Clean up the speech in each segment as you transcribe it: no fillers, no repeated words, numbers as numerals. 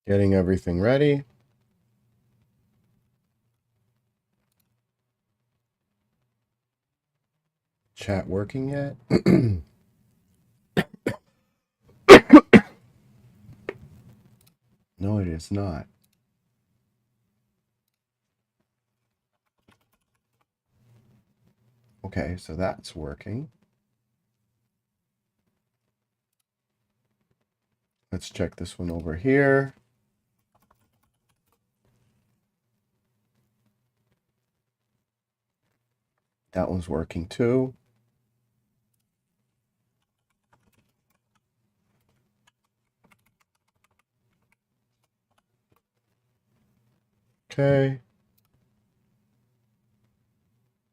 Getting everything ready. Chat working yet? No, it is not. Okay, so that's working. Let's check this one over here. That one's working too. Okay.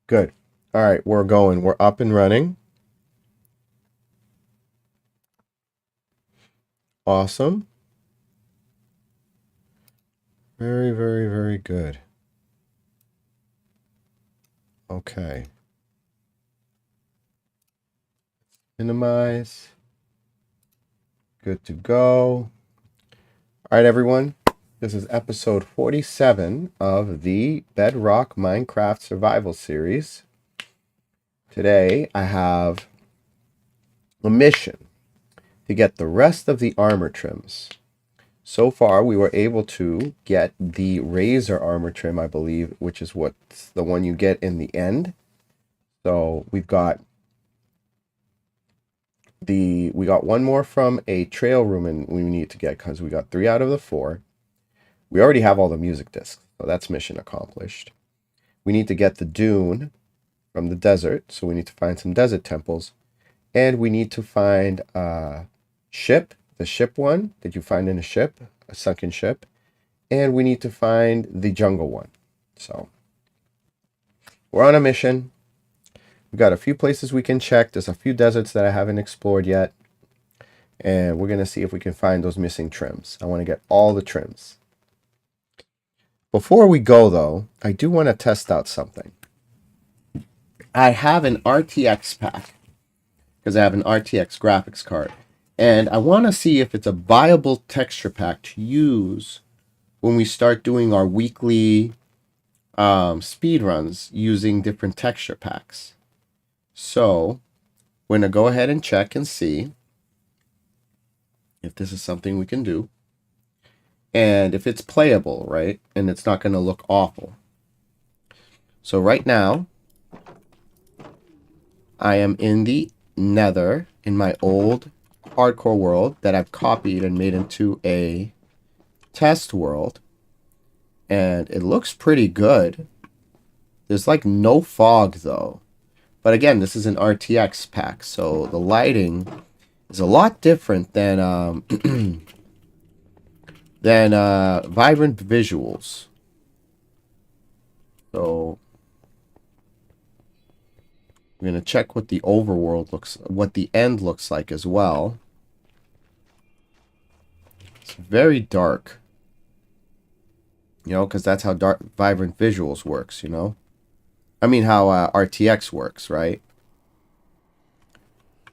Good. All right, we're going. We're up and running. Awesome. Very, very, very good. Okay. Minimize. Good to go. All right, everyone. This is episode 47 of the Bedrock Minecraft Survival Series. Today, I have a mission to get the rest of the armor trims. So far, we were able to get the Razor armor trim, I believe, which is what's the one you get in the end. So we've got we got one more from a trail room, and we need to get because we got 3 out of the 4. We already have all the music discs, so that's mission accomplished. We need to get the dune from the desert, so we need to find some desert temples, and we need to find ship, the ship one that you find in a ship, a sunken ship, and we need to find the jungle one. So we're on a mission. We've got a few places we can check. There's a few deserts that I haven't explored yet, and we're going to see if we can find those missing trims. I want to get all the trims. Before we go, though, I do want to test out something. I have an RTX pack because I have an RTX graphics card, and I want to see if it's a viable texture pack to use when we start doing our weekly speed runs using different texture packs. So we're going to go ahead and check and see if this is something we can do. And if it's playable, right? And it's not going to look awful. So right now, I am in the Nether in my old hardcore world that I've copied and made into a test world. And it looks pretty good. There's like no fog though. But again, this is an RTX pack, so the lighting is a lot different than vibrant visuals. So we're gonna check what the overworld what the end looks like as well. It's very dark, you know, because that's how vibrant visuals works, you know. I mean, how RTX works, right?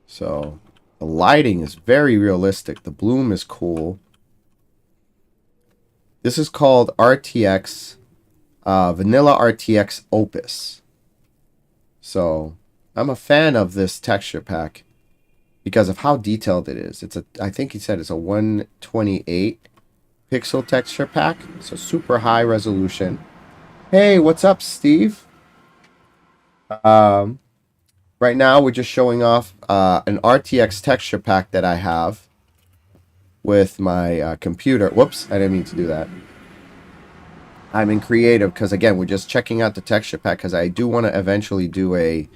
So the lighting is very realistic. The bloom is cool. This is called RTX, Vanilla RTX Opus. So I'm a fan of this texture pack because of how detailed it is. I think he said it's a 128 pixel texture pack. So super high resolution. Hey, what's up, Steve? Right now we're just showing off an RTX texture pack that I have with my computer. Whoops, I didn't mean to do that. I'm in creative because, again, we're just checking out the texture pack because I do want to eventually do a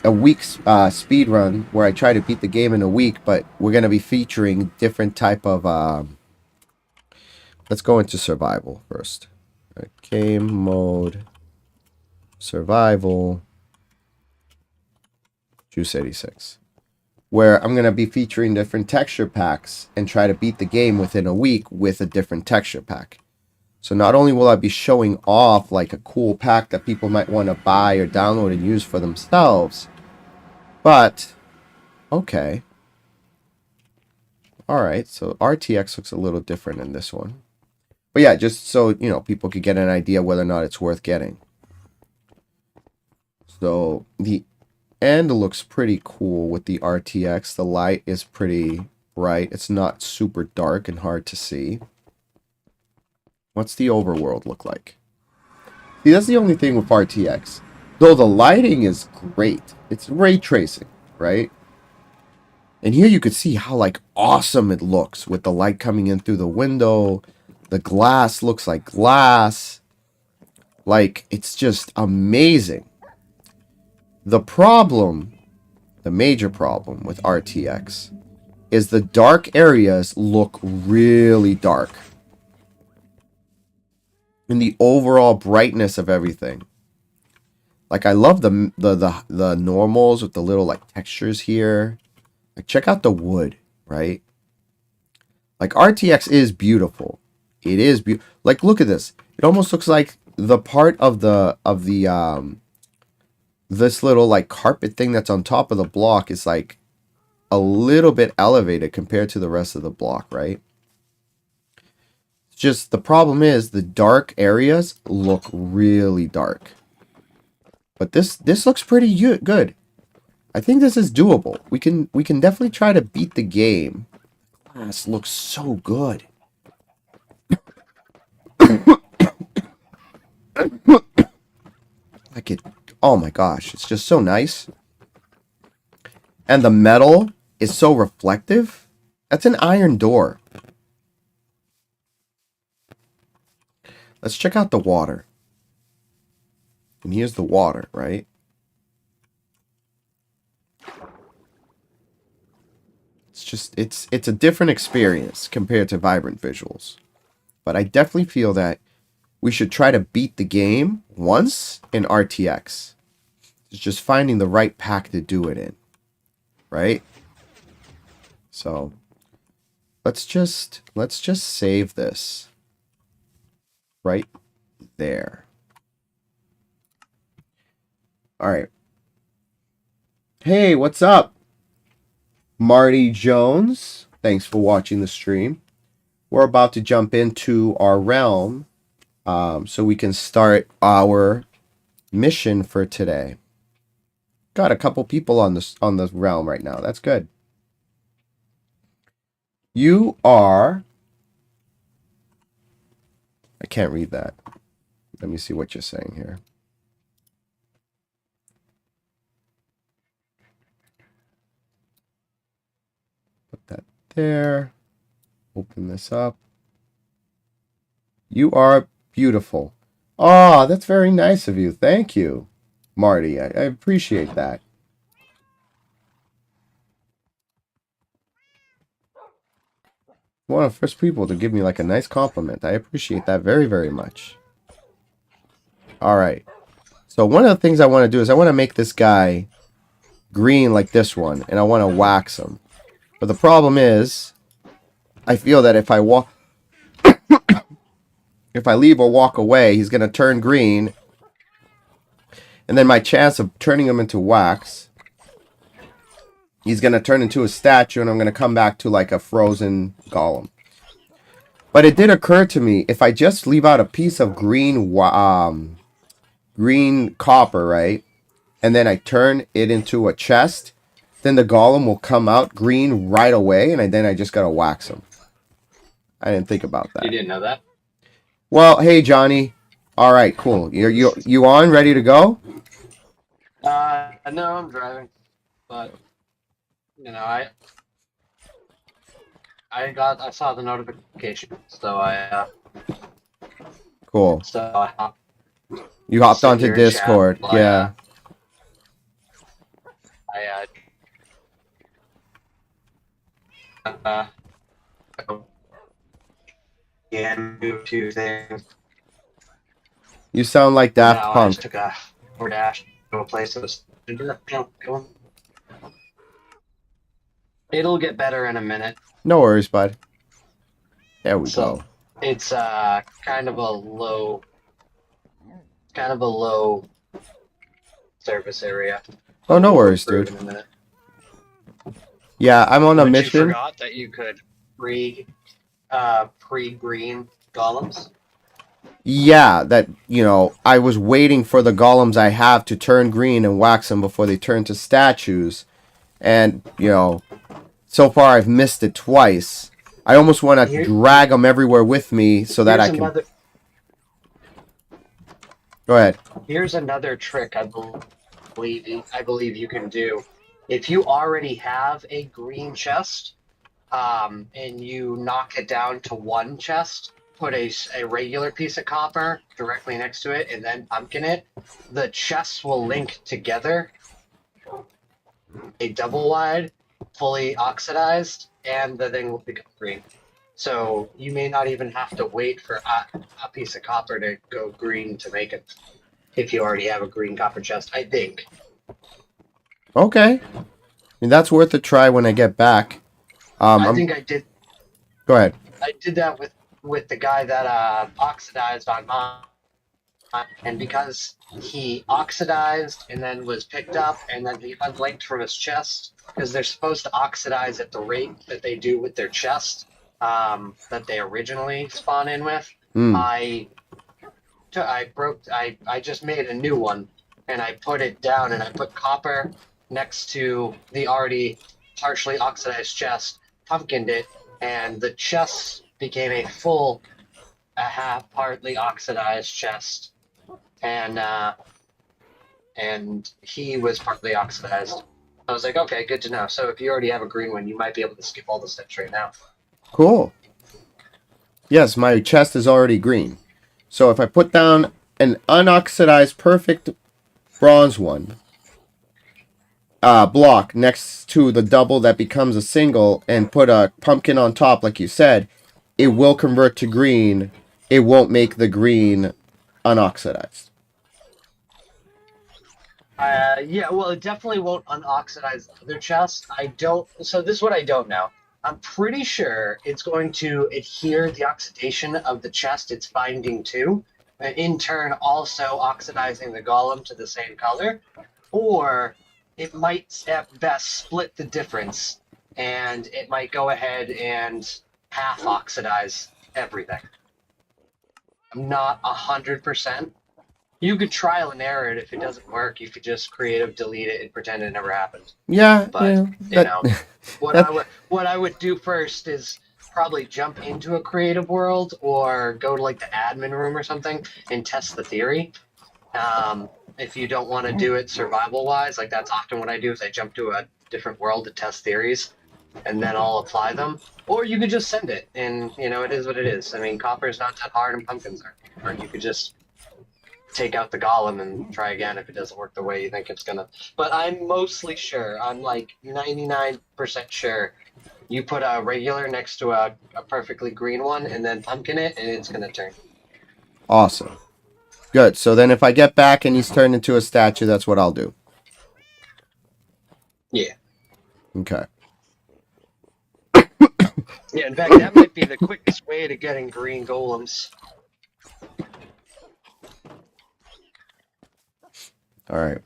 week's speed run where I try to beat the game in a week, but we're going to be featuring different type of let's go into survival first. Game mode, survival, JakeCCz, where I'm going to be featuring different texture packs and try to beat the game within a week with a different texture pack. So not only will I be showing off like a cool pack that people might want to buy or download and use for themselves, but okay, All right, so RTX looks a little different in this one. But yeah, just so, you know, people could get an idea whether or not it's worth getting. So the end looks pretty cool with the RTX. The light is pretty bright. It's not super dark and hard to see. What's the overworld look like? See, that's the only thing with RTX. Though the lighting is great. It's ray tracing, right? And here you could see how, like, awesome it looks with the light coming in through the window. The glass looks like glass. Like, it's just amazing. The problem, the major problem with RTX is the dark areas look really dark. And the overall brightness of everything. Like, I love the normals with the little, like, textures here. Like, check out the wood, right? Like, RTX is beautiful. It is beautiful. Like, look at this. It almost looks like the part of the this little, like, carpet thing that's on top of the block is, like, a little bit elevated compared to the rest of the block, right? It's just, the problem is the dark areas look really dark. But this looks pretty good. I think this is doable. We can definitely try to beat the game. This looks so good. Like it. Oh my gosh, it's just so nice. And the metal is so reflective. That's an iron door. Let's check out the water. And here's the water, right? It's just, it's a different experience compared to Vibrant Visuals. But I definitely feel that we should try to beat the game once in RTX. It's just finding the right pack to do it in. Right? So let's just save this right there. All right. Hey, what's up? Marty Jones, thanks for watching the stream. We're about to jump into our realm so we can start our mission for today. Got a couple people on the realm right now. That's good. You are... I can't read that. Let me see what you're saying here. Put that there. Open this up. You are beautiful. Oh, that's very nice of you. Thank you, Marty. I appreciate that. One of the first people to give me like a nice compliment. I appreciate that very, very much. All right. So one of the things I want to do is I want to make this guy green like this one, and I want to wax him. But the problem is, I feel that if I walk, if I leave or walk away, he's going to turn green. And then my chance of turning him into wax, he's going to turn into a statue, and I'm going to come back to like a frozen golem. But it did occur to me, if I just leave out a piece of green copper, right? And then I turn it into a chest, then the golem will come out green right away, and then I just got to wax him. I didn't think about that. You didn't know that? Well, hey, Johnny. All right, cool. You on? Ready to go? No, I'm driving, but you know, I saw the notification, so Cool. You hopped sit onto here and Discord, chat, yeah. Move two things. You sound like Daft I Punk. just took a dash to a place that was going. It'll get better in a minute. No worries, bud. There we go. It's kind of a low service area. Oh, no worries, dude. Yeah, I'm on a mission. You forgot that you could pre-green golems. Yeah, that, I was waiting for the golems I have to turn green and wax them before they turn to statues. And, so far I've missed it twice. I almost want to drag them everywhere with me so that I can... Go ahead. Here's another trick I believe you can do. If you already have a green chest, and you knock it down to one chest, put a regular piece of copper directly next to it, and then pumpkin it, the chests will link together. A double wide, fully oxidized, and the thing will become green. So you may not even have to wait for a piece of copper to go green to make it, if you already have a green copper chest, I think. Okay. I mean, that's worth a try when I get back. I think I did. Go ahead. I did that with the guy that oxidized on mine. And because he oxidized and then was picked up and then he unlinked from his chest, because they're supposed to oxidize at the rate that they do with their chest, that they originally spawn in with. I just made a new one and I put it down and I put copper next to the already partially oxidized chest, pumpkined it, and the chest became a half partly oxidized chest. And he was partly oxidized. I was like, okay, good to know. So if you already have a green one, you might be able to skip all the steps right now. Cool. Yes, my chest is already green. So if I put down an unoxidized perfect bronze one block next to the double that becomes a single and put a pumpkin on top, like you said, it will convert to green. It won't make the green unoxidized. Yeah, well, it definitely won't unoxidize the other chest. So this is what I don't know. I'm pretty sure it's going to adhere the oxidation of the chest it's binding to, in turn also oxidizing the golem to the same color, or it might at best split the difference, and it might go ahead and half oxidize everything. I'm not 100%. You could trial and error it. If it doesn't work, you could just creative delete it and pretend it never happened. Yeah, but what I would do first is probably jump into a creative world or go to like the admin room or something and test the theory. If you don't want to do it survival wise, like that's often what I do is I jump to a different world to test theories and then I'll apply them. Or you could just send it and it is what it is. I mean, copper is not that hard and pumpkins aren't. Or you could just take out the golem and try again if it doesn't work the way you think it's gonna. But I'm mostly sure, I'm like 99% sure, you put a regular next to a perfectly green one and then pumpkin it and it's gonna turn. Awesome. Good. So then if I get back and he's turned into a statue, that's what I'll do. Yeah. Okay. Yeah, in fact, that might be the quickest way to getting green golems. Alright.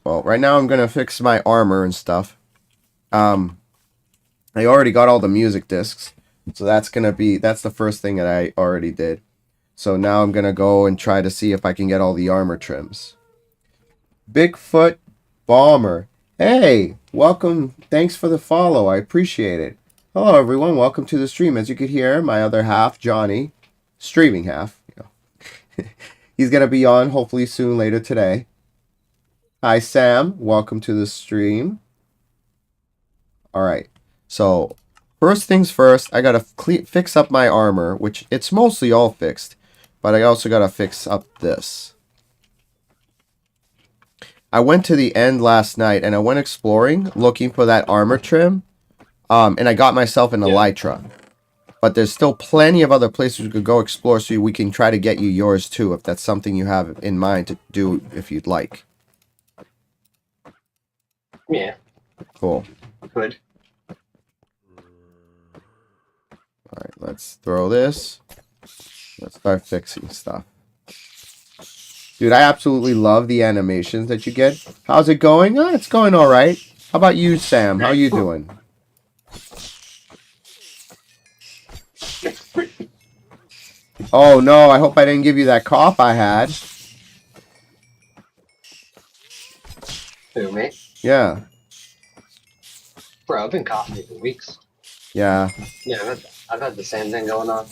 Well, right now I'm going to fix my armor and stuff. I already got all the music discs. So that's the first thing that I already did. So now I'm going to go and try to see if I can get all the armor trims. Bigfoot Bomber. Hey, welcome. Thanks for the follow. I appreciate it. Hello, everyone. Welcome to the stream. As you could hear, my other half, Johnny, streaming half. He's going to be on hopefully soon later today. Hi, Sam. Welcome to the stream. All right. So, first things first, I got to fix up my armor, which it's mostly all fixed. But I also got to fix up this. I went to the end last night, and I went exploring, looking for that armor trim. And I got myself an elytra. But there's still plenty of other places we could go explore, so we can try to get you yours, too, if that's something you have in mind to do if you'd like. Yeah. Cool. Good. Alright, let's throw this. Let's start fixing stuff. Dude, I absolutely love the animations that you get. How's it going? Oh, it's going alright. How about you, Sam? How you doing? Oh no, I hope I didn't give you that cough I had. Who, me? Yeah. Bro, I've been coughing for weeks. Yeah. Yeah, I've had the same thing going on.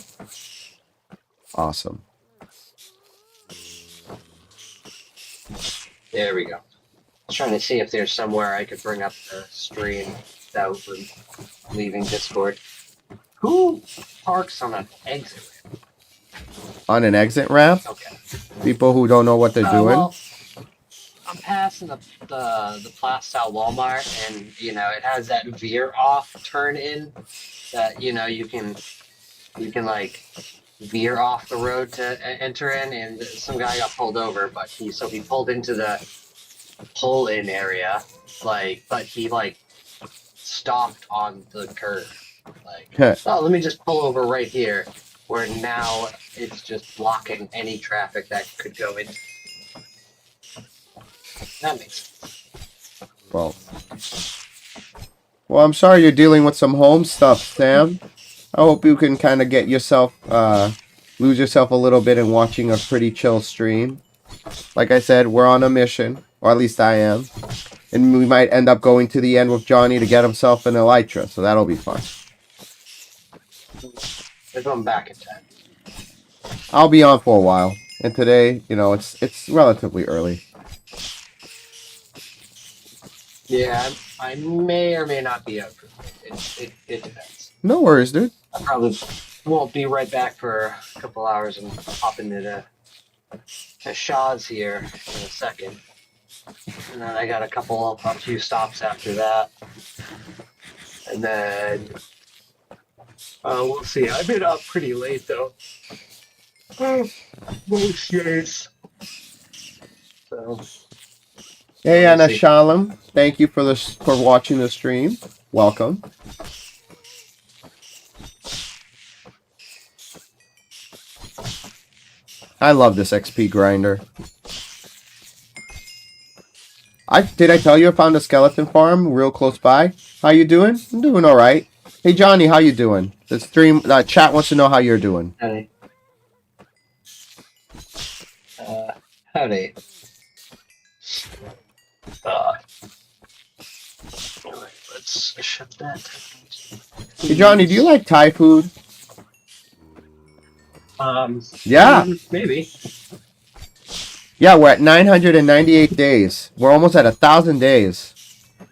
Awesome. There we go. I was trying to see if there's somewhere I could bring up the stream without leaving Discord. Who parks on an exit ramp? On an exit ramp? Okay. People who don't know what they're doing? Well, I'm passing the Plastow Walmart, and you know it has that veer off turn in that you know you can like veer off the road to enter in, and some guy got pulled over, but he pulled into the pull in area, like, but he like stopped on the curb, like, oh, let me just pull over right here, where now it's just blocking any traffic that could go in. That makes sense. Well, I'm sorry you're dealing with some home stuff, Sam. I hope you can kind of get yourself, lose yourself a little bit in watching a pretty chill stream. Like I said, we're on a mission, or at least I am. And we might end up going to the end with Johnny to get himself an Elytra, so that'll be fun. They're going back in time. I'll be on for a while. And today, you know, it's relatively early. Yeah, I may or may not be out for it. It depends. No worries, dude. I probably won't be right back for a couple hours and hop into the Shaw's here in a second. And then I got a few stops after that. And then we'll see. I've been up pretty late though. Most days. So Hey, Anna Shalom. Thank you for watching the stream. Welcome. I love this XP grinder. Did I tell you I found a skeleton farm real close by? How you doing? I'm doing all right. Hey Johnny, how you doing? The stream chat wants to know how you're doing. Howdy. Howdy. Alright, let's shut that. Hey Johnny, do you like Thai food? Yeah. Maybe. Yeah, we're at 998 days. We're almost at 1,000 days.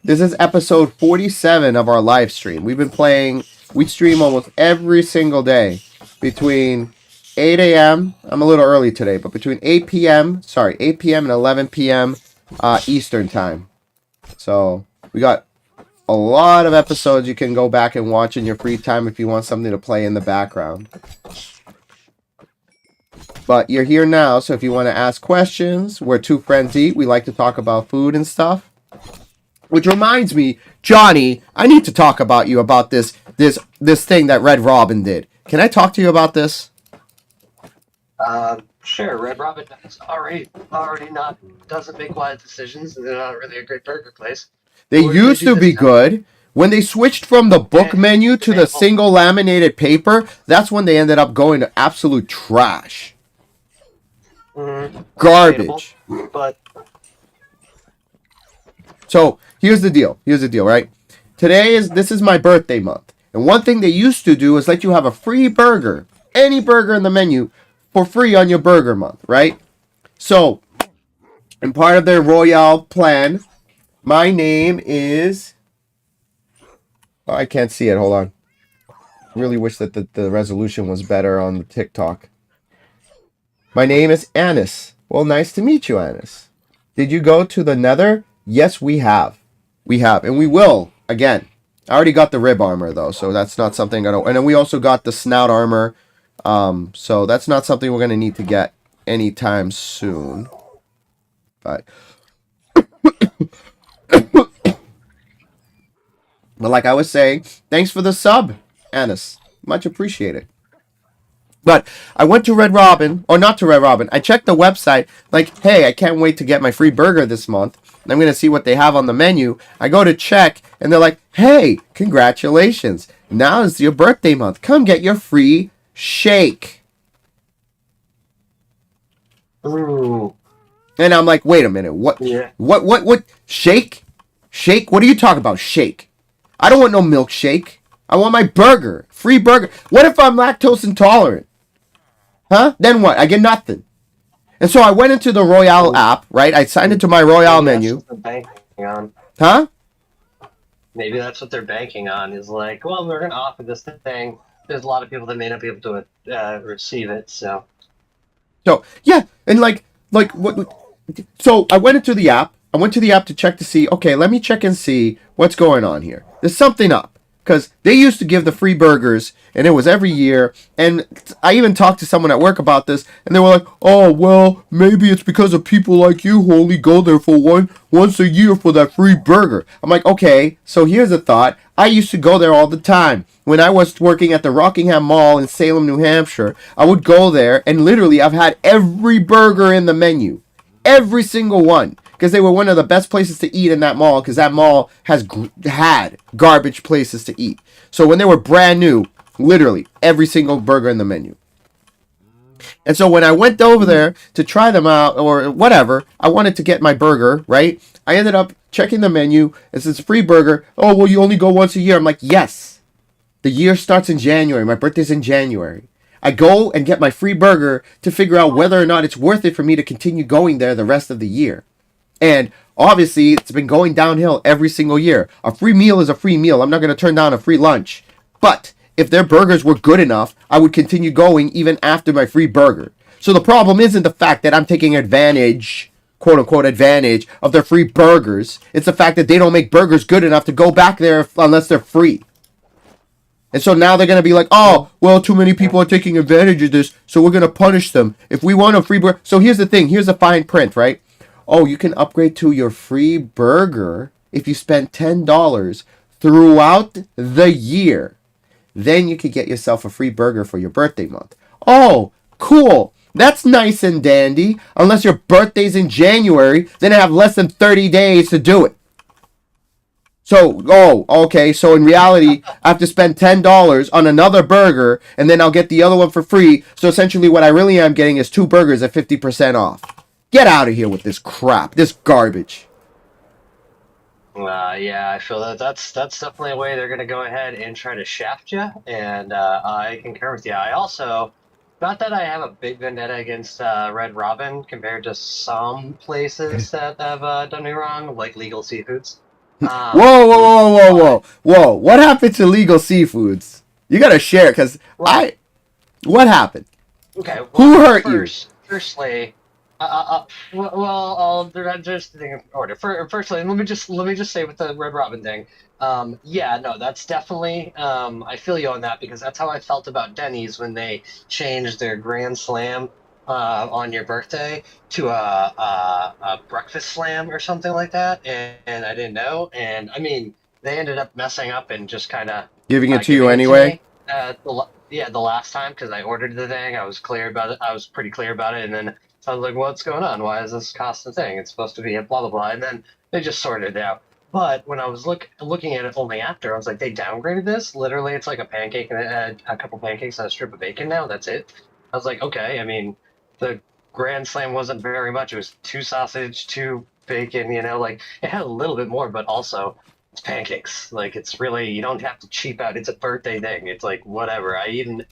This is episode 47 of our live stream. We've been playing, we stream almost every single day between 8 a.m. I'm a little early today, but between 8 p.m. and 11 p.m. Eastern time. So we got a lot of episodes you can go back and watch in your free time if you want something to play in the background. But you're here now, so if you want to ask questions, we're two friends eat. We like to talk about food and stuff. Which reminds me, Johnny, I need to talk about you about this thing that Red Robin did. Can I talk to you about this? Sure. Red Robin is already doesn't make wise decisions, and they're not really a great burger place. They used to be good. When they switched from the book menu to the single laminated paper, that's when they ended up going to absolute trash. Garbage. But so here's the deal, right? This is my birthday month, and one thing they used to do is let you have a free burger, any burger in the menu, for free on your burger month, right? So, in part of their Royale plan, my name is, oh, I can't see it, hold on. Really wish that the resolution was better on the TikTok. My name is Addons. Well, nice to meet you, Addons. Did you go to the Nether? Yes, we have. We have, and we will again. I already got the rib armor though, so that's not something I don't. And then we also got the snout armor, so that's not something we're gonna need to get anytime soon. But, but like I was saying, thanks for the sub, Addons. Much appreciated. But I went to Red Robin, or not to Red Robin. I checked the website, like, hey, I can't wait to get my free burger this month. And I'm going to see what they have on the menu. I go to check, and they're like, hey, congratulations. Now is your birthday month. Come get your free shake. Ooh. And I'm like, wait a minute, Yeah. what? Shake? Shake? What are you talking about? Shake? I don't want no milkshake. I want my burger. Free burger. What if I'm lactose intolerant? Huh? Then what? I get nothing. And so I went into the Royale Ooh. app, right? I signed into my Royale Maybe that's menu. what they're banking on. Huh? Maybe that's what they're banking on. Is like, well, we're gonna offer this thing. There's a lot of people that may not be able to receive it, so. So yeah, and like what? So I went into the app. I went to the app to check to see. Okay, let me check and see what's going on here. There's something up because they used to give the free burgers, and it was every year. And I even talked to someone at work about this, and they were like, "Oh well, maybe it's because of people like you who only go there for once a year for that free burger." I'm like, okay. So here's a thought. I used to go there all the time. When I was working at the Rockingham Mall in Salem, New Hampshire, I would go there, and literally I've had every burger in the menu. Every single one. Because they were one of the best places to eat in that mall, because that mall had garbage places to eat. So when they were brand new, literally every single burger in the menu. And so when I went over there to try them out or whatever, I wanted to get my burger, right? I ended up checking the menu. It says free burger. Oh, well, you only go once a year. I'm like, yes. The year starts in January. My birthday's in January. I go and get my free burger to figure out whether or not it's worth it for me to continue going there the rest of the year. And obviously, it's been going downhill every single year. A free meal is a free meal. I'm not going to turn down a free lunch. But if their burgers were good enough, I would continue going even after my free burger. So the problem isn't the fact that I'm taking advantage, quote unquote advantage, of their free burgers. It's the fact that they don't make burgers good enough to go back there unless they're free. And so now they're going to be like, oh, well, too many people are taking advantage of this, so we're going to punish them. If we want a free burger. So here's the thing. Here's the fine print, right? Oh, you can upgrade to your free burger if you spend $10 throughout the year. Then you could get yourself a free burger for your birthday month. Oh, cool. That's nice and dandy. Unless your birthday's in January, then I have less than 30 days to do it. So, oh, okay. So in reality, I have to spend $10 on another burger, and then I'll get the other one for free. So essentially, what I really am getting is 2 burgers at 50% off. Get out of here with this crap, this garbage. Yeah, I feel that that's definitely a way they're gonna go ahead and try to shaft you, and I concur with you. I also, not that I have a big vendetta against Red Robin compared to some places that have done me wrong, like Legal Seafoods. Whoa, whoa, whoa, whoa, But whoa, whoa! What happened to legal seafoods? You gotta share, cause well, What happened? okay, Who well, hurt you? firstly, well, I'll just think in order. Firstly, let me just say with the Red Robin thing. Yeah, no, that's definitely. I feel you on that because that's how I felt about Denny's when they changed their Grand Slam on your birthday to a breakfast slam or something like that, and I didn't know, and I mean they ended up messing up and just kind of Giving it to you giving it to anyway? me. The last time because I ordered the thing, I was clear about it. I was pretty clear about it, and then I was like, "What's going on? Why is this cost a thing? It's supposed to be a blah blah blah." And then they just sorted it out. But when I was looking at it only after, I was like, "They downgraded this. Literally, it's like a pancake and a couple pancakes and a strip of bacon now. That's it." I was like, "Okay." I mean, the Grand Slam wasn't very much. It was 2 sausage, 2 bacon. Like it had a little bit more, but also it's pancakes. Like it's really you don't have to cheap out. It's a birthday thing. It's like whatever. I eaten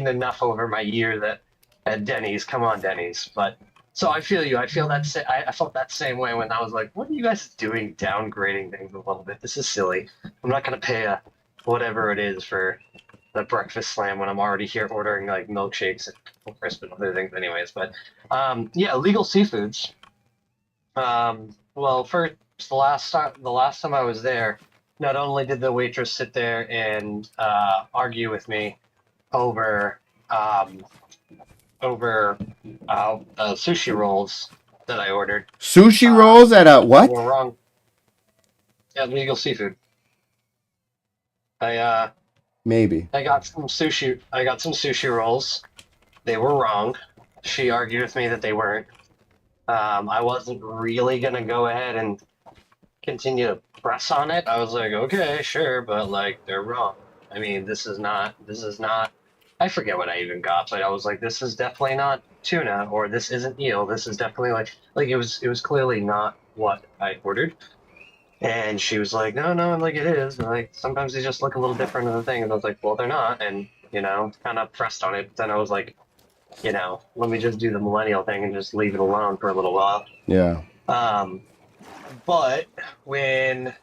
enough over my year that at Denny's. Come on, Denny's. But so I feel you. I feel that. I felt that same way when I was like, what are you guys doing? Downgrading things a little bit. This is silly. I'm not gonna pay a whatever it is for the breakfast slam when I'm already here ordering like milkshakes and crisp and other things anyways. But yeah, legal seafoods. Well, first the last time I was there, not only did the waitress sit there and argue with me over um, sushi rolls that I ordered Sushi uh, rolls at a that what? were wrong at legal seafood. I Maybe. I got some sushi. I got some sushi rolls. They were wrong. She argued with me that they weren't. I wasn't really gonna go ahead and continue to press on it. I was like, okay, sure, but like they're wrong. I mean, this is not. I forget what I even got, but I was like, this is definitely not tuna, or this isn't eel. This is definitely like it was clearly not what I ordered. And she was like, no, no, like it is. And like sometimes they just look a little different in the thing. And I was like, well, they're not. And kind of pressed on it. But then I was like, let me just do the millennial thing and just leave it alone for a little while. Yeah. But when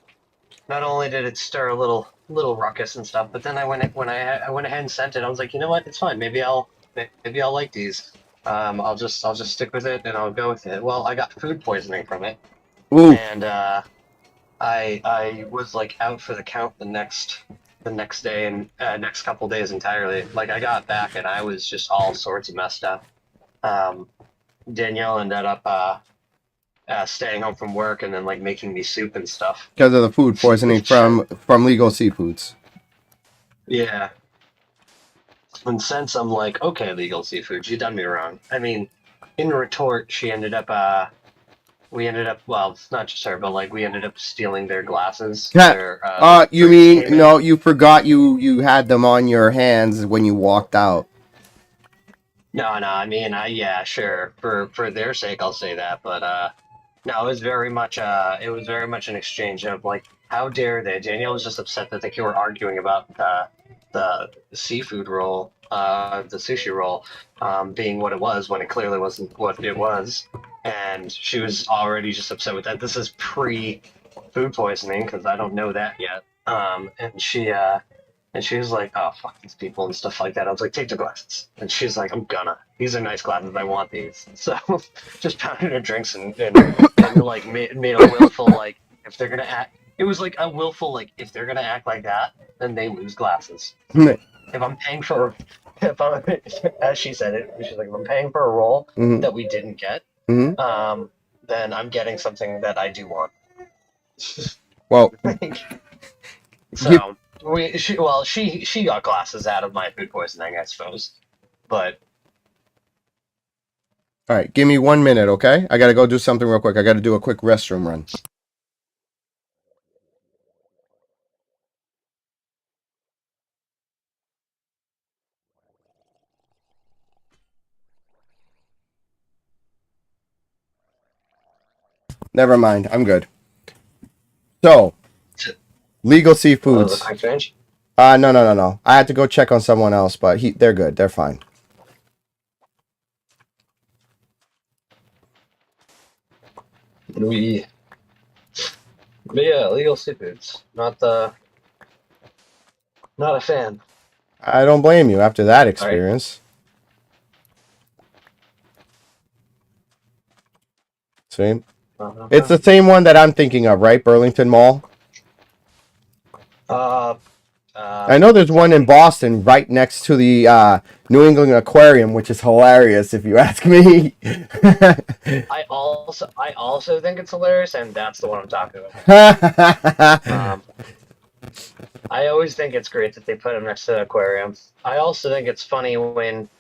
not only did it stir a little ruckus and stuff, but then I went ahead and sent it. I was like, you know what, it's fine. Maybe I'll like these. I'll just stick with it and I'll go with it. Well, I got food poisoning from it, Ooh. and I was like out for the count the next day and next couple days entirely. Like I got back and I was just all sorts of messed up. Danielle ended up staying home from work and then like making me soup and stuff. Because of the food poisoning from Legal Seafoods. Yeah. And since I'm like, okay, Legal Seafood, you done me wrong. I mean, in retort, we ended up, well, it's not just her, but like we ended up stealing their glasses. You mean, no, you forgot you had them on your hands when you walked out. No, I mean, yeah, sure. For their sake, I'll say that, but no, it was very much an exchange of like, how dare they? Danielle was just upset that they were arguing about the seafood roll, the sushi roll, being what it was when it clearly wasn't what it was, and she was already just upset with that. This is pre food poisoning because I don't know that yet. And she was like, "Oh, fuck these people and stuff like that." I was like, "Take the glasses," and she's like, "I'm gonna. These are nice glasses. I want these." So just pounded her drinks and like made a willful like, if they're gonna act. It was like a willful like, if they're gonna act like that, then they lose glasses. If I'm paying for, if I'm, as she said it, she's like, if I'm paying for a roll that we didn't get, then I'm getting something that I do want. Well, so she got glasses out of my food poisoning, I suppose, but. All right, give me 1 minute, okay? I gotta go do something real quick. I gotta do a quick restroom run. Never mind, I'm good. So, Legal Seafoods. No. I had to go check on someone else, but they're good. They're fine. But yeah, Legal Seafoods. Not a fan. I don't blame you after that experience. See? It's the same one that I'm thinking of, right? Burlington Mall? I know there's one in Boston right next to the New England Aquarium, which is hilarious if you ask me. I also think it's hilarious, and that's the one I'm talking about. I always think it's great that they put them next to the aquarium. I also think it's funny when,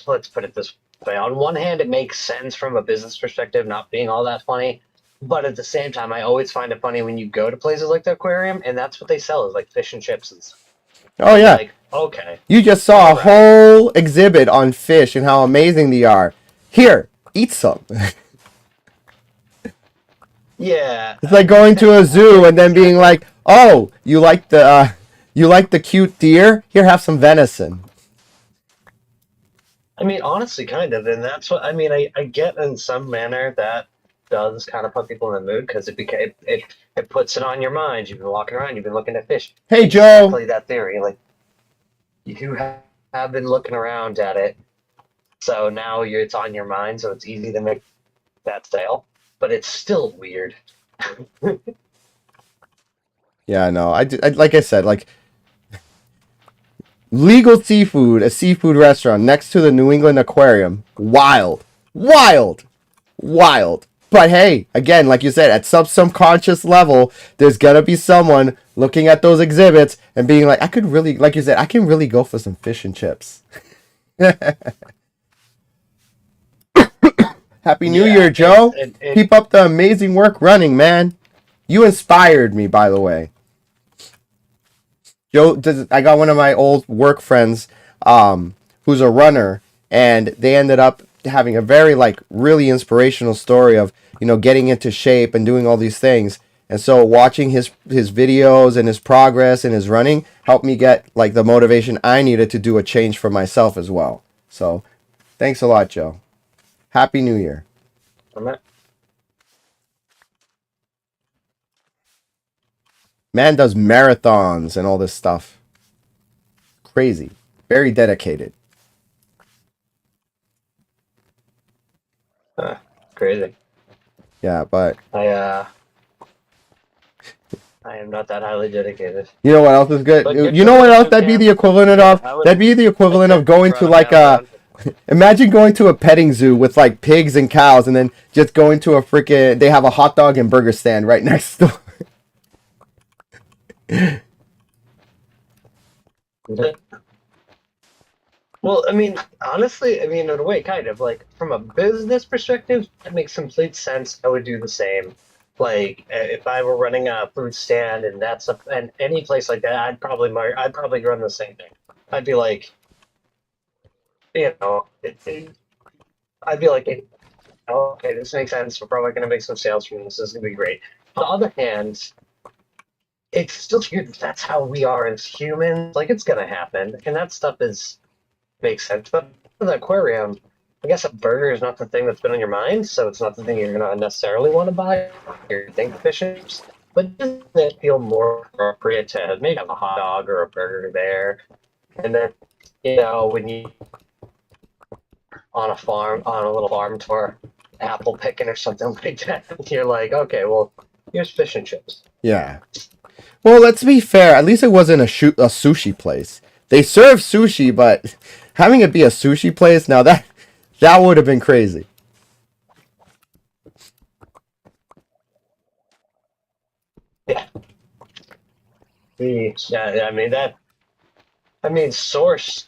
let's put it this way. On one hand, it makes sense from a business perspective, not being all that funny. But at the same time, I always find it funny when you go to places like the aquarium, and that's what they sell is like fish and chips and stuff. Oh, yeah. Like, okay. You just saw a whole exhibit on fish and how amazing they are. Here, eat some. Yeah. It's like going to a zoo and then being like, "Oh, you like the cute deer? Here, have some venison." I mean, honestly, kind of, and that's what I get in some manner that does kind of put people in the mood because it puts it on your mind. You've been walking around, you've been looking at fish. Hey, Joe. Exactly that theory. Like you have been looking around at it, so now it's on your mind, so it's easy to make that sale. But it's still weird. Yeah, no. I like I said, like Legal Seafood, a seafood restaurant next to the New England Aquarium. Wild. But hey, again, like you said, at some subconscious level, there's gonna be someone looking at those exhibits and being like, I could really, like you said, I can really go for some fish and chips. Happy New Year, Joe. Keep up the amazing work running, man. You inspired me, by the way. Joe, I got one of my old work friends, who's a runner. and they ended up having a very like really inspirational story of, you know, getting into shape and doing all these things. And so watching his videos and his progress and his running helped me get like the motivation I needed to do a change for myself as well. So thanks a lot, Joe. Happy New Year. Man does marathons and all this stuff. Crazy. Very dedicated. Crazy. Yeah, but I am not that highly dedicated. you know what else is good? But good You for know what those else who that'd be can. the equivalent Yeah, of? That'd be the equivalent of going to like a imagine going to a petting zoo with like pigs and cows and then just going to a freaking they have a hot dog and burger stand right next door. Well, I mean, honestly, I mean, in a way, kind of like from a business perspective, that makes complete sense. I would do the same. Like, if I were running a food stand and and any place like that, I'd probably run the same thing. I'd be like, you know, I'd be like, oh, okay, this makes sense. We're probably going to make some sales from this. This is going to be great. On the other hand, it's still weird. That's how we are as humans. Like, it's going to happen, and that stuff is makes sense. But for the aquarium, I guess a burger is not the thing that's been on your mind, so it's not the thing you're gonna necessarily want to buy or think fish is. But doesn't it feel more appropriate to maybe have a hot dog or a burger there? And then, you know, when you on a farm, on a little farm tour, apple picking or something like that, you're like, okay, well, here's fish and chips. Yeah. Well, let's be fair. At least it wasn't a sushi place. They serve sushi, but having it be a sushi place, now that would have been crazy. Yeah. Yeah, I mean that. I mean, sourced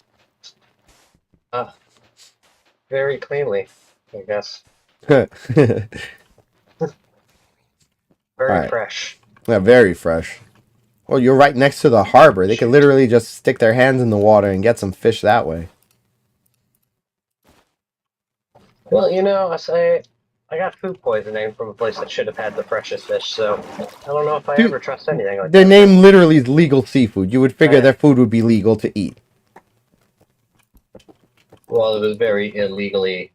very cleanly, I guess. All Very right. fresh. Yeah, very fresh. Well, you're right next to the harbor. They could literally just stick their hands in the water and get some fish that way. Well, you know, I got food poisoning from a place that should have had the freshest fish, so I don't know if I Dude, ever trust anything like their that. name literally is legal seafood. You would figure Eh, their food would be legal to eat. well, it was very illegally.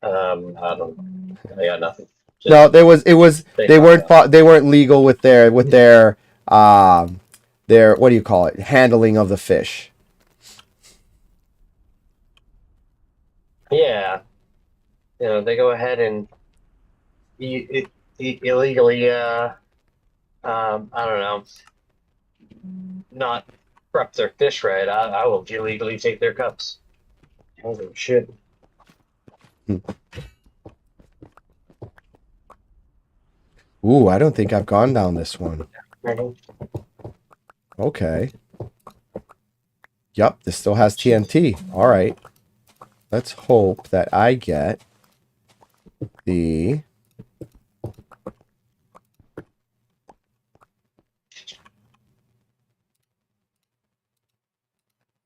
I don't. I got nothing. Just, No, there was it was they fucked weren't up. they weren't legal with their what do you call it? Handling of the fish. Yeah, you know, they go ahead and illegally. I don't know, not prep their fish right. I will illegally take their cups. Holy shit. Hmm. Ooh, I don't think I've gone down this one. Okay. Yup, this still has TNT. All right. Let's hope that I get the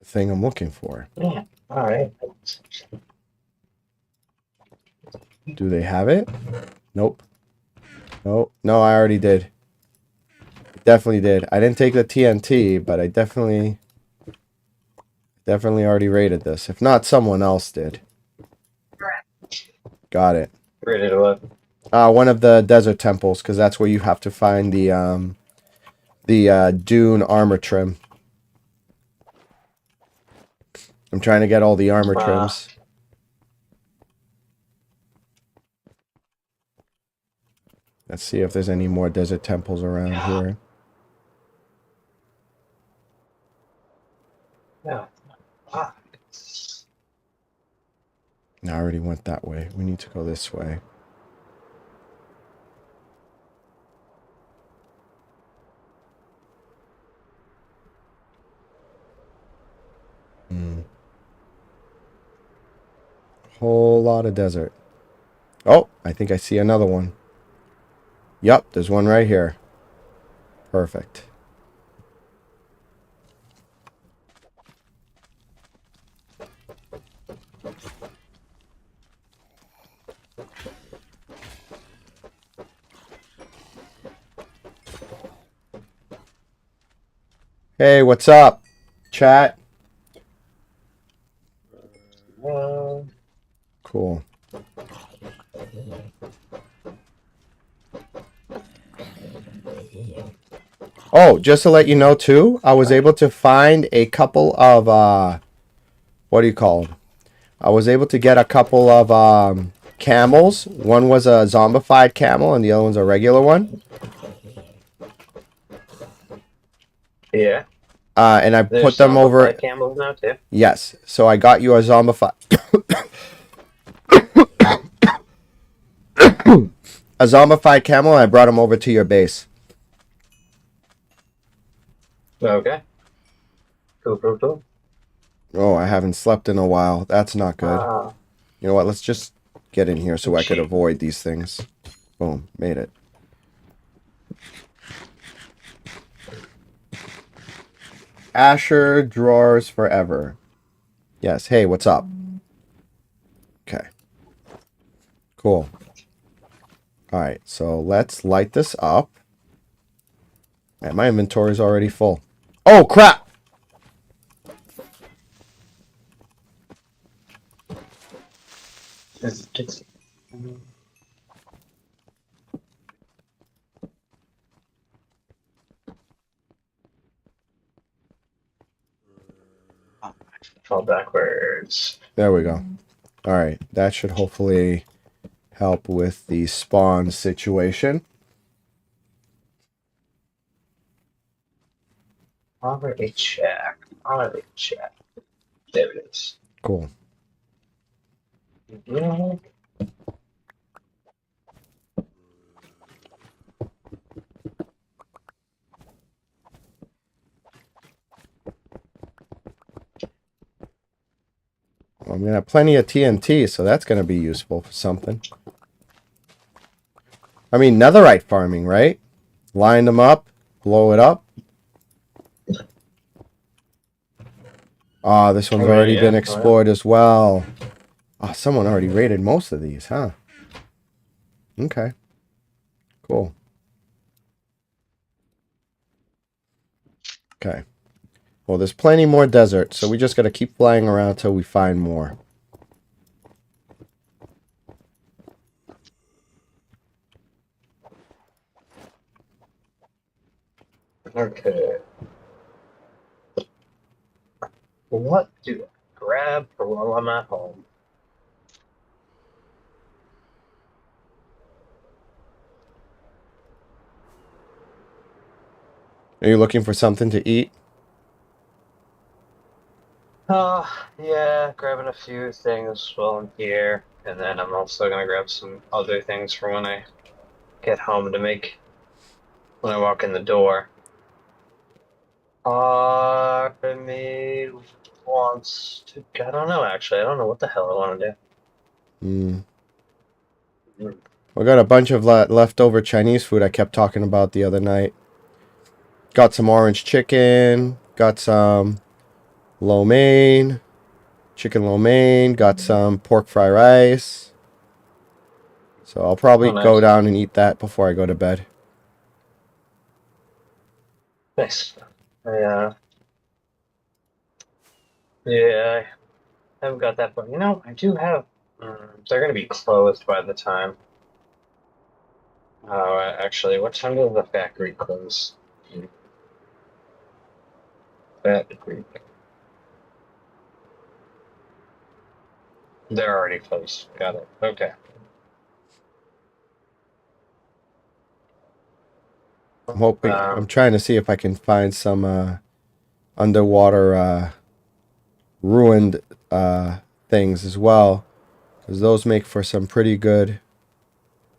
thing I'm looking for. Yeah. All right. Do they have it? Nope. Nope. No, I already did. Definitely did. I didn't take the TNT, but I definitely already rated this. If not, someone else did. Got it. Rated what? One of the desert temples, because that's where you have to find the dune armor trim. I'm trying to get all the armor trims. Let's see if there's any more desert temples around here. Yeah. No, I already went that way. We need to go this way. Whole lot of desert. Oh, I think I see another one. Yup, there's one right here. Perfect. Hey, what's up, chat? Cool. Oh, just to let you know too, I was able to find a couple of what do you call them? I was able to get a couple of camels. One was a zombified camel and the other one's a regular one. Yeah. And I There's put them over. zombified camels now too. Yes. So I got you a zombified a zombified camel and I brought him over to your base. Okay. Cool. Oh, I haven't slept in a while. That's not good. You know what? Let's just get in here so I could avoid these things. Boom. Made it. Asher drawers forever. Yes. Hey, what's up? Okay. Cool. All right. So let's light this up. Man, my inventory is already full. Oh, crap! Fall backwards. There we go. All right. That should hopefully help with the spawn situation. Already check. There it is. Cool. Yeah. Well, I'm going to have plenty of TNT, so that's going to be useful for something. I mean, netherite farming, right? Line them up, blow it up. Ah, this one's already been explored as well. Ah, someone already raided most of these, huh? Okay. Cool. Okay. Well, there's plenty more desert, so we just got to keep flying around till we find more. Okay. What do I grab for while I'm at home? Are you looking for something to eat? Yeah, grabbing a few things while I'm here, and then I'm also gonna grab some other things for when I get home to make when I walk in the door. Me wants to. I don't know, actually. I don't know what the hell I want to Hmm. do. We got a bunch of leftover Chinese food I kept talking about the other night. Got some orange chicken. Got some lo mein. Chicken lo mein. Got some pork fried rice. So I'll probably Nice. go down and eat that before I go to bed. Nice. Yeah, I haven't got that, but I do have. They're gonna be closed by the time. Oh, actually, what time does the factory close? Factory. They're already closed. Got it. Okay. I'm hoping. I'm trying to see if I can find some underwater ruined things as well, because those make for some pretty good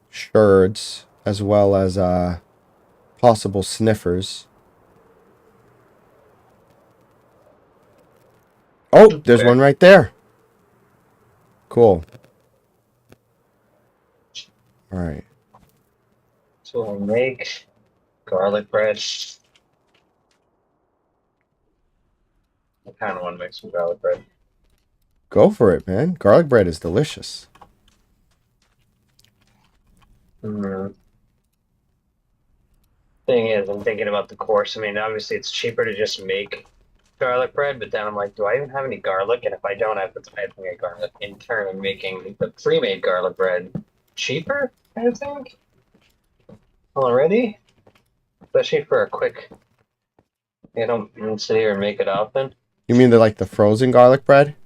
sherds as well as possible sniffers. Oh, there's one right there. Cool. All right. So I'll make garlic bread. I kind of want to make some garlic bread. Go for it, man. Garlic bread is delicious. Mm. Thing is, I'm thinking about the course. I mean, obviously, it's cheaper to just make garlic bread, but then I'm like, do I even have any garlic? And if I don't, I have to buy a garlic. In turn, I'm making the pre-made garlic bread cheaper, I think, already, especially for a quick. You don't sit here and make it often. You mean the frozen garlic bread?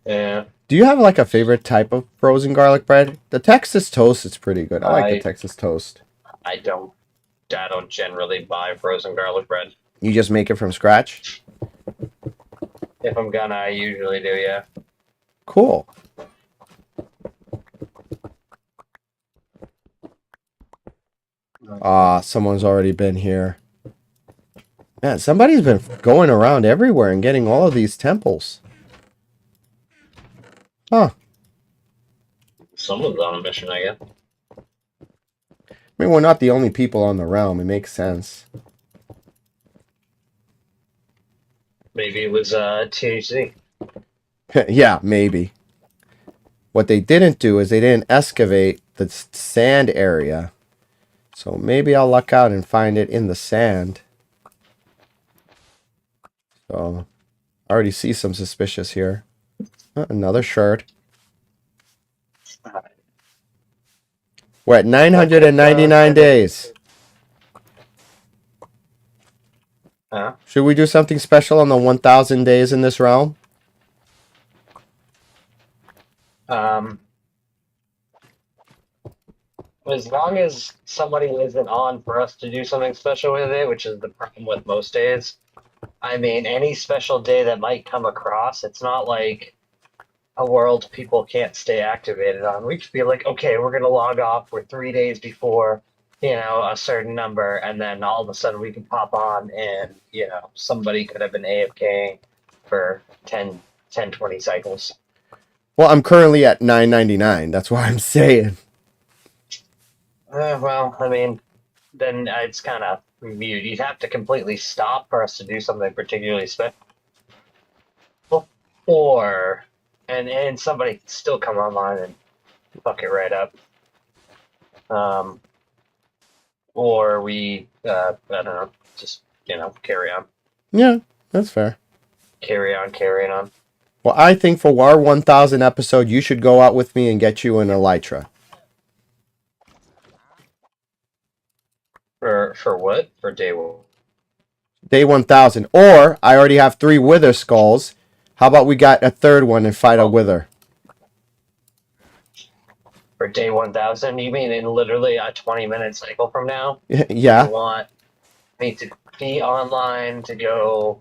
Yeah. Do you have like a favorite type of frozen garlic bread? The Texas toast is pretty good. I like the Texas toast. I don't. I don't generally buy frozen garlic bread. You just make it from scratch? If I'm gonna, I usually do. Yeah. Cool. Someone's already been here. Man, somebody's been going around everywhere and getting all of these temples. Huh. Someone's on a mission, I guess. I mean, we're not the only people on the realm. It makes sense. Maybe it was THC. Yeah, maybe. What they didn't do is they didn't excavate the sand area. So maybe I'll luck out and find it in the sand. So, I already see some suspicious here. Another shirt. We're at 999 days. Huh? Should we do something special on the 1,000 days in this realm? As long as somebody isn't on for us to do something special with it, which is the problem with most days. I mean, any special day that might come across, it's not like a world people can't stay activated on. We could be like, okay, we're gonna log off. We're 3 days before, a certain number, and then all of a sudden we can pop on, and somebody could have been AFK for 20 cycles. Well, I'm currently at 999. That's what I'm saying. Well, I mean, then it's kind of mute. You'd have to completely stop for us to do something particularly special, or and somebody could still come online and fuck it right up. Or we, I don't know, just carry on. Yeah, that's fair. Carry on. Well, I think for our 1,000 episode, you should go out with me and get you an elytra. For what? For day one. Day 1,000. Or, I already have 3 wither skulls. How about we got a third one and fight a wither? For day 1,000? You mean in literally a 20-minute cycle from now? Yeah. You want me to be online to go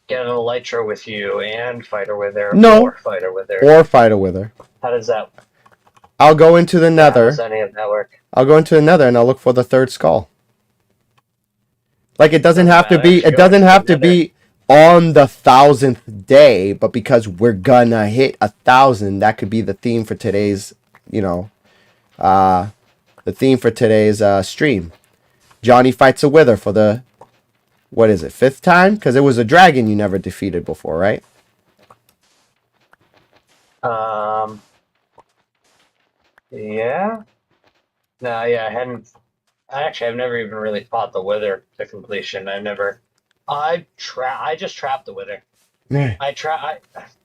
get an elytra with you and fight a wither? No. Or fight a wither? Or fight a wither. How does that work? I'll go into the nether. How does any of that work? I'll go into the nether and I'll look for the third skull. Like, it doesn't have to be, it doesn't have to be on the 1,000th day, but because we're gonna hit 1,000, that could be the theme for today's, the theme for today's stream. Johnny fights a wither for the, what is it, 5th time? Because it was a dragon you never defeated before, right? Yeah. No, yeah, I've never even really fought the wither to completion. I just trapped the wither. Yeah.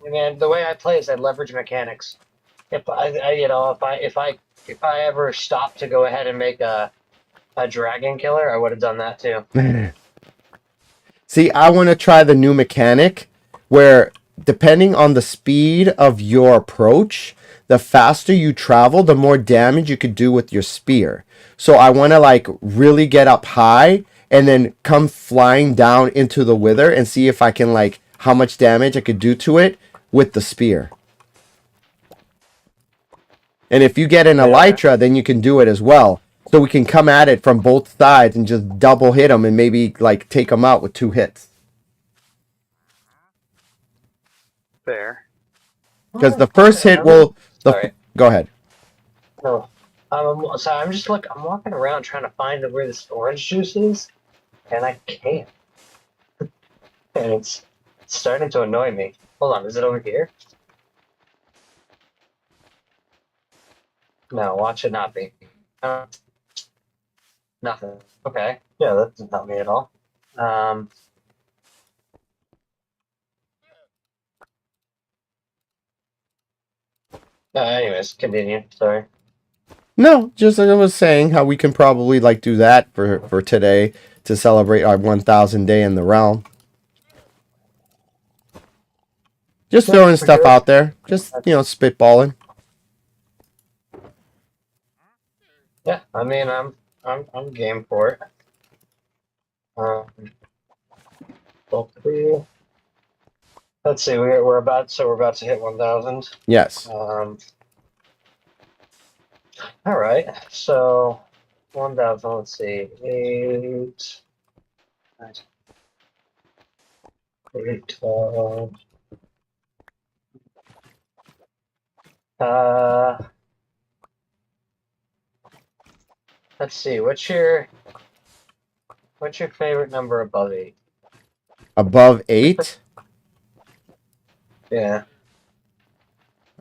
Man, the way I play is I leverage mechanics. If I ever stopped to go ahead and make a dragon killer, I would have done that too. See, I want to try the new mechanic where, depending on the speed of your approach, the faster you travel, the more damage you could do with your spear. So I want to really get up high and then come flying down into the wither and see if I can how much damage I could do to it with the spear. And if you get an elytra, then you can do it as well. So we can come at it from both sides and just double hit them and maybe take them out with 2 hits. Fair. Because the first hit will... Sorry. Go ahead. No. So I'm walking around trying to find where this orange juice is, and I can't. And it's starting to annoy me. Hold on, is it over here? No, watch it not be. Nothing. Okay. Yeah, that doesn't help me at all. Anyways, continue. Sorry. No, just like I was saying, how we can probably like do that for today to celebrate our 1,000 day in the realm. Just Yeah, throwing for stuff sure. out there, just spitballing. Yeah, I mean, I'm game for it. Um, hopefully, let's see. We're about to hit 1,000. Yes. All right. So 1,000. Let's see. 8, 8, 12. Uh, let's see. What's your favorite number above 8? Above 8. Yeah.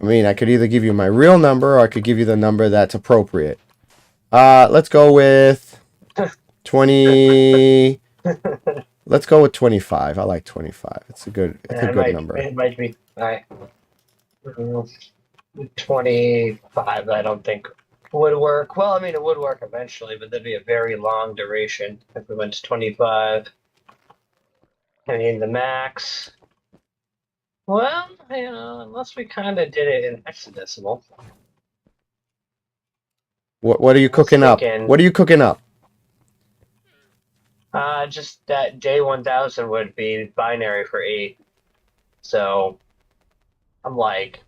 I mean, I could either give you my real number or I could give you the number that's appropriate. Let's go with 20. Let's go with 25. I like 25. It's a good number. It might be. 25, I don't think would work. Well, I mean, it would work eventually, but there'd be a very long duration if we went to 25. I mean, the max. Well, unless we kind of did it in hexadecimal. What are you I was cooking up? thinking, What are you cooking up? just that day 1,000 would be binary for 8. So I'm like,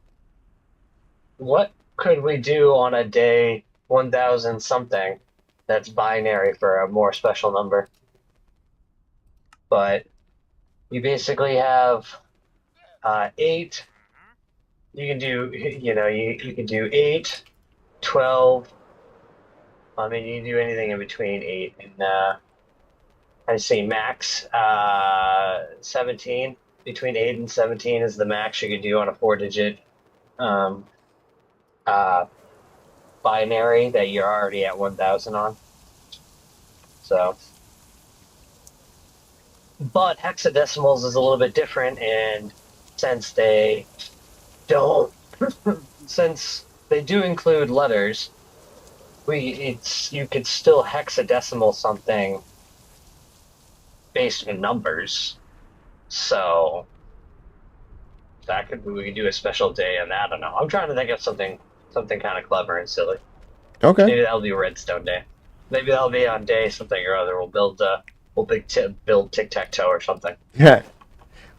what could we do on a day 1,000 something that's binary for a more special number? But you basically have 8. You can do, you can do 8, 12. I mean, you can do anything in between 8 and I say max 17. Between 8 and 17 is the max you can do on a 4-digit um, uh, binary that you're already at 1,000 on. So, but hexadecimals is a little bit different, and since they don't, since they do include letters, you could still hexadecimal something based on numbers. So we could do a special day on that. I don't know. I'm trying to think of something kind of clever and silly. Okay. Maybe that'll be Redstone Day. Maybe that'll be on day something or other. Build tic-tac-toe or something. Yeah.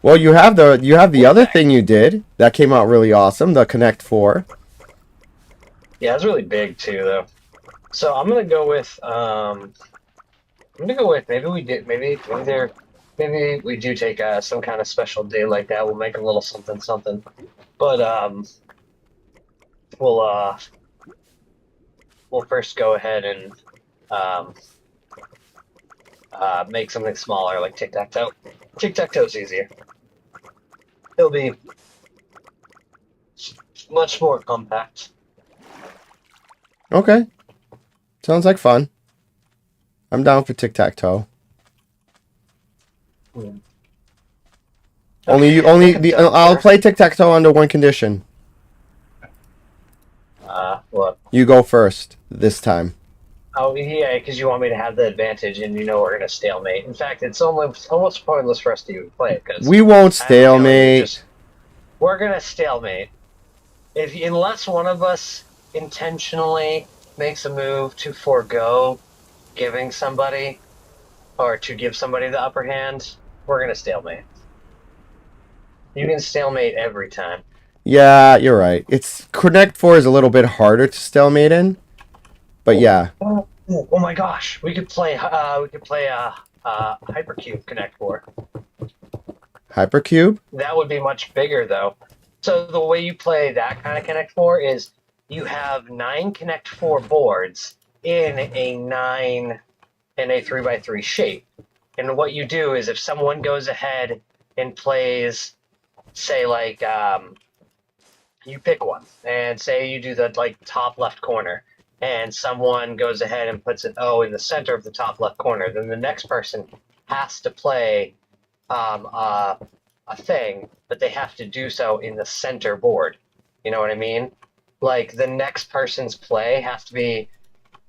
Well, you have the other thing you did that came out really awesome, the Connect 4. Yeah, it's really big too, though. So I'm gonna go with maybe we do take some kind of special day like that. We'll make a little something something, but we'll we'll first go ahead and um, make something smaller like tic-tac-toe. Tic-tac-toe's easier. It'll be much more compact. Okay. Sounds like fun. I'm down for tic-tac-toe. I'll play tic-tac-toe under one condition. What? You go first this time. Oh, yeah, because you want me to have the advantage, and we're gonna stalemate. In fact, it's almost pointless for us to even play it because We won't stalemate. We're gonna stalemate unless one of us intentionally makes a move to forego giving somebody or to give somebody the upper hand. We're gonna stalemate. You can stalemate every time. Yeah, you're right. It's Connect 4 is a little bit harder to stalemate in, but yeah. Oh my gosh, we could play Hypercube Connect 4. Hypercube? That would be much bigger though. So the way you play that kind of Connect 4 is you have 9 Connect 4 boards in a 3x3 shape. And what you do is if someone goes ahead and plays, say you pick one and say you do the top left corner and someone goes ahead and puts an O in the center of the top left corner, then the next person has to play a thing, but they have to do so in the center board. You know what I mean? Like the next person's play has to be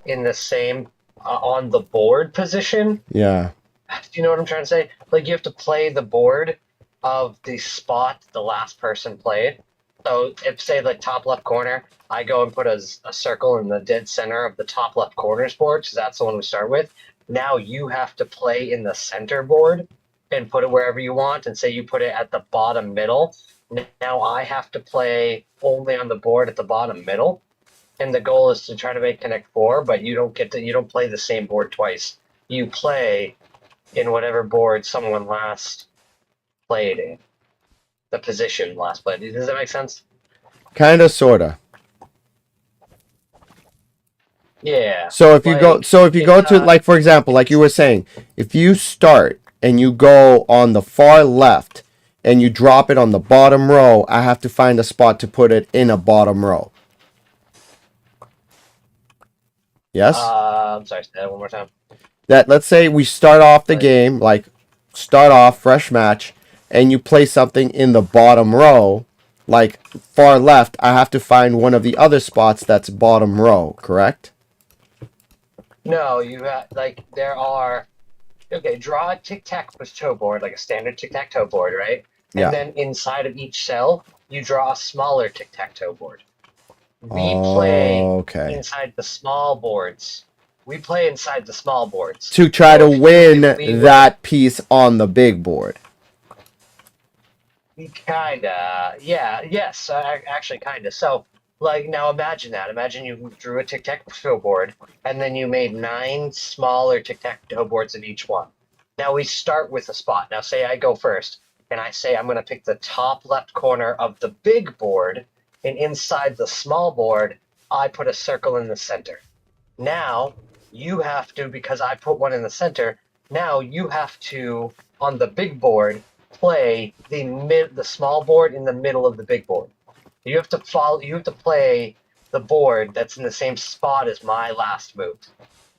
in the same on the board position. Yeah. Do you know what I'm trying to say? Like you have to play the board of the spot the last person played. So if say the top left corner, I go and put a circle in the dead center of the top left corner's board, because that's the one we start with. Now you have to play in the center board and put it wherever you want, and say you put it at the bottom middle. Now I have to play only on the board at the bottom middle, and the goal is to try to make connect 4, but you don't play the same board twice. You play in whatever board someone last played in, the position last played. Does that make sense? Kind of, sorta. Yeah. So if you go to, like, for example, like you were saying, if you start and you go on the far left and you drop it on the bottom row, I have to find a spot to put it in a bottom row. Yes? I'm sorry, say that one more time. That, let's say we start off the game, like start off fresh match, and you play something in the bottom row, like far left, I have to find one of the other spots that's bottom row, correct? No, you have, like, there are, okay, draw a tic-tac-toe board, like a standard tic-tac-toe board, right? And Yeah. then inside of each cell, you draw a smaller tic-tac-toe board. We play Okay. inside the small boards. We play inside the small boards. To try to win win, that piece on the big board. Kinda, yeah, yes, actually, kinda. So, like, now imagine that. Imagine you drew a tic-tac-toe board, and then you made 9 smaller tic-tac-toe boards in each one. Now we start with a spot. Now, say I go first, and I say I'm going to pick the top left corner of the big board, and inside the small board, I put a circle in the center. Now, you have to, because I put one in the center, now you have to, on the big board, play the small board in the middle of the big board. You have to play the board that's in the same spot as my last move.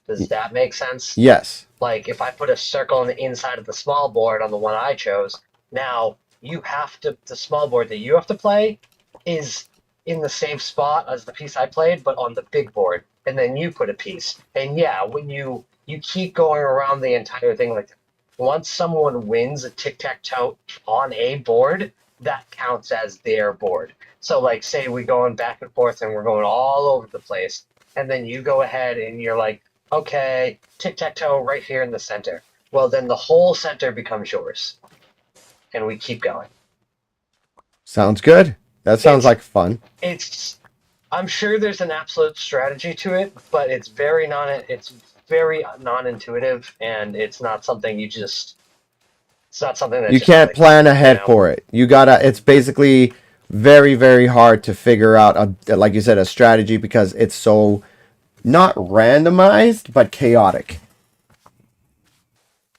Does that make sense? Yes. Like if I put a circle on the inside of the small board on the one I chose, now the small board that you have to play is in the same spot as the piece I played, but on the big board. And then you put a piece. And yeah, when you keep going around the entire thing like that. Once someone wins a tic-tac-toe on a board, that counts as their board. So like say we're going back and forth and we're going all over the place, and then you go ahead and you're like, okay, tic-tac-toe right here in the center. Well, then the whole center becomes yours. And we keep going. Sounds good. That sounds like fun. I'm sure there's an absolute strategy to it, but it's very non-intuitive, and it's not something it's not something that you can't plan ahead for it. It's basically very, very hard to figure out like you said, a strategy, because it's so not randomized but chaotic.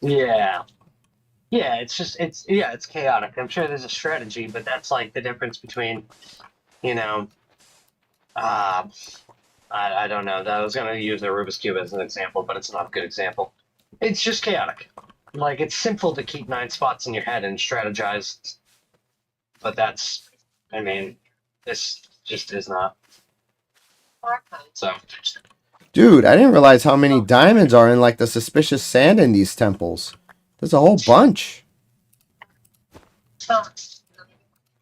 Yeah, it's chaotic. I'm sure there's a strategy, but that's like the difference between, I don't know. I was going to use a Rubik's Cube as an example, but it's not a good example. It's just chaotic. Like, it's simple to keep 9 spots in your head and strategize, but this just is not. So. Dude, I didn't realize how many diamonds are in, like, the suspicious sand in these temples. There's a whole bunch.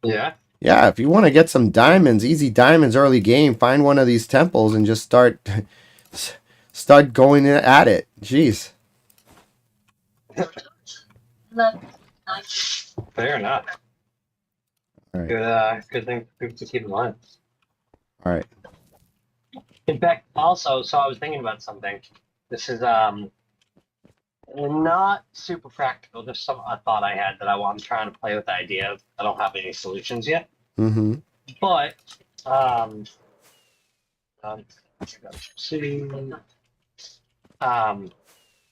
Yeah? Yeah, if you want to get some diamonds, easy diamonds early game, find one of these temples and just start going at it. Jeez. Fair enough. All right. Good thing to keep in mind. All right. In fact, also, so I was thinking about something. This is not super practical. Just a thought I had that I'm trying to play with the idea of. I don't have any solutions yet. Mm-hmm. But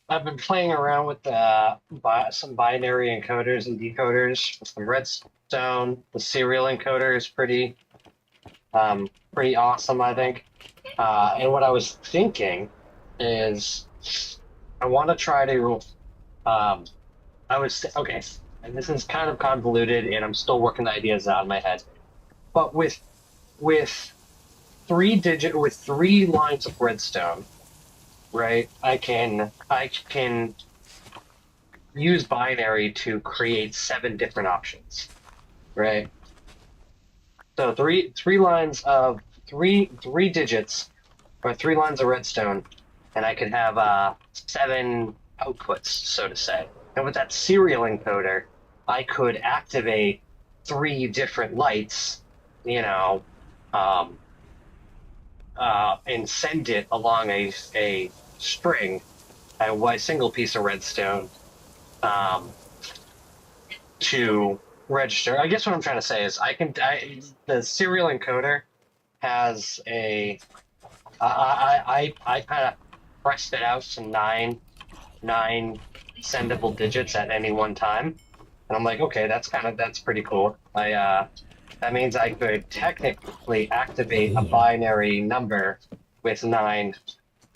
I've been playing around with some binary encoders and decoders with some redstone. The serial encoder is pretty Pretty awesome, I think. And what I was thinking is, I want to try to. Okay, and this is kind of convoluted, and I'm still working the ideas out in my head. But with with 3 lines of redstone, right? I can use binary to create 7 different options, right? So three lines of three digits or 3 lines of redstone, and I can have 7 outputs, so to say. And with that serial encoder, I could activate 3 different lights, you know, um, and send it along a string, a single piece of redstone, um, to register. I guess what I'm trying to say is the serial encoder has I kind of pressed it out to nine sendable digits at any one time, and I'm like, okay, that's pretty cool. That means I could technically activate a binary number with nine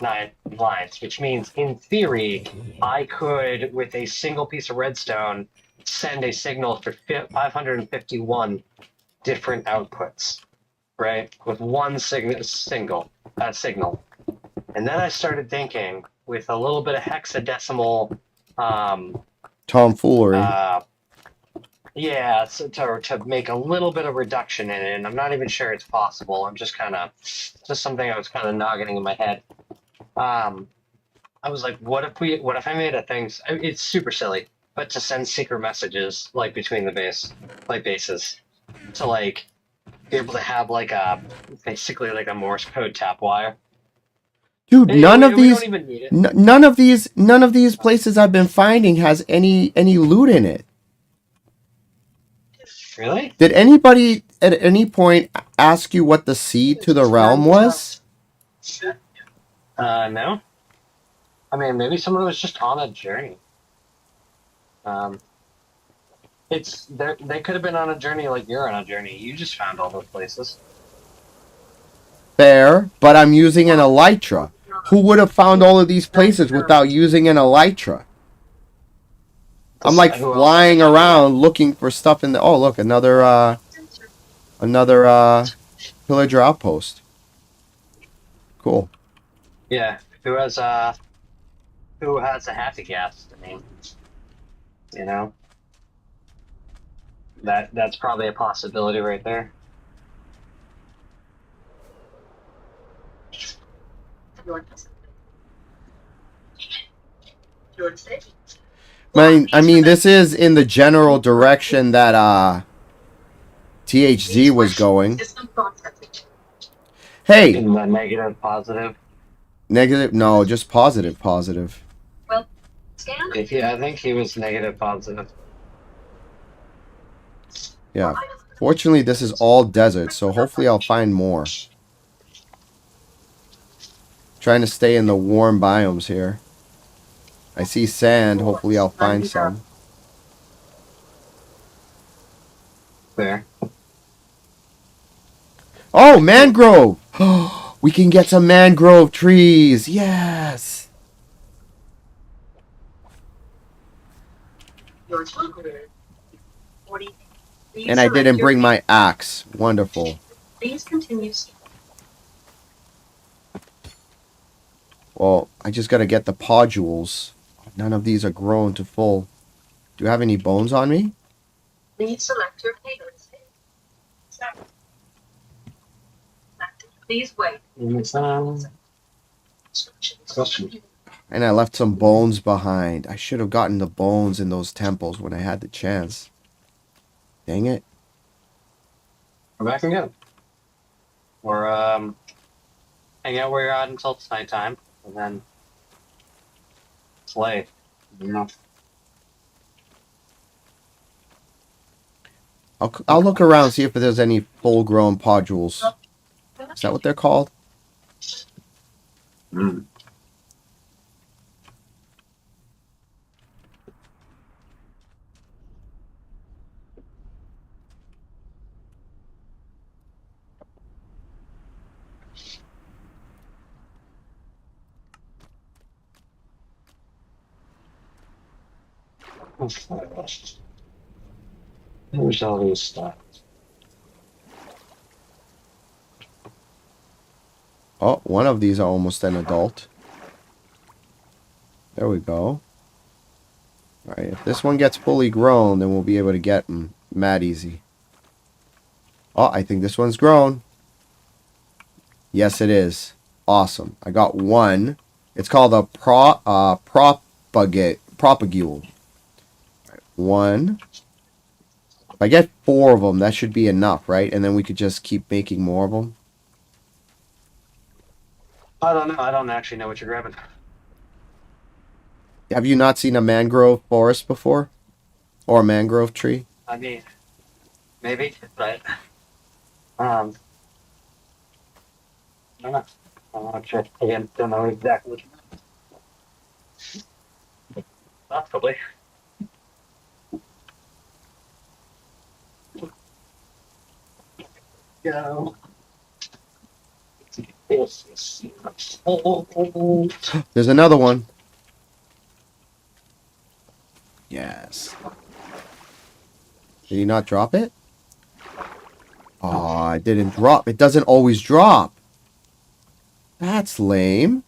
lines, which means in theory I could, with a single piece of redstone, send a signal for 551 different outputs, right? With one signal. And then I started thinking with a little bit of hexadecimal, um, Tomfoolery. uh, yeah, so to make a little bit of reduction in it. And I'm not even sure it's possible. I'm just just something I was kind of nogging in my head. Um, I was like, what if I made a thing? It's super silly, but to send secret messages like between bases, to like be able to have basically like a Morse code tap wire. Dude, And we don't even need it. none of these places I've been finding has any loot in it. Really? Did anybody at any point ask you what the seed to the realm was? No. I mean, maybe someone was just on a journey. Um, they could have been on a journey like you're on a journey. You just found all those places. Fair, but I'm using an elytra. Who would have found all of these places without using an elytra? I'm like Who else have you flying found it with? around looking for stuff in the. Oh, look, another pillager outpost. Cool. Yeah. Who has a happy gas? I mean, you know, that's probably a possibility right there. I mean, this is in the general direction that THZ was going. Hey, In the negative, positive. negative? No, just positive, positive. I think he was negative, positive. Yeah. Fortunately, this is all desert, so hopefully I'll find more. Trying to stay in the warm biomes here. I see sand. Hopefully I'll find some. There. Oh, mangrove! We can get some mangrove trees. Yes! And I didn't bring my axe. Wonderful. Well, I just gotta get the podules. None of these are grown to full. Do you have any bones on me? Please select your payment. Please wait. And I left some bones behind. I should have gotten the bones in those temples when I had the chance. Dang it. Come back again. Or hang out where you're at until it's nighttime, and then slay. You know. I'll look around, see if there's any full-grown podules. Is that what they're called? Mm. Where's all this stuff? Oh, one of these are almost an adult. There we go. Alright, if this one gets fully grown, then we'll be able to get him mad easy. Oh, I think this one's grown. Yes, it is. Awesome. I got one. It's called a propagule. One. If I get 4 of them, that should be enough, right? And then we could just keep making more of them. I don't know. I don't actually know what you're grabbing. Have you not seen a mangrove forest before? Or a mangrove tree? I mean, maybe, but I don't know. I'm not sure. Again, don't know exactly what you mean. Possibly. Go. This is old. There's another one. Yes. Did he not drop it? Oh, it didn't drop. It doesn't always drop. That's lame.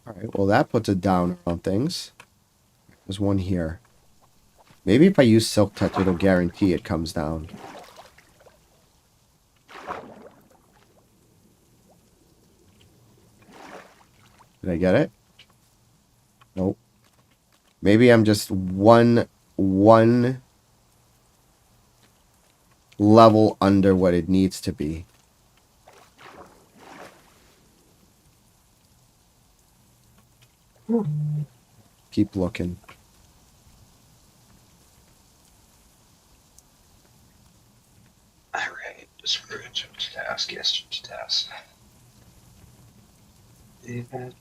Alright, well that puts a downer on things. There's one here. Maybe if I use Silk Touch, it'll guarantee it comes down. Did I get it? Nope. Maybe I'm just one level under what it needs to be. Keep looking. Alright, sprint to task, yes, to task. Event.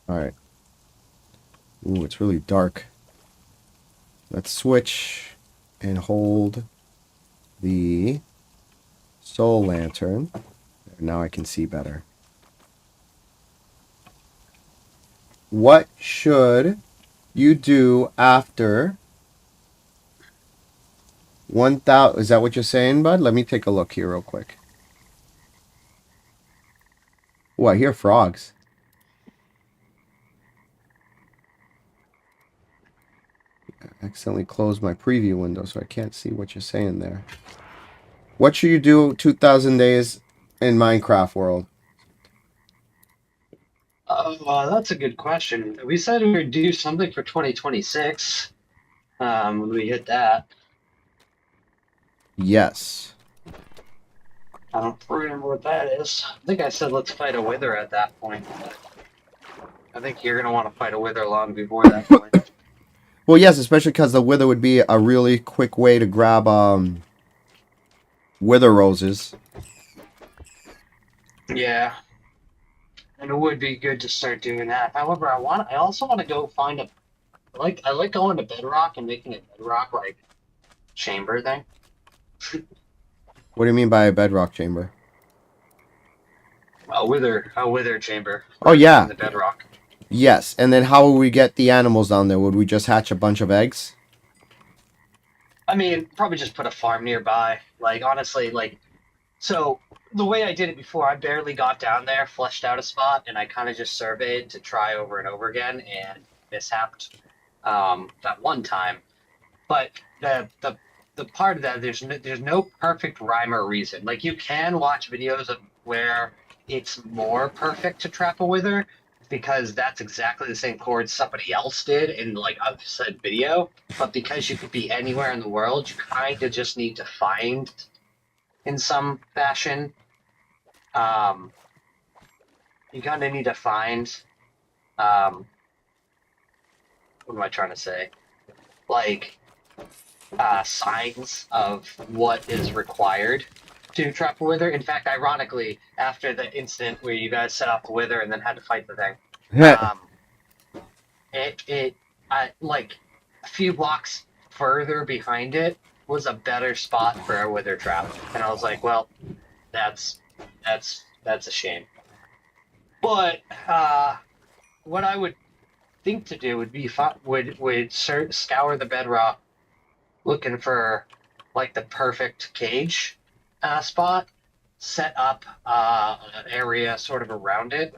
Alright. Ooh, it's really dark. Let's switch and hold the soul lantern. Now I can see better. What should you do after 1,000? Is that what you're saying, bud? Let me take a look here real quick. Oh, I hear frogs. I accidentally closed my preview window, so I can't see what you're saying there. What should you do 2,000 days in Minecraft world? That's a good question. We said we would do something for 2026. When we hit that. Yes. I don't remember what that is. I think I said let's fight a wither at that point. I think you're gonna want to fight a wither long before that point. Well, yes, especially because the wither would be a really quick way to grab wither roses. Yeah. And it would be good to start doing that. However, I also want to go find a I like going to Bedrock and making a Bedrock like chamber thing. What do you mean by a bedrock chamber? A wither chamber. Oh, yeah. In the Bedrock. Yes, and then how would we get the animals down there? Would we just hatch a bunch of eggs? I mean, probably just put a farm nearby. Like, honestly, like, so the way I did it before, I barely got down there, fleshed out a spot, and I kind of just surveyed to try over and over again, and mishapped that one time. But the part of that, there's no perfect rhyme or reason. Like, you can watch videos of where it's more perfect to trap a wither, because that's exactly the same chord somebody else did in like a said video. But because you could be anywhere in the world, you kind of just need to find in some fashion. You kind of need to find what am I trying to say? Like signs of what is required to trap a wither. In fact, ironically, after the incident where you guys set off the wither and then had to fight the thing, um, like a few blocks further behind it was a better spot for a wither trap, and I was like, well, that's that's a shame. But what I would think to do would be scour the bedrock looking for like the perfect cage spot, set up an area sort of around it,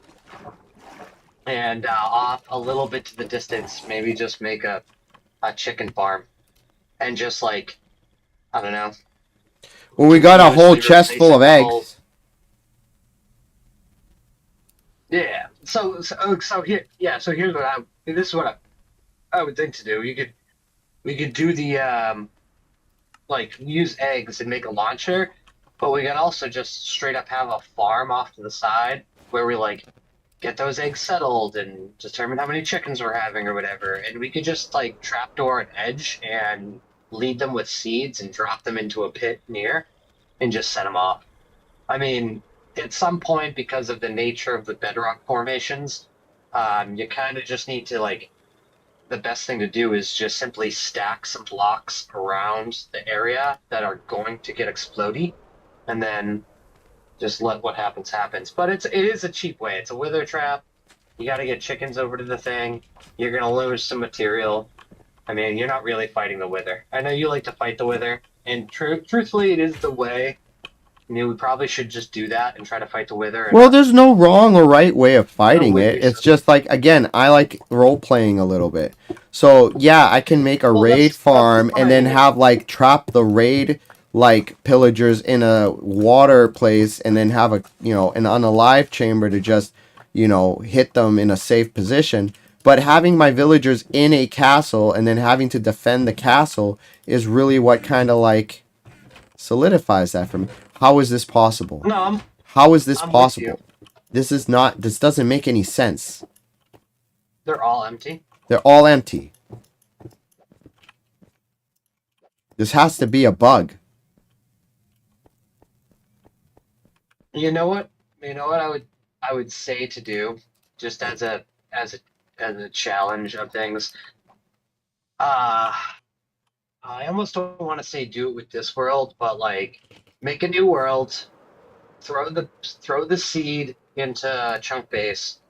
and off a little bit to the distance, maybe just make a chicken farm, and just like, I don't know. Well, we got a whole continuously chest full of replacing the whole- eggs. Yeah. So here, yeah. So here's this is what I would think to do. We could do the like use eggs and make a launcher, but we could also just straight up have a farm off to the side where we like get those eggs settled and determine how many chickens we're having or whatever, and we could just like trapdoor an edge and lead them with seeds and drop them into a pit near, and just set them off. I mean, at some point, because of the nature of the bedrock formations, you kind of just need to like. The best thing to do is just simply stack some blocks around the area that are going to get explodey, and then just let what happens happens. But it is a cheap way. It's a wither trap. You got to get chickens over to the thing. You're gonna lose some material. I mean, you're not really fighting the wither. I know you like to fight the wither, and truthfully, it is the way. I mean, we probably should just do that and try to fight the wither. Well, there's no wrong or right way of fighting No, it. It's just like, again, I like role playing a little bit. So yeah, I can make a raid farm and then have like trap the raid like pillagers in a water place, and then have a an unalive chamber to just hit them in a safe position. But having my villagers in a castle and then having to defend the castle is really what kind of like solidifies that for me. How is this possible? No, How is this I'm with possible? This is not. This doesn't make any sense. they're all empty. They're all empty. This has to be a bug. You know what? You know what I would say to do, just as a challenge of things. I almost don't want to say do it with this world, but like make a new world, throw the seed into chunk base,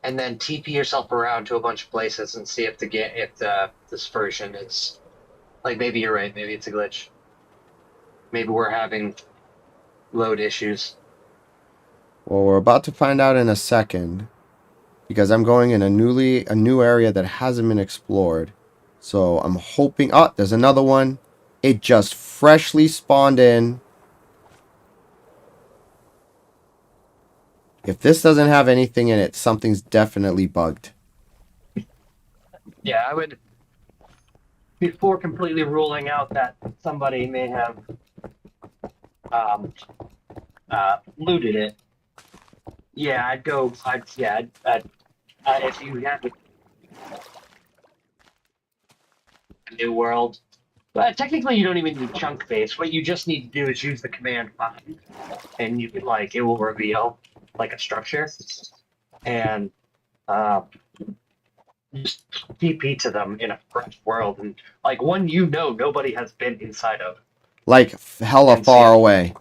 and then TP yourself around to a bunch of places and see if this version is like, maybe you're right, maybe it's a glitch. Maybe we're having load issues. Well, we're about to find out in a second, because I'm going in a new area that hasn't been explored. So I'm hoping. Oh, there's another one. It just freshly spawned in. If this doesn't have anything in it, something's definitely bugged. Yeah, I would, before completely ruling out that somebody may have looted it. Yeah, I'd go. If you have a new world, but technically you don't even need chunk base. What you just need to do is use the command find, and you can like it will reveal like a structure, and just TP to them in a fresh world, and like one nobody has been inside of. Like hella far away.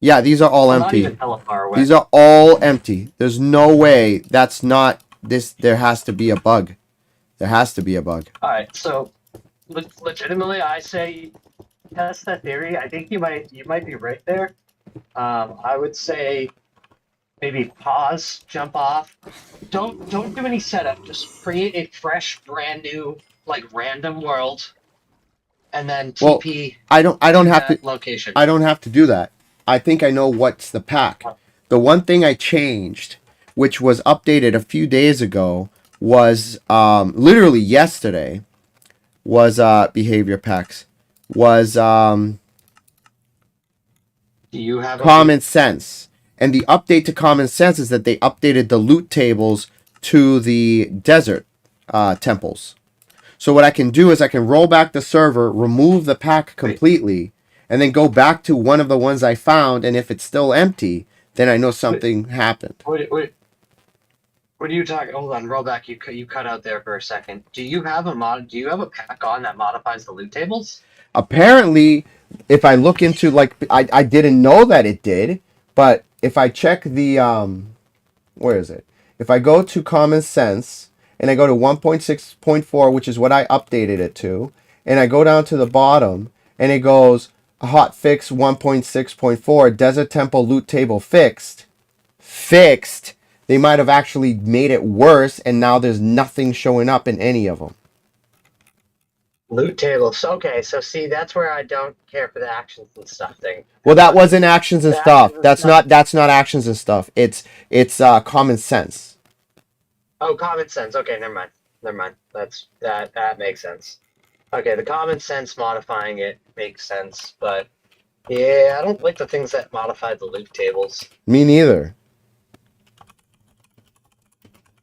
Yeah, these are all Well, not empty. even hella far away. These are all empty. There's no way that's not this. There has to be a bug. There has to be a bug. All right, so legitimately, I say test that theory. I think you might be right there. I would say maybe pause, jump off. Don't do any setup. Just create a fresh, brand new, like random world, and then TP. Well, I don't have to location. I don't have to do that. I think I know what's the pack. The one thing I changed, which was updated a few days ago, was literally yesterday, was behavior packs, was Do you have common sense. And the update to common sense is that they updated the loot tables to the desert temples. So what I can do is I can roll back the server, remove the pack completely, and then go back to one of the ones I found, and if it's still empty, then I know something happened. What are you talking? Hold on, roll back. You cut out there for a second. Do you have a pack on that modifies the loot tables? Apparently, if I look into, like, I didn't know that it did, but if I check the where is it? If I go to common sense and I go to 1.6.4, which is what I updated it to, and I go down to the bottom and it goes hot fix 1.6.4 desert temple loot table fixed. They might have actually made it worse, and now there's nothing showing up in any of them. Loot tables. Okay, so see, that's where I don't care for the actions and stuff thing. Well, that wasn't actions and The stuff. actions and That's stuff- not actions and stuff. It's common sense. Oh, common sense. Okay, never mind. That makes sense. Okay, the common sense modifying it makes sense, but yeah, I don't like the things that modify the loot tables. Me neither.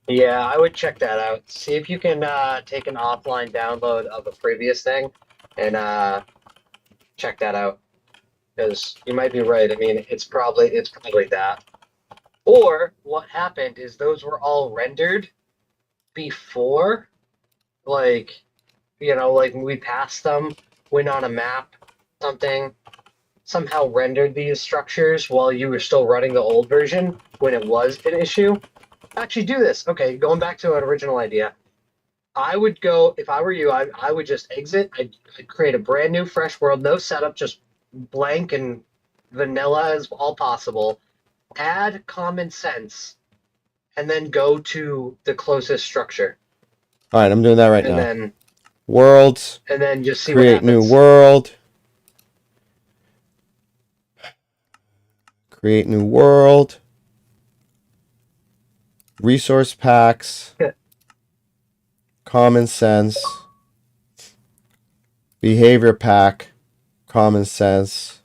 Yeah, I would check that out. See if you can take an offline download of a previous thing and check that out. Because you might be right. I mean, it's probably that. Or what happened is those were all rendered before, like, like we passed them, went on a map, something, somehow rendered these structures while you were still running the old version when it was an issue. Actually, do this. Okay, going back to an original idea. I would go, if I were you, I would just exit. I'd create a brand new, fresh world, no setup, just blank and vanilla as all possible. Add common sense, and then go to the closest structure. All right, I'm doing that right and now. then Worlds. and then just see Create what happens. new world. Create new world. Resource packs. Yeah. Common sense. Behavior pack. Common sense.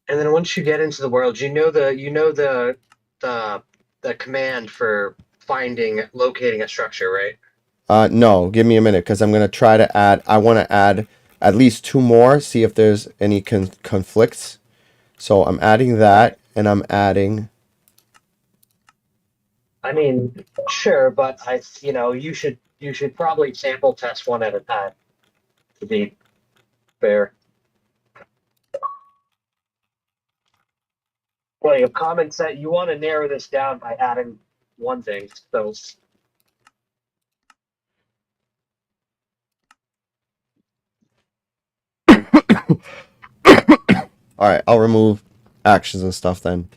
And then once you get into the world, you know the command for locating a structure, right? No, give me a minute because I'm going to try to add. I want to add at least 2 more, see if there's any conflicts. So I'm adding that, and I'm adding. I mean, sure, but you should probably sample test one at a time to be fair. Like a common set, you want to narrow this down by adding one thing. So All right, I'll remove actions and stuff then.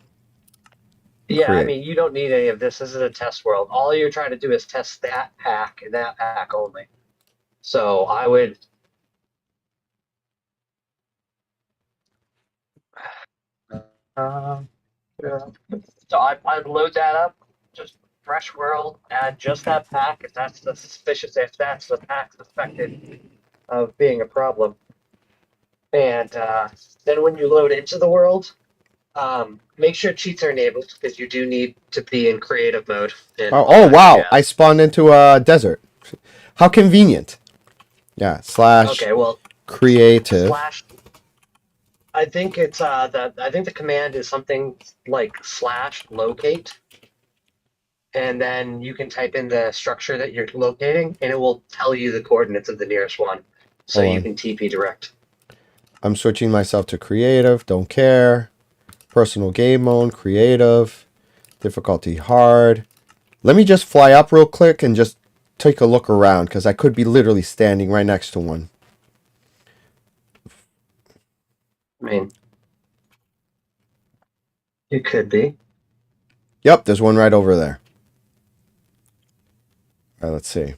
yeah, Create. I mean, you don't need any of this. This is a test world. All you're trying to do is test that pack and that pack only. So I would. Yeah. So I'd load that up, just fresh world, add just that pack if that's the pack suspected of being a problem. And then when you load into the world, make sure cheats are enabled because you do need to be in creative mode. Oh wow! I spawned into a desert. How convenient. Yeah. Slash. Okay, well, creative. slash. I think it's the command is something like /locate, and then you can type in the structure that you're locating, and it will tell you the coordinates of the nearest one, so Hold you on. can TP direct. I'm switching myself to creative. Don't care. Personal game mode. Creative. Difficulty hard. Let me just fly up real quick and just take a look around because I could be literally standing right next to one. I mean, it could be. Yep, there's one right over there. All right, let's see.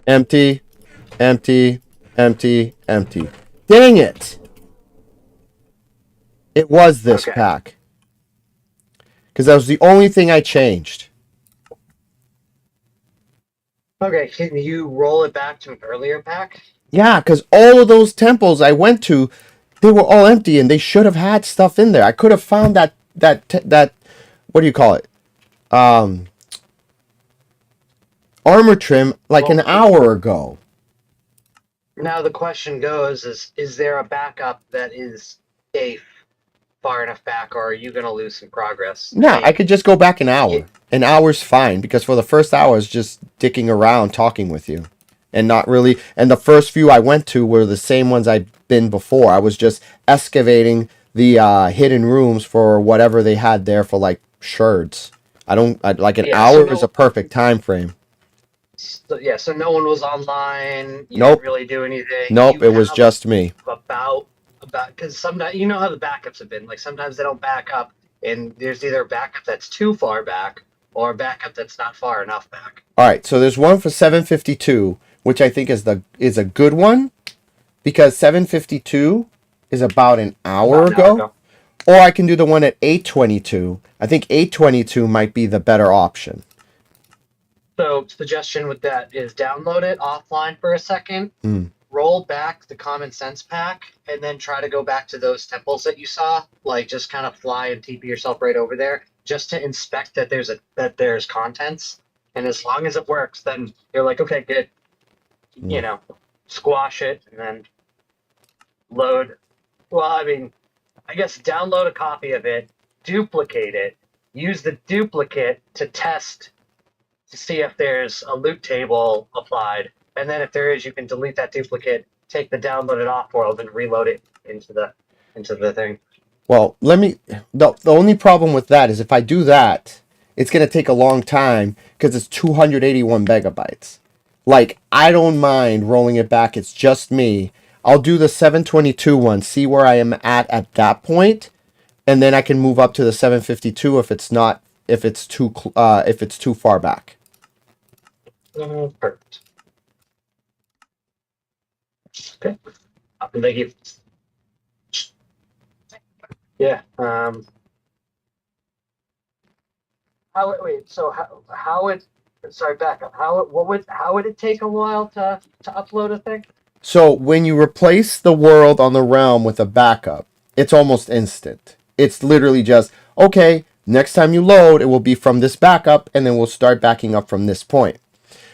Empty, empty, empty, empty. Dang it! It was this Okay. pack. Because that was the only thing I changed. Okay, can you roll it back to an earlier pack? Yeah, because all of those temples I went to, they were all empty, and they should have had stuff in there. I could have found that what do you call it? Armor trim like an hour ago. Now the question goes: is there a backup that is safe far enough back, or are you going to lose some progress? No, I could just go back an hour. Yeah. An hour's fine, because for the first hour I was just dicking around talking with you. And not really, and the first few I went to were the same ones I'd been before. I was just excavating the hidden rooms for whatever they had there for like sherds. Like an hour is a perfect time frame. So no one was online. You Nope. didn't really do anything. Nope, it was just me. About because sometimes you know how the backups have been. Like sometimes they don't back up, and there's either a backup that's too far back or a backup that's not far enough back. All right, so there's one for 752, which I think is a good one, because 752 is about an hour ago. Or I can do the one at 822. I think 822 might be the better option. So suggestion with that is download it offline for a second, roll back the common sense pack, and then try to go back to those temples that you saw. Like just kind of fly and TP yourself right over there, just to inspect that there's contents. And as long as it works, then you're like, okay, good. You know, squash it and then load. Well, I mean, I guess download a copy of it, duplicate it, use the duplicate to test to see if there's a loot table applied, and then if there is, you can delete that duplicate, take the downloaded off world, and reload it into the thing. Well, the only problem with that is if I do that, it's going to take a long time because it's 281 megabytes. Like, I don't mind rolling it back. It's just me. I'll do the 722 one, see where I am at that point, and then I can move up to the 752 if it's too far back. Perfect. Okay. Thank you. Yeah. Sorry, back up. How would it take a while to upload a thing? So when you replace the world on the realm with a backup, it's almost instant. It's literally just, okay, next time you load, it will be from this backup, and then we'll start backing up from this point.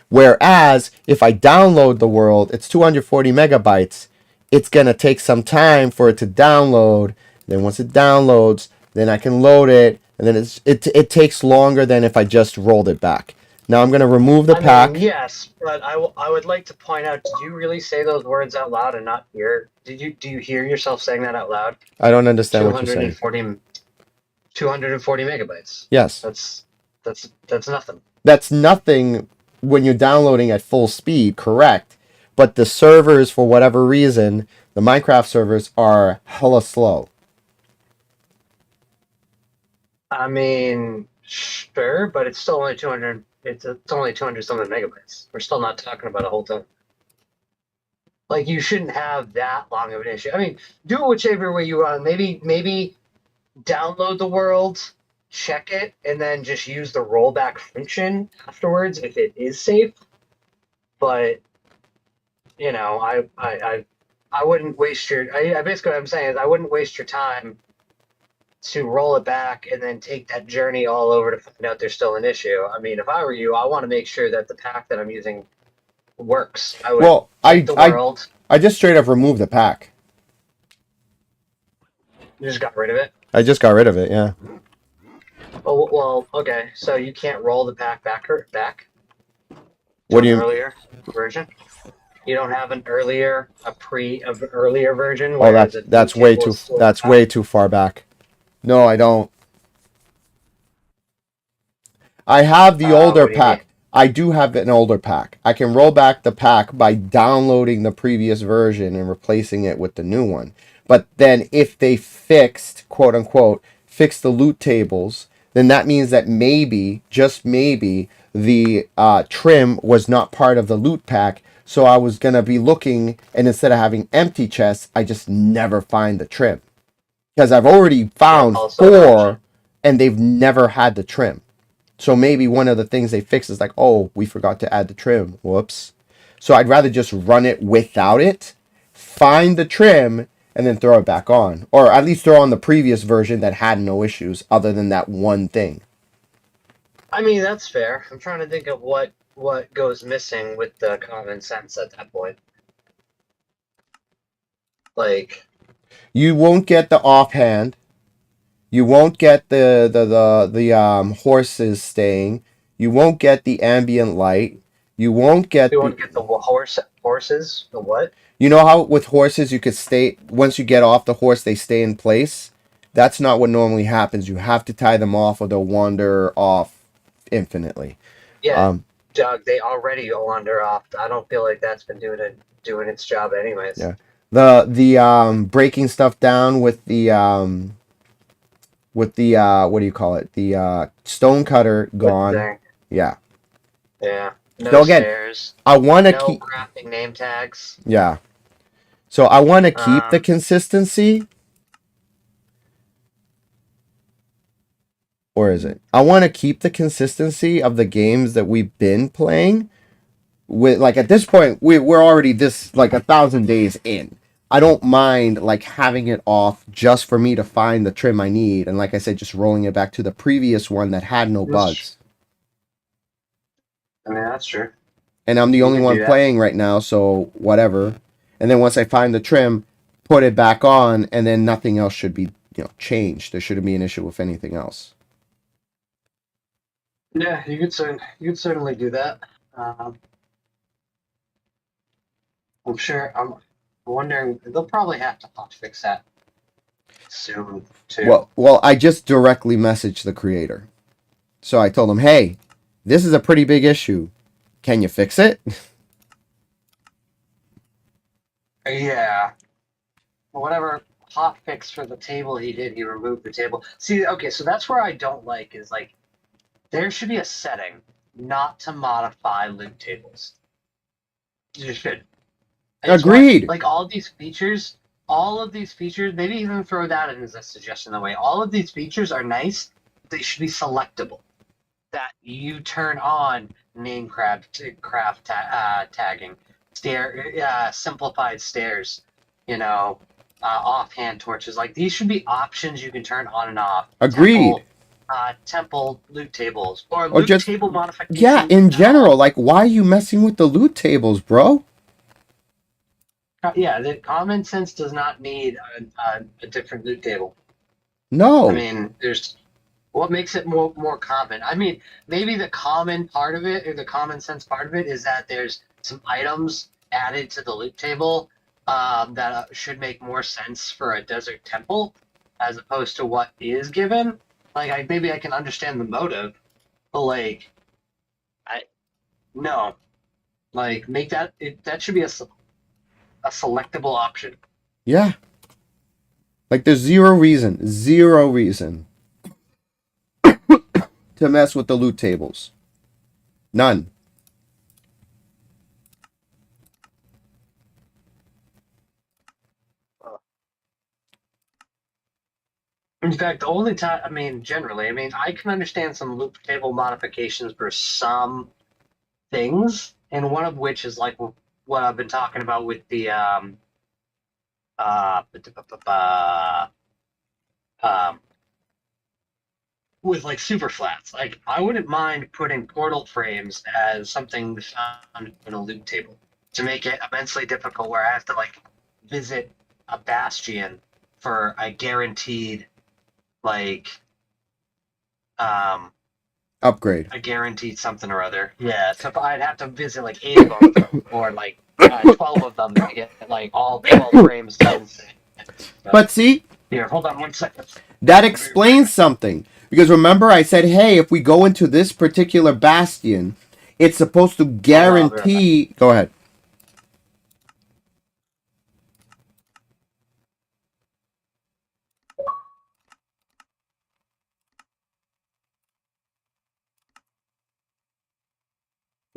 Whereas if I download the world, it's 240 megabytes. It's going to take some time for it to download. Then once it downloads, then I can load it. And then it takes longer than if I just rolled it back. Now I'm going to remove the pack. Yes, but I would like to point out, did you really say those words out loud and not hear? Do you hear yourself saying that out loud? I don't understand what you're saying. 240 megabytes. Yes. That's nothing. That's nothing when you're downloading at full speed, correct? But the servers, for whatever reason, the Minecraft servers are hella slow. I mean, sure, but it's still only 200. It's only 200 something megabytes. We're still not talking about a whole ton. Like, you shouldn't have that long of an issue. I mean, do it whichever way you want. Maybe download the world, check it, and then just use the rollback function afterwards if it is safe. But you know, I wouldn't waste your. I basically what I'm saying is I wouldn't waste your time to roll it back and then take that journey all over to find out there's still an issue. I mean, if I were you, I want to make sure that the pack that I'm using works. I would I just straight up removed the pack. You just got rid of it? I just got rid of it, yeah. Oh, well, okay. So you can't roll the pack back? What do you earlier version? You don't have an earlier version? Oh, that's way too far back. No, I don't. I have the older pack. I do have an older pack. I can roll back the pack by downloading the previous version and replacing it with the new one. But then if they quote unquote, fixed the loot tables, then that means that maybe, just maybe, the trim was not part of the loot pack. So I was going to be looking, and instead of having empty chests, I just never find the trim. Because I've already found also an option. 4, and they've never had the trim. So maybe one of the things they fix is like, oh, we forgot to add the trim. Whoops. So I'd rather just run it without it, find the trim, and then throw it back on. Or at least throw on the previous version that had no issues other than that one thing. I mean, that's fair. I'm trying to think of what goes missing with the common sense at that point. Like, You won't get the offhand. You won't get the horses staying. You won't get the ambient light. You won't get you want to get the horses. The what? You know how with horses you could stay once you get off the horse they stay in place? That's not what normally happens. You have to tie them off or they'll wander off infinitely. Yeah, Doug. They already wander off. I don't feel like that's been doing its job anyways. Yeah. The breaking stuff down with the what do you call it? The stone cutter gone. Yeah. Yeah. No So again, stairs. I want to No keep crafting name tags. Yeah. So I want to keep the consistency. Or is it? I want to keep the consistency of the games that we've been playing. With like at this point, we're already this like 1,000 days in. I don't mind like having it off just for me to find the trim I need, and like I said, just rolling it back to the previous one that had no bugs. I mean, that's true. And I'm the only one playing right now, so whatever. And then once I find the trim, put it back on, and then nothing else should be changed. There shouldn't be an issue with anything else. Yeah, you could certainly do that. I'm sure. I'm wondering they'll probably have to fix that soon too. Well, I just directly messaged the creator, so I told him, "Hey, this is a pretty big issue. Can you fix it?" Yeah. Whatever hot fix for the table he did, he removed the table. See, okay, so that's where I don't like is like there should be a setting not to modify loot tables. You should. Agreed. Like all of these features, maybe even throw that in as a suggestion that way. All of these features are nice. They should be selectable. That you turn on name craft tagging, simplified stairs, offhand torches. Like these should be options you can turn on and off. Agreed. Temple loot tables or loot just, table modifications. Yeah, in general, like why are you messing with the loot tables, bro? Yeah, the common sense does not need a different loot table. No. I mean, there's what makes it more common. I mean, maybe the common part of it, or the common sense part of it, is that there's some items added to the loot table that should make more sense for a desert temple as opposed to what is given. Like, maybe I can understand the motive, but like, no, like make that that should be a selectable option. Yeah. Like there's zero reason to mess with the loot tables. None. In fact, the only time, generally, I can understand some loot table modifications for some things, and one of which is like what I've been talking about with the with like super flats. Like I wouldn't mind putting portal frames as something found in a loot table to make it immensely difficult where I have to like visit a bastion for a guaranteed like upgrade. a guaranteed something or other. Yeah, so I'd have to visit like 8 of them or like 12 of them to get like all 12 frames. But see, here, hold on 1 second. That explains something. Because remember I said, hey, if we go into this particular bastion, it's supposed to guarantee... Go ahead.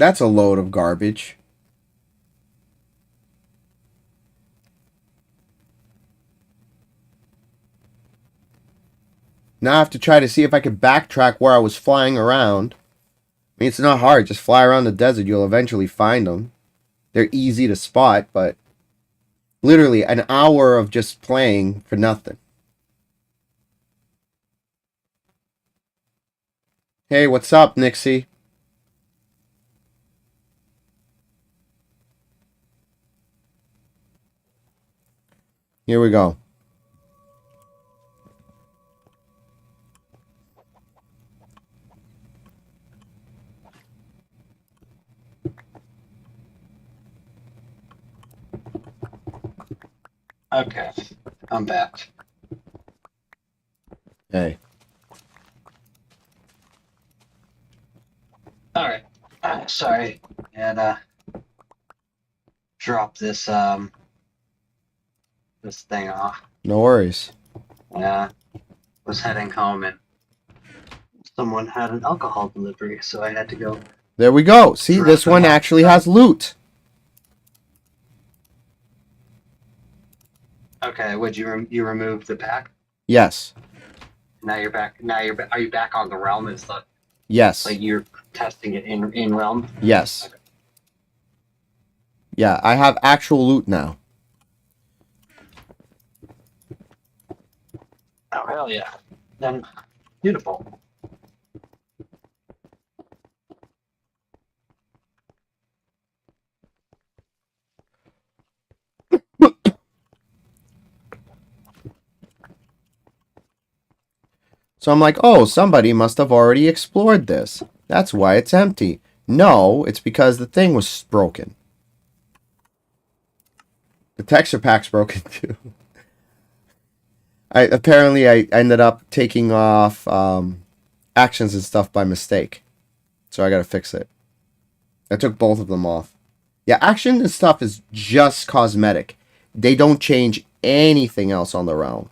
That's a load of garbage. Now I have to try to see if I can backtrack where I was flying around. I mean, it's not hard. Just fly around the desert. You'll eventually find them. They're easy to spot, but literally an hour of just playing for nothing. Hey, what's up, Nixie? Here we go. Okay, I'm back. Hey. All right. Sorry, and drop this this thing off. No worries. Yeah, was heading home and someone had an alcohol delivery, so I had to go. There we go. See, Drop this it one off. actually has loot. Okay, would you remove the pack? Yes. Now you're back. Are you back on the realm and stuff? Yes. Like you're testing it in realm? Yes. Okay. Yeah, I have actual loot now. Oh hell yeah! Then beautiful. So I'm like, oh, somebody must have already explored this. That's why it's empty. No, it's because the thing was broken. The texture pack's broken too. I ended up taking off actions and stuff by mistake. So I gotta fix it. I took both of them off. Yeah, action and stuff is just cosmetic. They don't change anything else on the realm.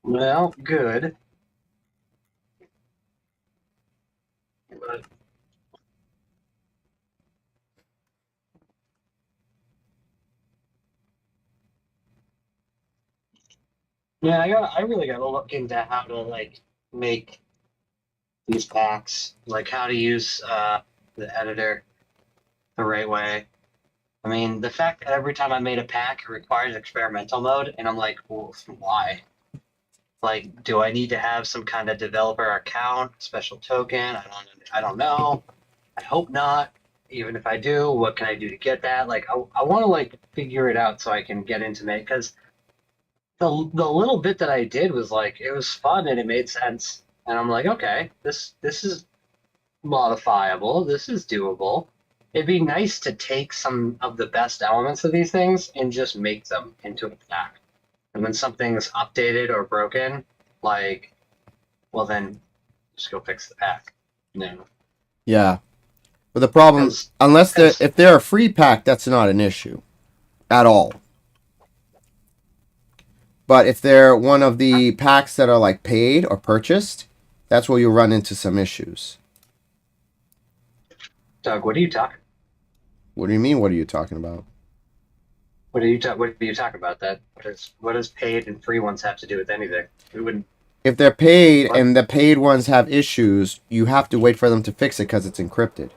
Well, good. But yeah, I really gotta look into how to like make these packs, like how to use the editor the right way. I mean, the fact that every time I made a pack, it requires experimental mode, and I'm like, well, why? Like, do I need to have some kind of developer account, special token? I don't know. I hope not. Even if I do, what can I do to get that? Like, I want to like figure it out so I can get into it because the little bit that I did was like it was fun and it made sense. And I'm like, okay, this is modifiable. This is doable. It'd be nice to take some of the best elements of these things and just make them into a pack. And when something's updated or broken, like, well then, just go fix the pack. No. Yeah. But the problem, unless if they're a free pack, that's not an issue. At all. But if they're one of the packs that are like paid or purchased, that's where you run into some issues. Doug, what are you talking? What do you mean? What are you talking about? What are you talking about? That what does paid and free ones have to do with anything? We wouldn't. If they're paid and the paid ones have issues, you have to wait for them to fix it because it's encrypted.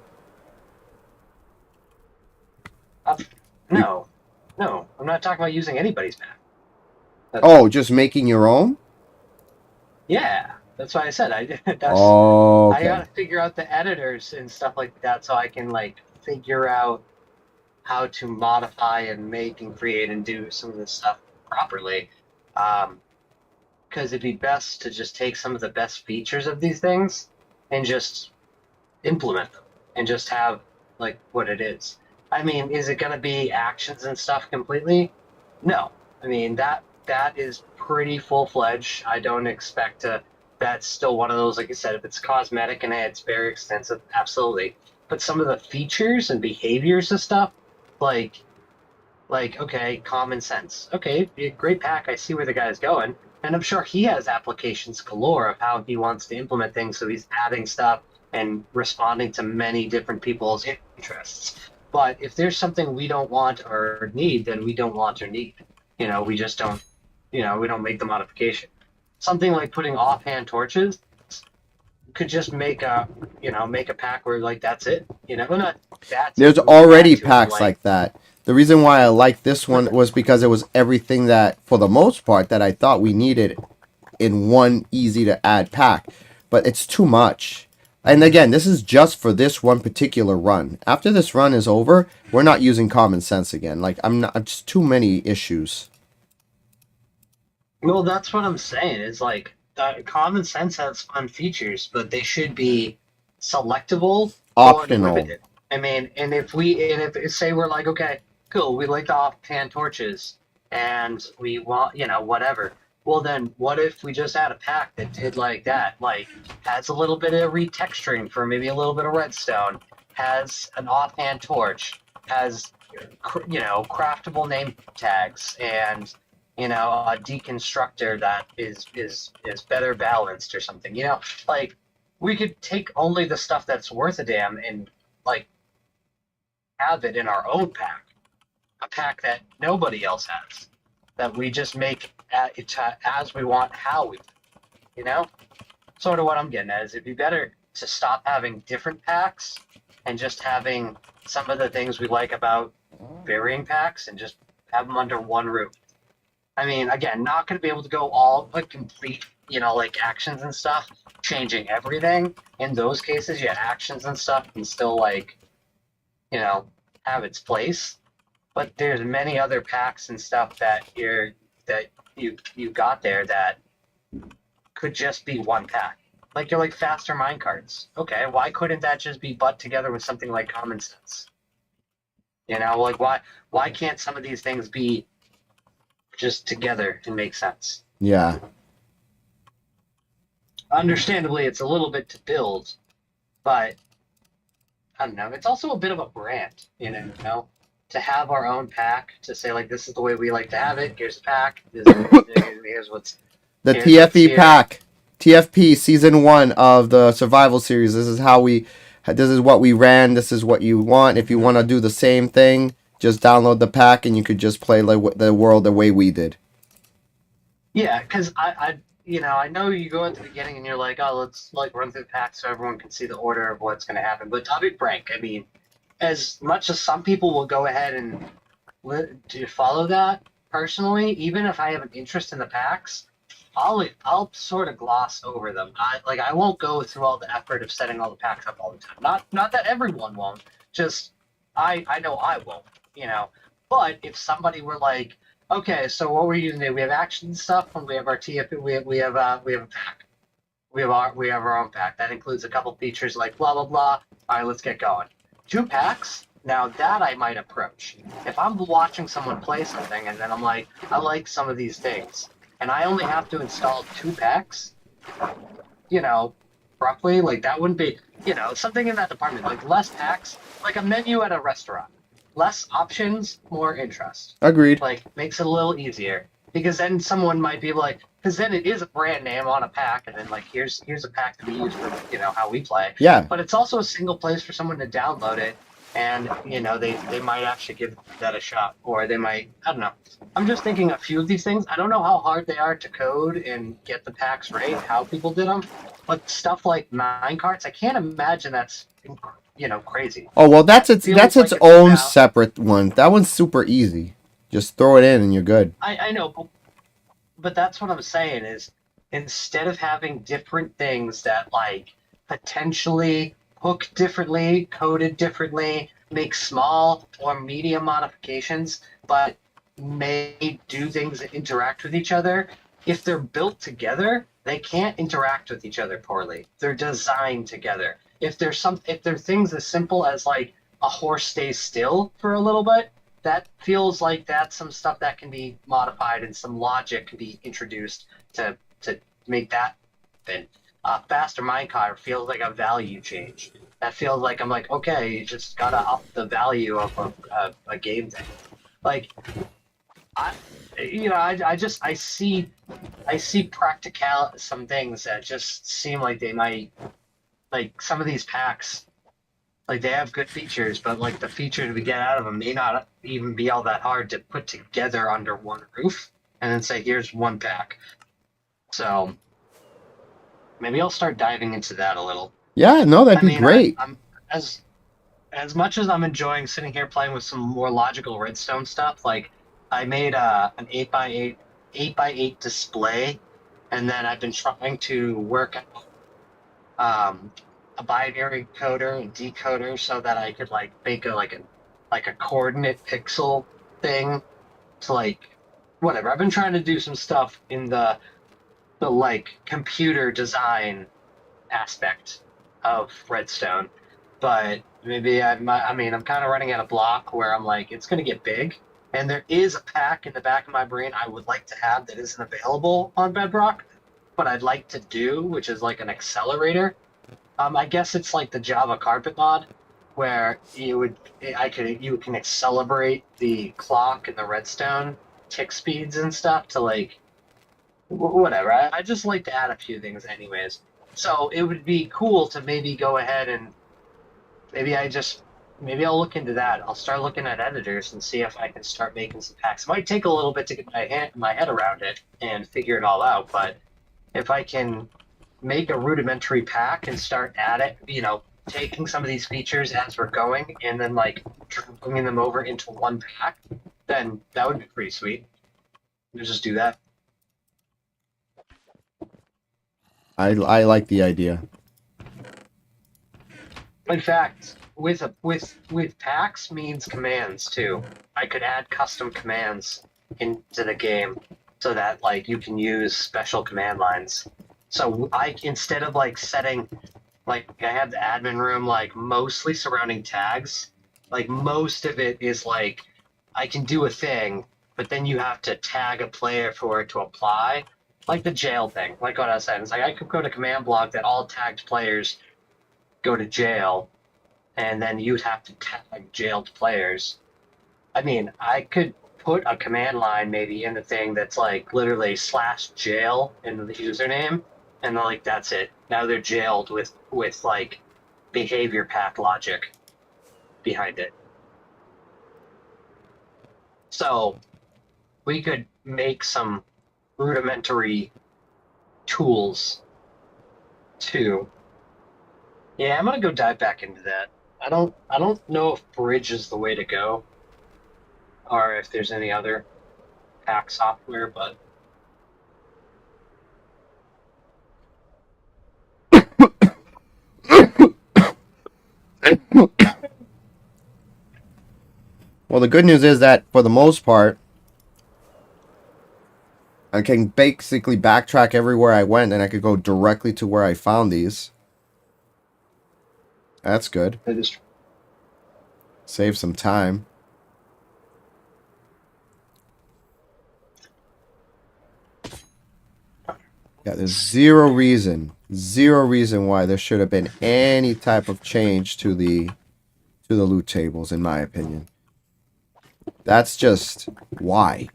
No, I'm not talking about using anybody's pack. Oh, just making your own? Yeah, that's why I said I. Oh, okay. I gotta figure out the editors and stuff like that so I can like figure out how to modify and make and create and do some of this stuff properly. Because it'd be best to just take some of the best features of these things and just implement them and just have like what it is. I mean, is it gonna be actions and stuff completely? No. I mean that is pretty full-fledged. I don't expect to. That's still one of those, like I said, if it's cosmetic and it's very extensive, absolutely. But some of the features and behaviors of stuff, like okay, common sense. Okay, great pack. I see where the guy's going. And I'm sure he has applications galore of how he wants to implement things. So he's adding stuff and responding to many different people's interests. But if there's something we don't want or need, then we don't want or need. We just don't, we don't make the modification. Something like putting offhand torches could just make a pack where like that's it. Not that's There's it. We can already add to it, packs like that. The reason why I liked this one was because it was everything that, for the most part, that I thought we needed in one easy to add pack. But it's too much. And again, this is just for this one particular run. After this run is over, we're not using common sense again. Like, just too many issues. Well, that's what I'm saying. Is like common sense has fun features, but they should be selectable or Optional. limited. I mean, and if say we're like, okay, cool, we like the offhand torches, and we want whatever. Well, then what if we just had a pack that did like that, like has a little bit of retexturing for maybe a little bit of redstone, has an offhand torch, has craftable name tags, and a deconstructor that is better balanced or something. Like we could take only the stuff that's worth a damn and like have it in our own pack, a pack that nobody else has, that we just make as we want, how we, sort of what I'm getting at is it'd be better to stop having different packs and just having some of the things we like about varying packs and just have them under one roof. I mean, again, not going to be able to go all like complete, like actions and stuff, changing everything. In those cases, yeah, actions and stuff can still like, have its place. But there's many other packs and stuff that you got there that could just be one pack. Like you're like faster minecarts. Okay, why couldn't that just be butt together with something like common sense? Like why can't some of these things be just together and make sense? Yeah. Understandably, it's a little bit to build, but I don't know. It's also a bit of a brand, to have our own pack, to say like this is the way we like to have it. Here's the pack. Here's what's The here's what's TFE here. pack. TFP season 1 of the survival series. This is what we ran. This is what you want. If you want to do the same thing, just download the pack and you could just play like the world the way we did. Yeah, because I know you go at the beginning and you're like, oh, let's like run through the pack so everyone can see the order of what's going to happen. But I'll be frank, I mean, as much as some people will go ahead and to follow that, personally, even if I have an interest in the packs, I'll sort of gloss over them. I won't go through all the effort of setting all the packs up all the time. Not that everyone won't. Just I know I won't. But if somebody were like, okay, so what we're using today, we have action stuff, and we have our TF, we have a pack. We have our own pack that includes a couple features like blah blah blah. All right, let's get going. 2 packs. Now that I might approach. If I'm watching someone play something and then I'm like, I like some of these things, and I only have to install 2 packs, roughly, like that wouldn't be, something in that department, like less packs, like a menu at a restaurant. Less options, more interest. Agreed. Like, makes it a little easier. Because then someone might be like, because then it is a brand name on a pack, and then like, here's a pack to be used for, how we play. Yeah. But it's also a single place for someone to download it, and, they might actually give that a shot. Or they might, I don't know. I'm just thinking a few of these things. I don't know how hard they are to code and get the packs right, how people did them. But stuff like minecarts, I can't imagine that's crazy. Oh well, that's its Feels own separate one. That one's super easy. Just throw it in and you're good. I know, but that's what I'm saying is instead of having different things that like potentially hook differently, coded differently, make small or medium modifications, but may do things that interact with each other, if they're built together, they can't interact with each other poorly. They're designed together. If they're things as simple as like a horse stays still for a little bit, that feels like that's some stuff that can be modified and some logic can be introduced to make that happen. Faster minecart feels like a value change. That feels like I'm like, okay, you just gotta up the value of a game thing. Like, I, I see practical some things that just seem like they might, like some of these packs, like they have good features, but like the features we get out of them may not even be all that hard to put together under one roof and then say, here's one pack. So maybe I'll start diving into that a little. Yeah, no, that'd I be mean, great. I'm as much as I'm enjoying sitting here playing with some more logical redstone stuff. Like I made an 8x8 display, and then I've been trying to work out a binary coder and decoder so that I could like make a coordinate pixel thing to like whatever. I've been trying to do some stuff in the like computer design aspect of Redstone, but maybe I mean, I'm kind of running out of block where I'm like, it's going to get big. And there is a pack in the back of my brain I would like to have that isn't available on Bedrock, but I'd like to do, which is like an accelerator. I guess it's like the Java carpet mod, where you can accelerate the clock and the redstone tick speeds and stuff to like whatever. I just like to add a few things, anyways. So it would be cool to maybe go ahead and maybe maybe I'll look into that. I'll start looking at editors and see if I can start making some packs. It might take a little bit to get my head around it and figure it all out, but if I can make a rudimentary pack and start at it, taking some of these features as we're going and then like bringing them over into one pack, then that would be pretty sweet. We'll just do that. I like the idea. In fact, with packs means commands too. I could add custom commands into the game so that like you can use special command lines. So I instead of like setting like I have the admin room like mostly surrounding tags, like most of it is like I can do a thing, but then you have to tag a player for it to apply. Like the jail thing, like what I was saying. It's like I could go to command block that all tagged players go to jail, and then you'd have to tag jailed players. I mean, I could put a command line maybe in the thing that's like literally /jail in the username, and then like that's it. Now they're jailed with like behavior path logic behind it. So we could make some rudimentary tools too. Yeah, I'm gonna go dive back into that. I don't know if bridge is the way to go, or if there's any other hack software, but Well, the good news is that for the most part, I can basically backtrack everywhere I went and I could go directly to where I found these. That's good. it is. Save some time. Yeah, there's zero reason why there should have been any type of change to the loot tables, in my opinion. That's just why.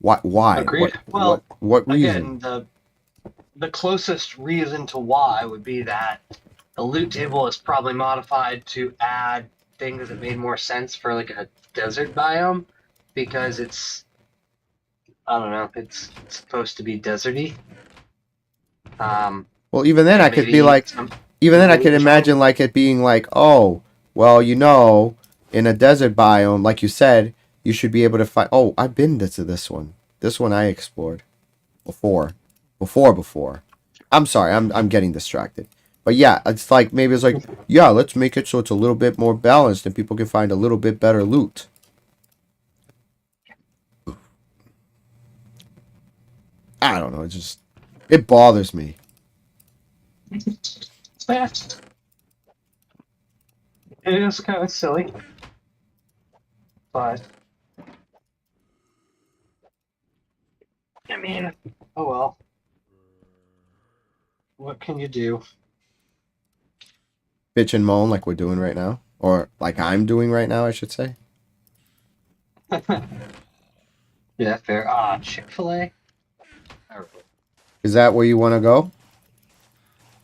Why? Agreed. Well, what reason? again, the closest reason to why would be that the loot table is probably modified to add things that made more sense for like a desert biome, because I don't know, it's supposed to be deserty. Well, even then I could be like, even then I could imagine like it being like, oh, well, in a desert biome, like you said, you should be able to find. Oh, I've been to this one. This one I explored before. I'm sorry, I'm getting distracted. But yeah, it's like maybe it's like, yeah, let's make it so it's a little bit more balanced and people can find a little bit better loot. I don't know, it bothers me. It is kind of silly, but I mean, oh well. What can you do? Bitch and moan like we're doing right now. Or like I'm doing right now, I should say. Yeah, fair. Chick-fil-A? Is that where you want to go?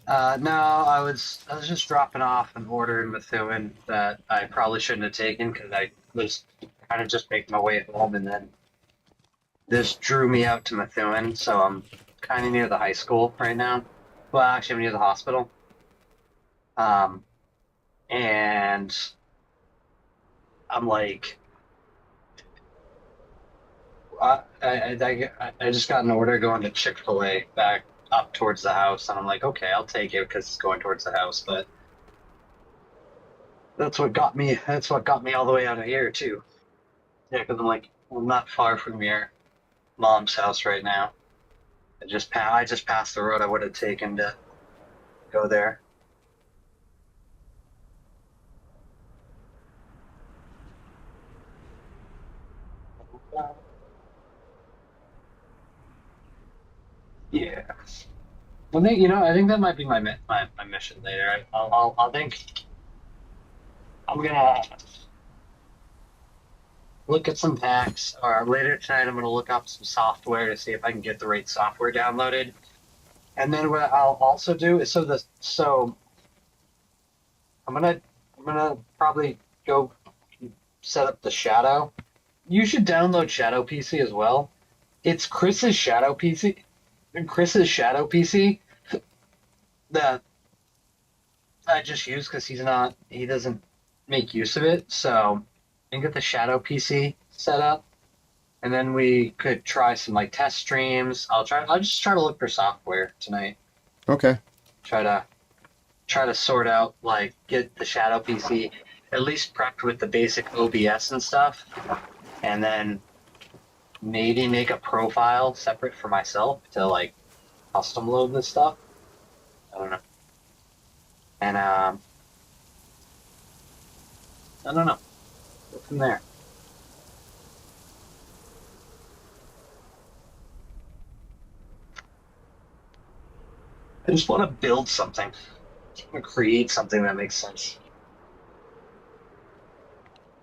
No, I was just dropping off an order in Methuen that I probably shouldn't have taken because I was kind of just making my way home, and then this drew me out to Methuen, so I'm kind of near the high school right now. Well, actually, I'm near the hospital. Um, and I'm like, I just got an order going to Chick-fil-A back up towards the house, and I'm like, okay, I'll take it because it's going towards the house, but that's what got me. That's what got me all the way out of here too. Yeah, because I'm not far from your mom's house right now. I just passed the road I would have taken to go there. Yeah. Well, I think that might be my mission later. I think I'm gonna look at some packs, or later tonight I'm gonna look up some software to see if I can get the right software downloaded. And then what I'll also do is so I'm gonna probably go set up the Shadow. You should download Shadow PC as well. It's Chris's Shadow PC. Chris's Shadow PC that I just use because he doesn't make use of it. So I can get the Shadow PC set up, and then we could try some like test streams. I'll just try to look for software tonight. Okay. Try to sort out, like, get the Shadow PC at least prepped with the basic OBS and stuff, and then maybe make a profile separate for myself to like custom load this stuff. I don't know. And I don't know. Go from there. I just want to build something. I want to create something that makes sense.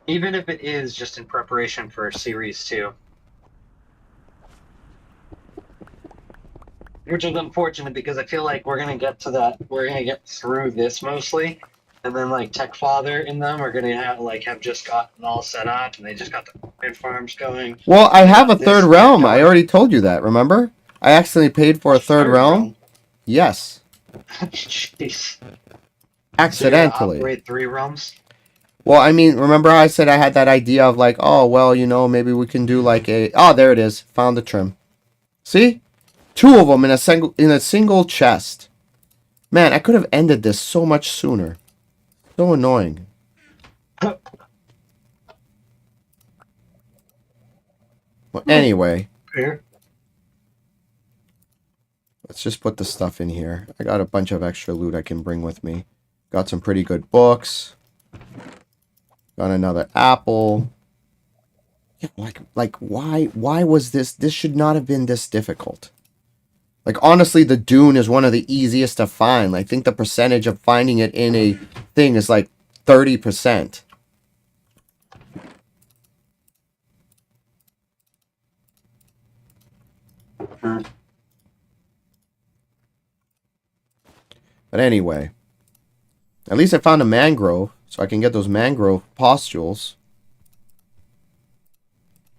Even if it is just in preparation for Series 2. Which is unfortunate because I feel like we're gonna get through this mostly, and then like Tech Father and them are gonna have just gotten all set up, and they just got the wind farms going. Well, I They have a got third this realm. I going. already told you that, remember? I accidentally paid for a third realm. Yes. Jeez. So you're gonna Accidentally. upgrade 3 realms? Well, I mean, remember I said I had that idea of like, oh, well, maybe we can do like a... Oh, there it is. Found the trim. See? 2 of them in a single chest. Man, I could have ended this so much sooner. So annoying. Well, anyway. Here. Let's just put the stuff in here. I got a bunch of extra loot I can bring with me. Got some pretty good books. Got another apple. Yeah, like why was this? This should not have been this difficult. Like, honestly, the dune is one of the easiest to find. I think the percentage of finding it in a thing is like 30%. But anyway, at least I found a mangrove, so I can get those mangrove pustules.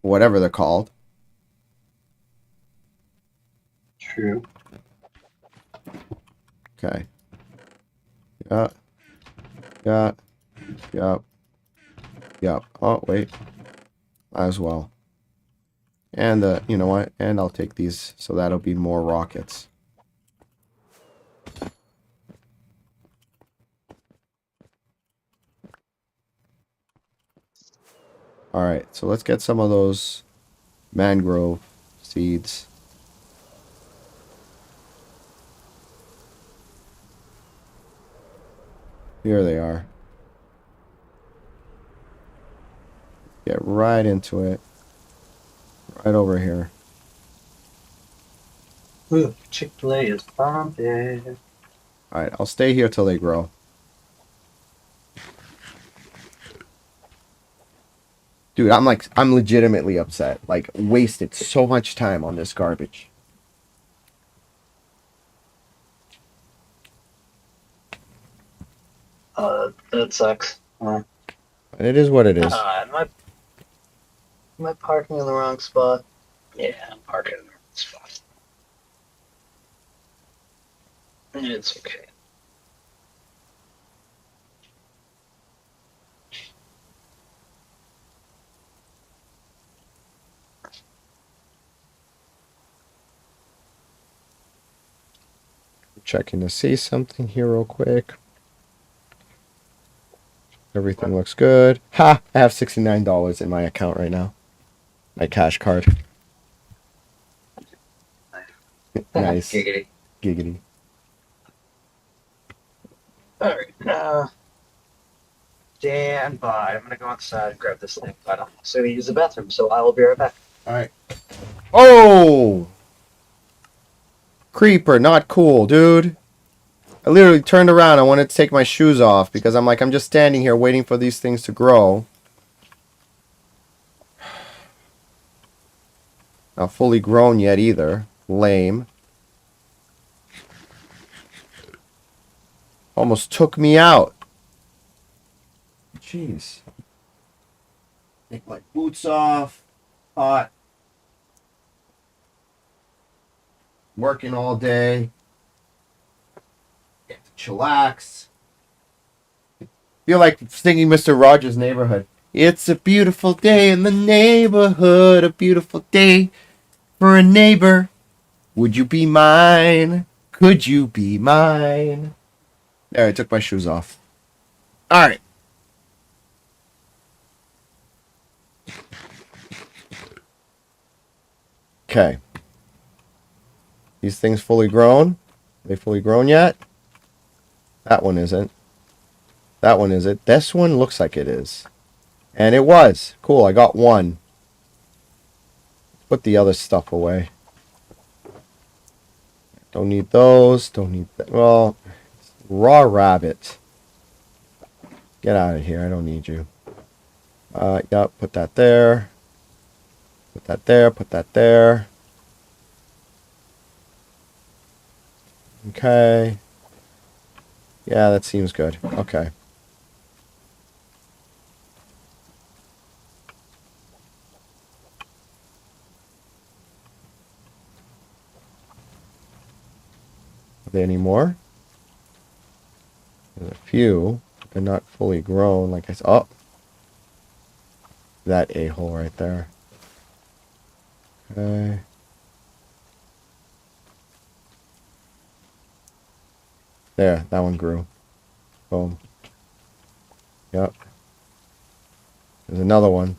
Whatever they're called. True. Okay. Yeah. Yeah. Yep. Yep. Oh, wait. Might as well. And, you know what? And I'll take these, so that'll be more rockets. Alright, so let's get some of those mangrove seeds. Here they are. Get right into it. Right over here. Ooh, Chick-fil-A is bumping. Alright, I'll stay here till they grow. Dude, I'm legitimately upset. Like, wasted so much time on this garbage. That sucks. But it is what it is. Am I parking in the wrong spot? Yeah, I'm parking in the wrong spot. It's okay. Checking to see something here real quick. Everything looks good. Ha! I have $69 in my account right now. My cash card. Nice. Giggity. Giggity. Alright, now stand by. I'm gonna go outside and grab this thing, but I'm also gonna use the bathroom, so I will be right back. Alright. Oh! Creeper, not cool, dude. I literally turned around. I wanted to take my shoes off because I'm like, I'm just standing here waiting for these things to grow. Not fully grown yet either. Lame. Almost took me out. Jeez. Take my boots off. Hot. Working all day. Get to chillax. Feel like singing Mr. Rogers' Neighborhood. It's a beautiful day in the neighborhood. A beautiful day for a neighbor. Would you be mine? Could you be mine? There, I took my shoes off. Alright. Okay. These things fully grown? Are they fully grown yet? That one isn't. That one isn't. This one looks like it is. And it was. Cool, I got one. Put the other stuff away. Don't need those. Don't need that. Well, raw rabbit. Get out of here. I don't need you. Yep, put that there. Put that there. Put that there. Okay. Yeah, that seems good. Okay. Are there any more? There's a few. They're not fully grown. Like I said. Oh! That a-hole right there. Okay. There, that one grew. Boom. Yep. There's another one.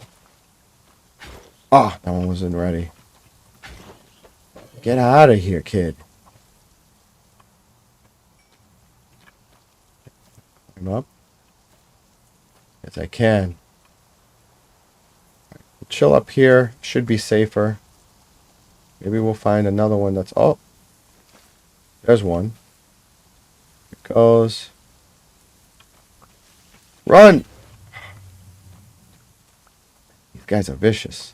Ah, that one wasn't ready. Get out of here, kid. Climb up. Yes, I can. Chill up here. Should be safer. Maybe we'll find another one that's... Oh! There's one. Here it goes. Run! These guys are vicious.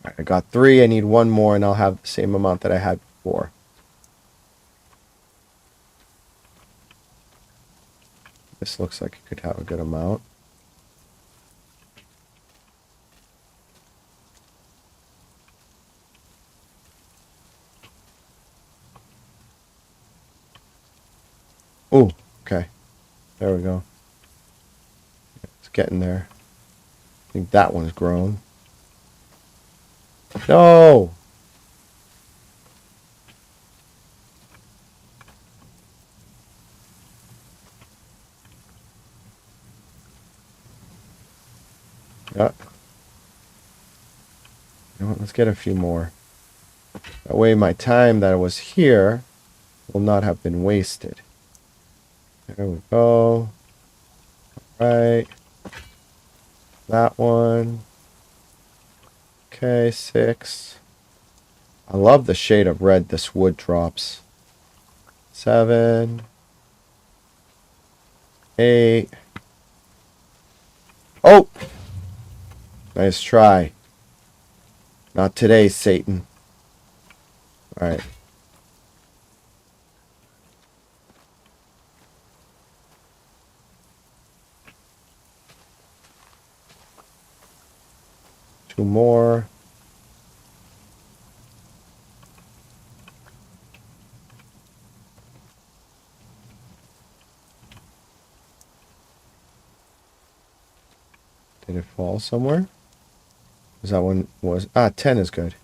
Alright, I got 3. I need 1 more and I'll have the same amount that I had before. This looks like it could have a good amount. Oh, okay. There we go. It's getting there. I think that one's grown. No! Yeah. You know what? Let's get a few more. That way my time that was here will not have been wasted. There we go. Right. That one. Okay, 6. I love the shade of red this wood drops. 7. 8. Oh! Nice try. Not today, Satan. Alright. Two more. Did it fall somewhere? Is that one was... 10 is good.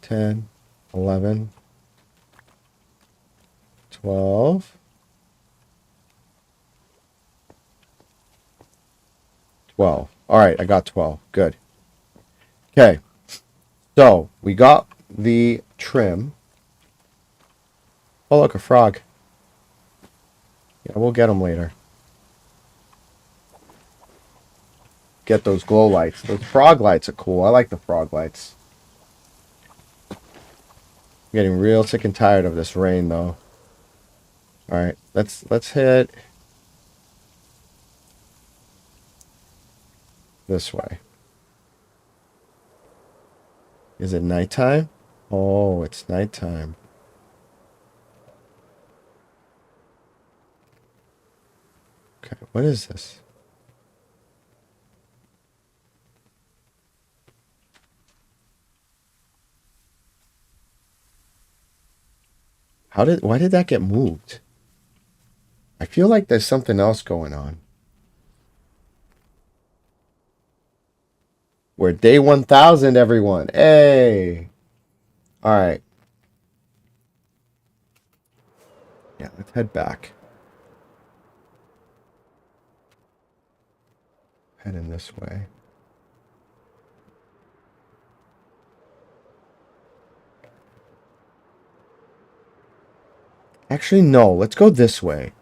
10, 11, 12. 12. Alright, I got 12. Good. Okay. So, we got the trim. Oh, look, a frog. Yeah, we'll get them later. Get those glow lights. Those frog lights are cool. I like the frog lights. I'm getting real sick and tired of this rain, though. Alright, let's hit this way. Is it nighttime? Oh, it's nighttime. Okay, what is this? Why did that get moved? I feel like there's something else going on. We're day 1000, everyone. Hey! Alright. Yeah, let's head back. Heading this way. Actually, no. Let's go this way.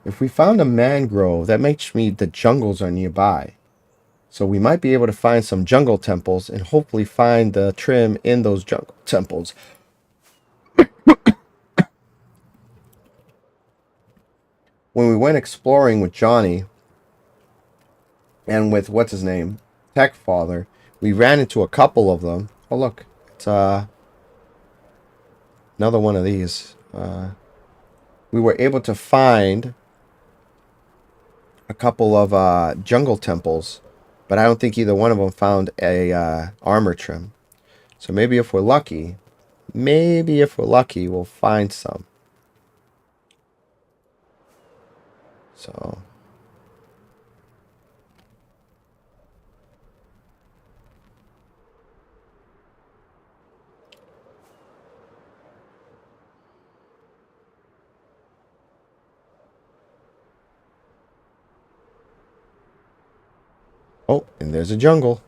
If we found a mangrove, that makes me the jungles are nearby. So we might be able to find some jungle temples and hopefully find the trim in those jungle temples. When we went exploring with Johnny and with, what's his name, Tech Father, we ran into a couple of them. Oh, look. It's another one of these. We were able to find a couple of jungle temples, but I don't think either one of them found a armor trim. So maybe if we're lucky, we'll find some. So oh, and there's a jungle.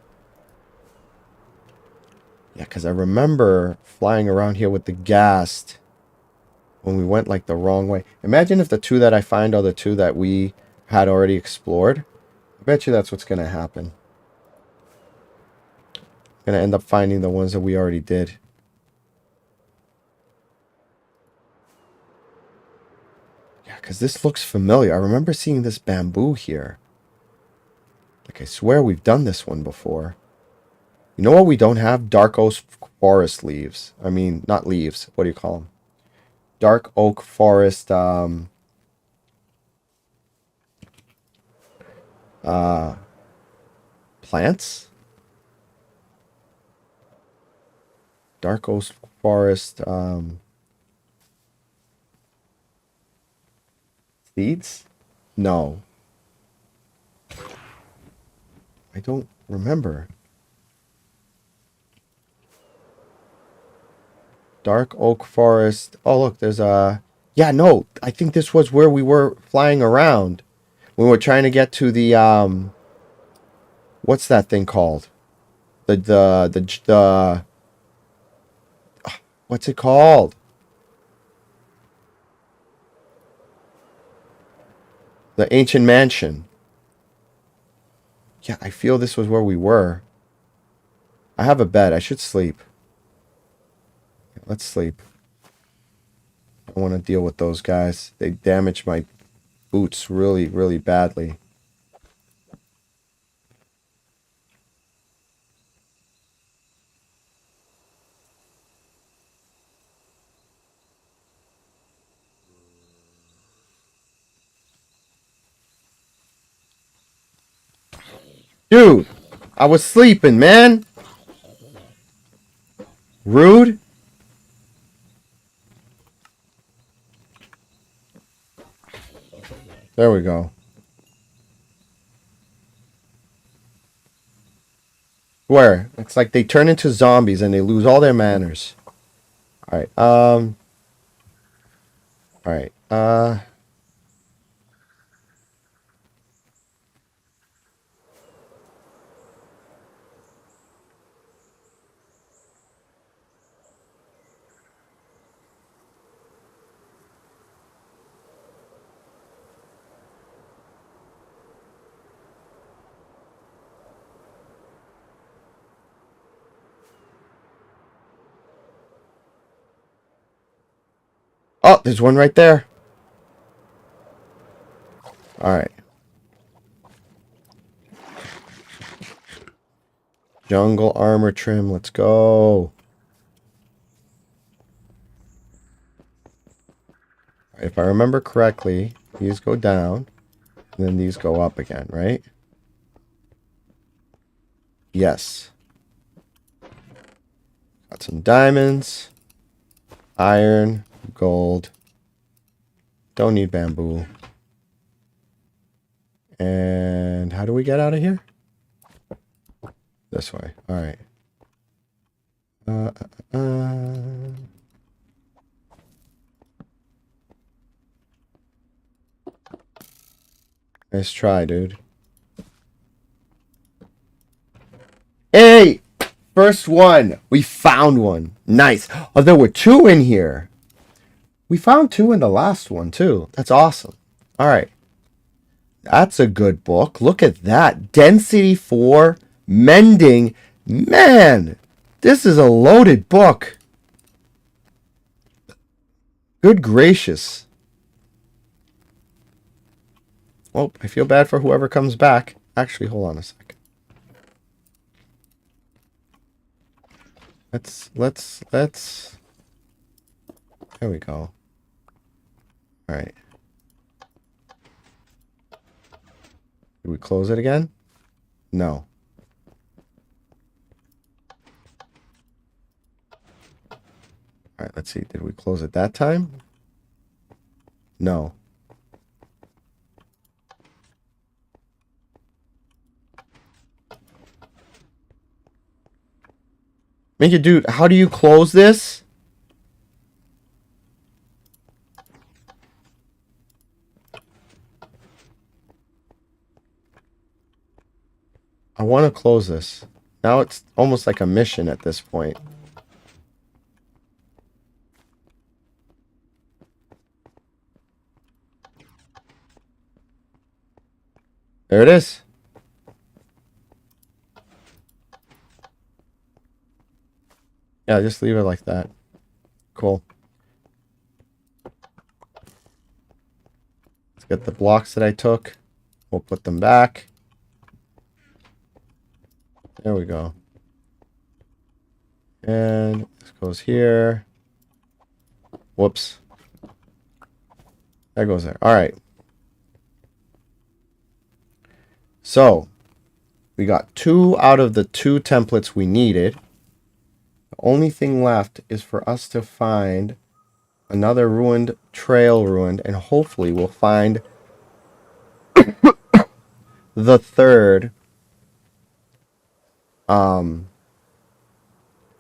Yeah, because I remember flying around here with the ghast when we went like the wrong way. Imagine if the two that I find are the two that we had already explored. I bet you that's what's going to happen. I'm going to end up finding the ones that we already did. Yeah, because this looks familiar. I remember seeing this bamboo here. Like, I swear we've done this one before. You know what we don't have? Dark oak forest leaves. I mean, not leaves. What do you call them? Dark oak forest, plants? Dark oak forest, seeds? No. I don't remember. Dark oak forest. Oh, look, there's a... Yeah, no, I think this was where we were flying around. We were trying to get to the, what's that thing called? The what's it called? The ancient mansion. Yeah, I feel this was where we were. I have a bed. I should sleep. Let's sleep. I don't want to deal with those guys. They damage my boots really, really badly. Dude, I was sleeping, man. Rude. There we go. Where? It's like they turn into zombies and they lose all their manners. Alright, Alright, oh, there's one right there. Alright. Jungle armor trim, let's go. If I remember correctly, these go down, and then these go up again, right? Yes. Got some diamonds, iron, gold. Don't need bamboo. And how do we get out of here? This way. All right. Nice try, dude. Hey! First one. We found one. Nice. Oh, there were two in here. We found two in the last one, too. That's awesome. All right. That's a good book. Look at that. Density 4. Mending. Man, this is a loaded book. Good gracious. Oh, I feel bad for whoever comes back. Actually, hold on a second. Let's. There we go. All right. Did we close it again? No. All right, let's see. Did we close it that time? No. Make it, dude. How do you close this? I want to close this. Now it's almost like a mission at this point. There it is. Yeah, just leave it like that. Cool. Let's get the blocks that I took. We'll put them back. There we go. And this goes here. Whoops. That goes there. All right. So, we got 2 out of the 2 templates we needed. The only thing left is for us to find another ruined trail ruined, and hopefully we'll find the third,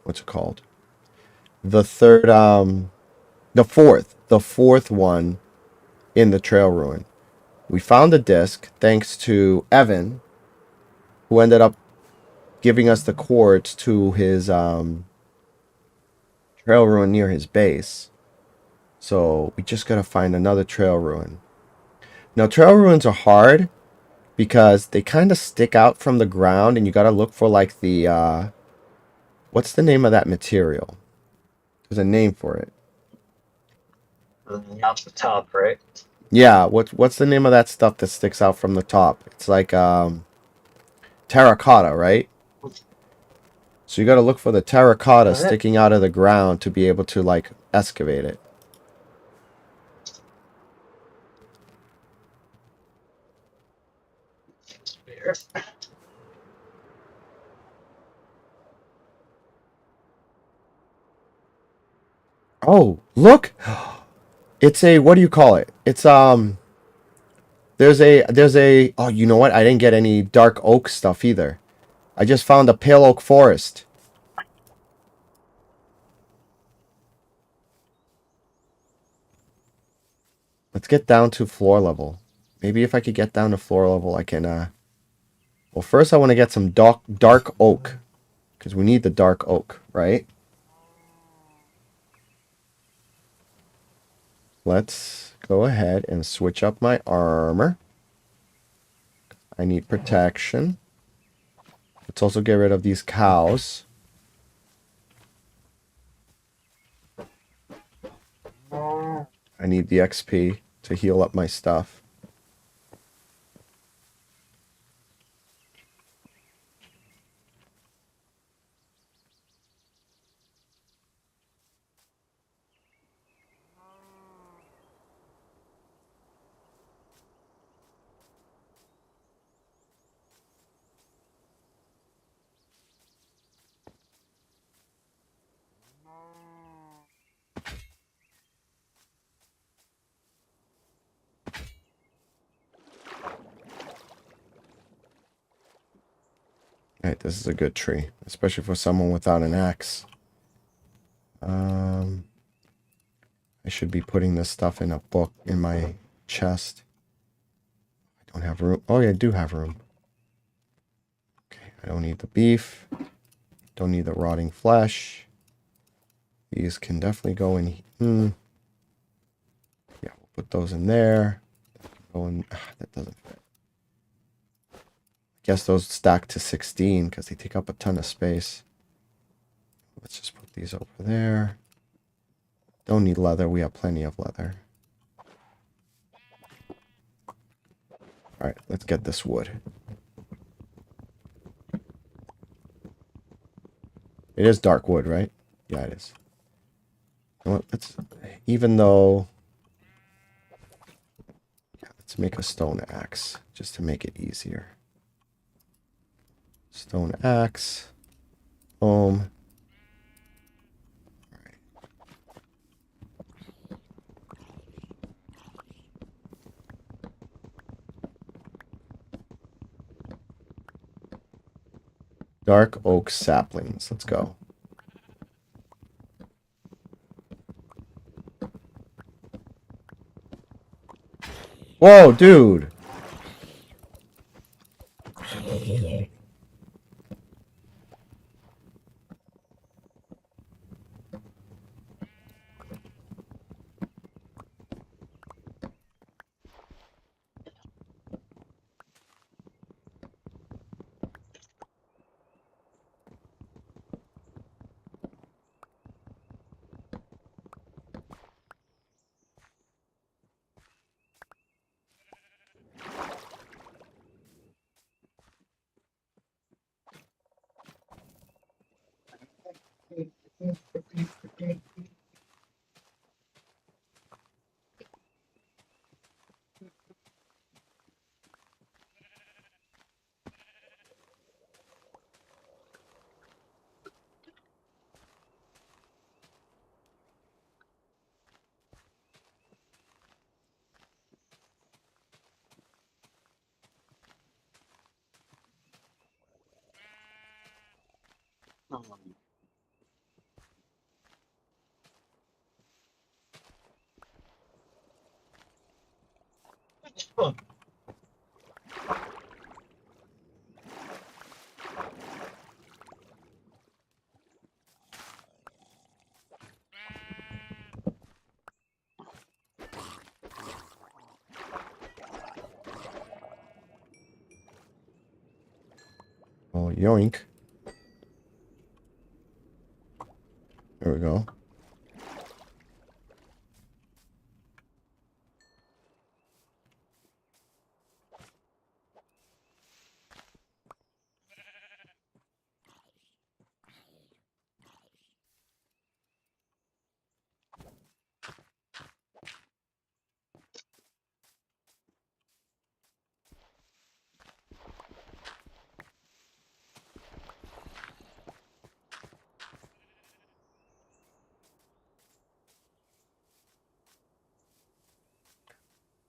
what's it called? The third, the fourth one in the trail ruin. We found the disc thanks to Evan, who ended up giving us the quartz to his trail ruin near his base. So we just gotta find another trail ruin. Now trail ruins are hard because they kind of stick out from the ground, and you gotta look for like the what's the name of that material? There's a name for it. Off the top, right? Yeah, what's the name of that stuff that sticks out from the top? It's like terracotta, right? So you got to look for the terracotta Is it? sticking out of the ground to be able to like excavate it. Weird. Oh, look! It's a what do you call it? It's there's a oh, you know what? I didn't get any dark oak stuff either. I just found a pale oak forest. Let's get down to floor level. Maybe if I could get down to floor level, I can well, first I want to get some dark oak because we need the dark oak, right? Let's go ahead and switch up my armor. I need protection. Let's also get rid of these cows. I need the XP to heal up my stuff. Alright, this is a good tree, especially for someone without an axe. I should be putting this stuff in a book in my chest. I don't have room. Oh, yeah, I do have room. Okay, I don't need the beef. Don't need the rotting flesh. These can definitely go in. Yeah, we'll put those in there. Go in. That doesn't fit. I guess those stack to 16 because they take up a ton of space. Let's just put these over there. Don't need leather. We have plenty of leather. Alright, let's get this wood. It is dark wood, right? Yeah, it is. You know what? Even though... Yeah, let's make a stone axe, just to make it easier. Stone axe. Boom. Dark oak saplings. Let's go. Whoa, dude. Oh, yoink. There we go.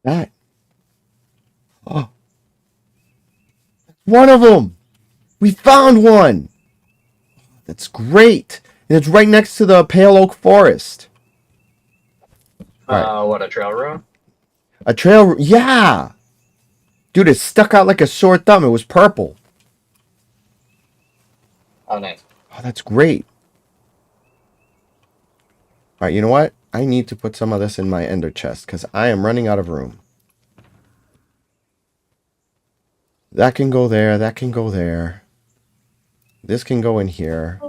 That. Oh, one of them. We found one. That's great. And it's right next to the Pale Oak Forest. All right. What, a trail room? A trail. Yeah. Dude, it stuck out like a sore thumb. It was purple. Oh, nice. Oh, that's great. All right, you know what? I need to put some of this in my ender chest because I am running out of room. That can go there. That can go there. This can go in here.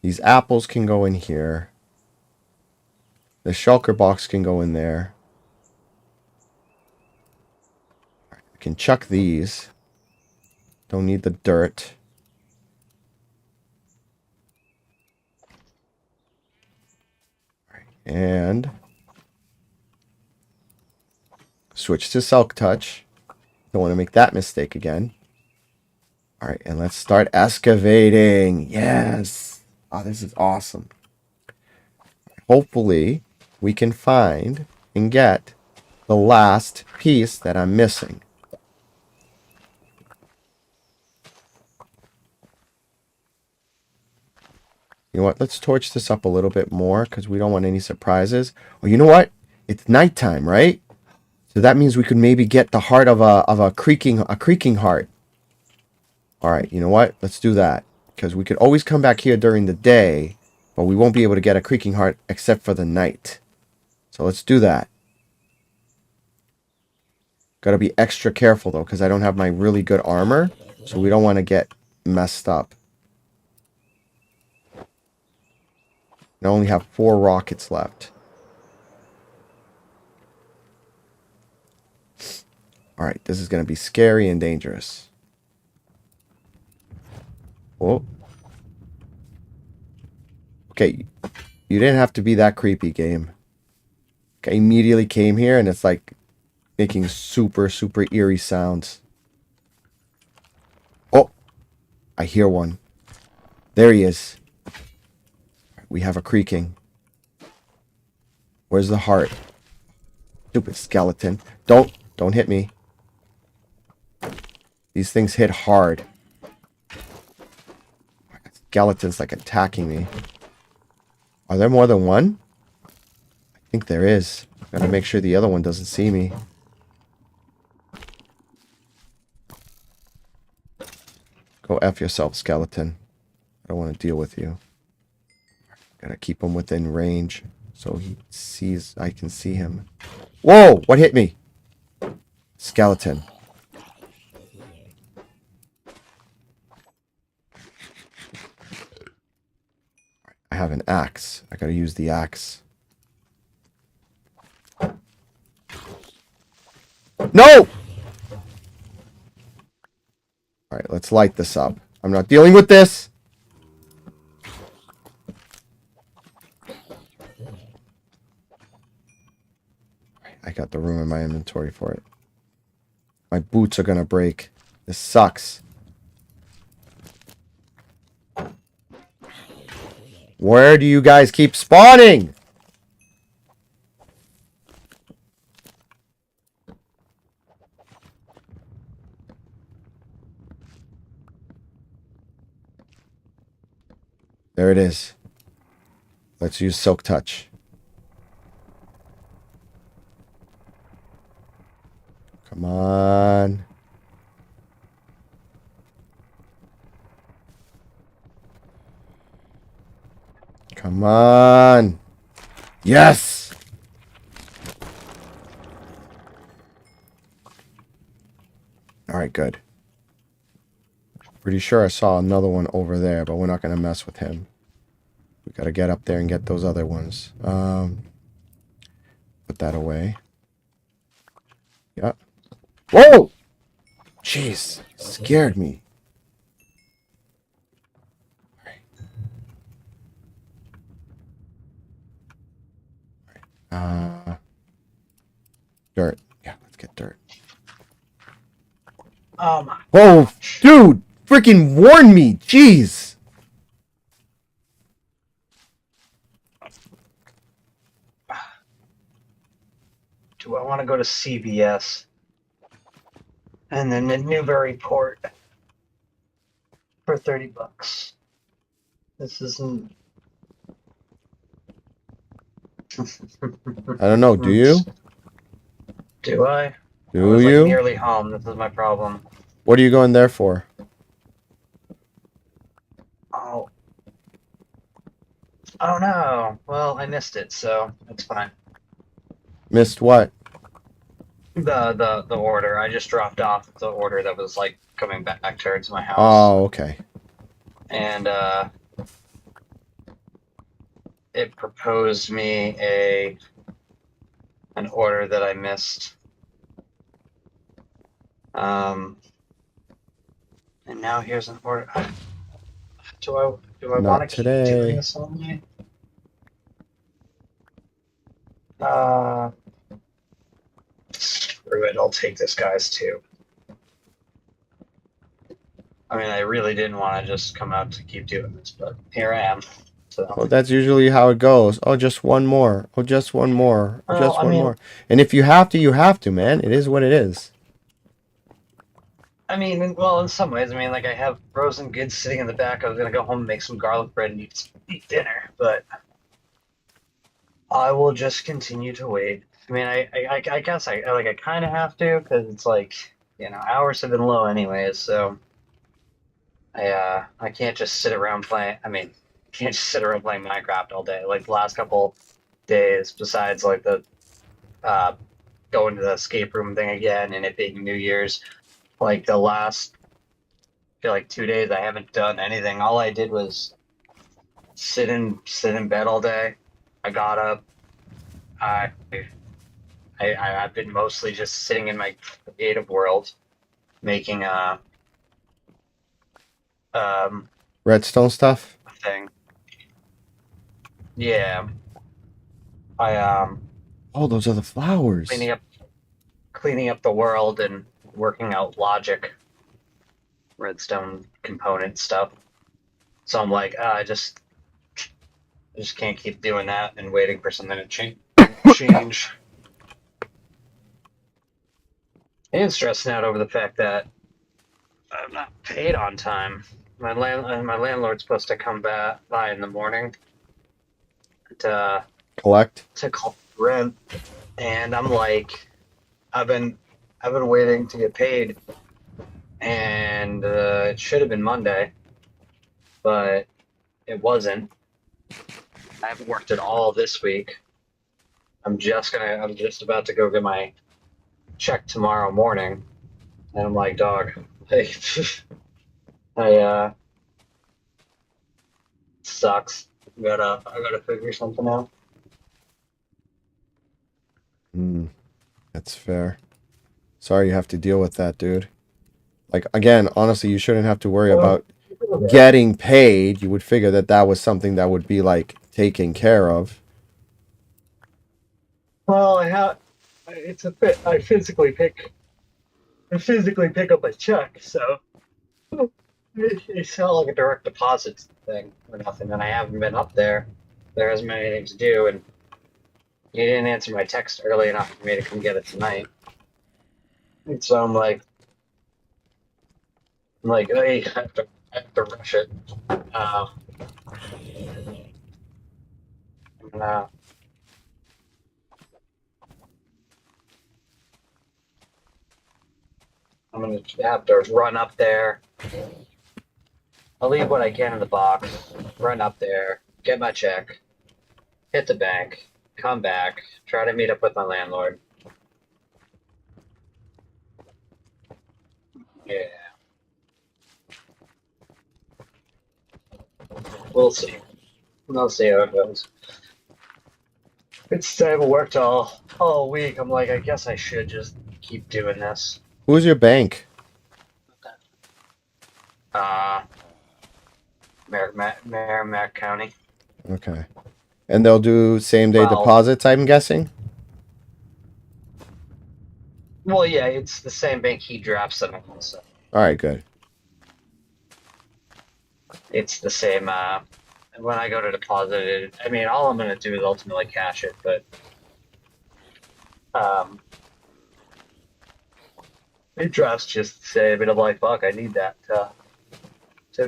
These apples can go in here. The shulker box can go in there. I can chuck these. Don't need the dirt. And switch to Silk Touch. Don't want to make that mistake again. All right, and let's start excavating. Yes. Oh, this is awesome. Hopefully, we can find and get the last piece that I'm missing. You know what? Let's torch this up a little bit more because we don't want any surprises. Oh, you know what? It's nighttime, right? So that means we could maybe get the heart of a creaking heart. All right, you know what? Let's do that because we could always come back here during the day, but we won't be able to get a creaking heart except for the night. So let's do that. Got to be extra careful though because I don't have my really good armor, so we don't want to get messed up. I only have 4 rockets left. Alright, this is going to be scary and dangerous. Oh. Okay, you didn't have to be that creepy, game. Okay, I immediately came here and it's like making super, super eerie sounds. Oh, I hear one. There he is. We have a creaking. Where's the heart? Stupid skeleton. Don't hit me. These things hit hard. Skeleton's like attacking me. Are there more than one? I think there is. Gotta make sure the other one doesn't see me. Go F yourself, skeleton. I don't want to deal with you. Gotta keep him within range so he sees I can see him. Whoa! What hit me? Skeleton. I have an axe. I gotta use the axe. No! Alright, let's light this up. I'm not dealing with this! I got the room in my inventory for it. My boots are gonna break. This sucks. Where do you guys keep spawning? There it is. Let's use Silk Touch. Come on. Come on. Yes. All right, good. Pretty sure I saw another one over there, but we're not going to mess with him. We got to get up there and get those other ones. Put that away. Yep. Whoa! Jeez, scared me. Dirt. Yeah, let's get dirt. Oh my. Oh, dude! Freaking warn me! Jeez! do I want to go to CVS? And then the Newburyport for $30. This isn't. I don't know. Do you? Do I? I Do was like you? nearly home. This is my problem. What are you going there for? Oh. Oh no. Well, I missed it, so it's fine. Missed what? The order. I just dropped off the order that was like coming back towards my house. Oh, okay. And it proposed me an order that I missed. And now here's an order. Do I Not want to keep doing today. this all night? Screw it. I'll take this guy's too. I mean, I really didn't want to just come out to keep doing this, but here I am. So. Well, that's usually how it goes. Oh, just one more. Oh, just one more. Well, Just I one mean- more. And if you have to, you have to, man. It is what it is. I mean, well, in some ways, I mean, like I have frozen goods sitting in the back. I was gonna go home and make some garlic bread and eat dinner, but I will just continue to wait. I mean, I guess I kind of have to because it's like hours have been low anyways, so I can't just sit around playing. I mean, can't just sit around playing Minecraft all day. Like the last couple days, besides like the going to the escape room thing again and it being New Year's. Like the last, I feel like 2 days, I haven't done anything. All I did was sit in bed all day. I got up. I've been mostly just sitting in my creative world, making Redstone stuff? a thing. Yeah. I Oh, those are the flowers. cleaning up the world and working out logic, redstone component stuff. So I'm like, I just can't keep doing that and waiting for something to change. And stressing out over the fact that I'm not paid on time. My landlord's supposed to come by in the morning to Collect. collect rent, and I'm like, I've been waiting to get paid, and it should have been Monday, but it wasn't. I haven't worked at all this week. I'm just about to go get my check tomorrow morning, and I'm like, dog, hey, sucks. I gotta figure something out. That's fair. Sorry you have to deal with that, dude. Like, again, honestly, you shouldn't have to worry about getting paid. You would figure that that was something that would be, like, taken care of. Well, it's a bit. I physically pick up a check, so it's not like a direct deposit thing or nothing. And I haven't been up there. There hasn't been anything to do, and you didn't answer my text early enough for me to come get it tonight. And so I'm like, hey, I have to rush it. I'm gonna have to run up there. I'll leave what I can in the box, run up there, get my check, hit the bank, come back, try to meet up with my landlord. Yeah. We'll see. We'll see how it goes. I haven't worked all week. I'm like, I guess I should just keep doing this. Who's your bank? Merrimack County. Okay. And they'll do same-day Well- deposits, I'm guessing? Well, yeah, it's the same bank he drafts them in, so All right, good. it's the same. When I go to deposit it, I mean, all I'm gonna do is ultimately cash it, but Um, it drops just the same, and I'm like, fuck, I need that to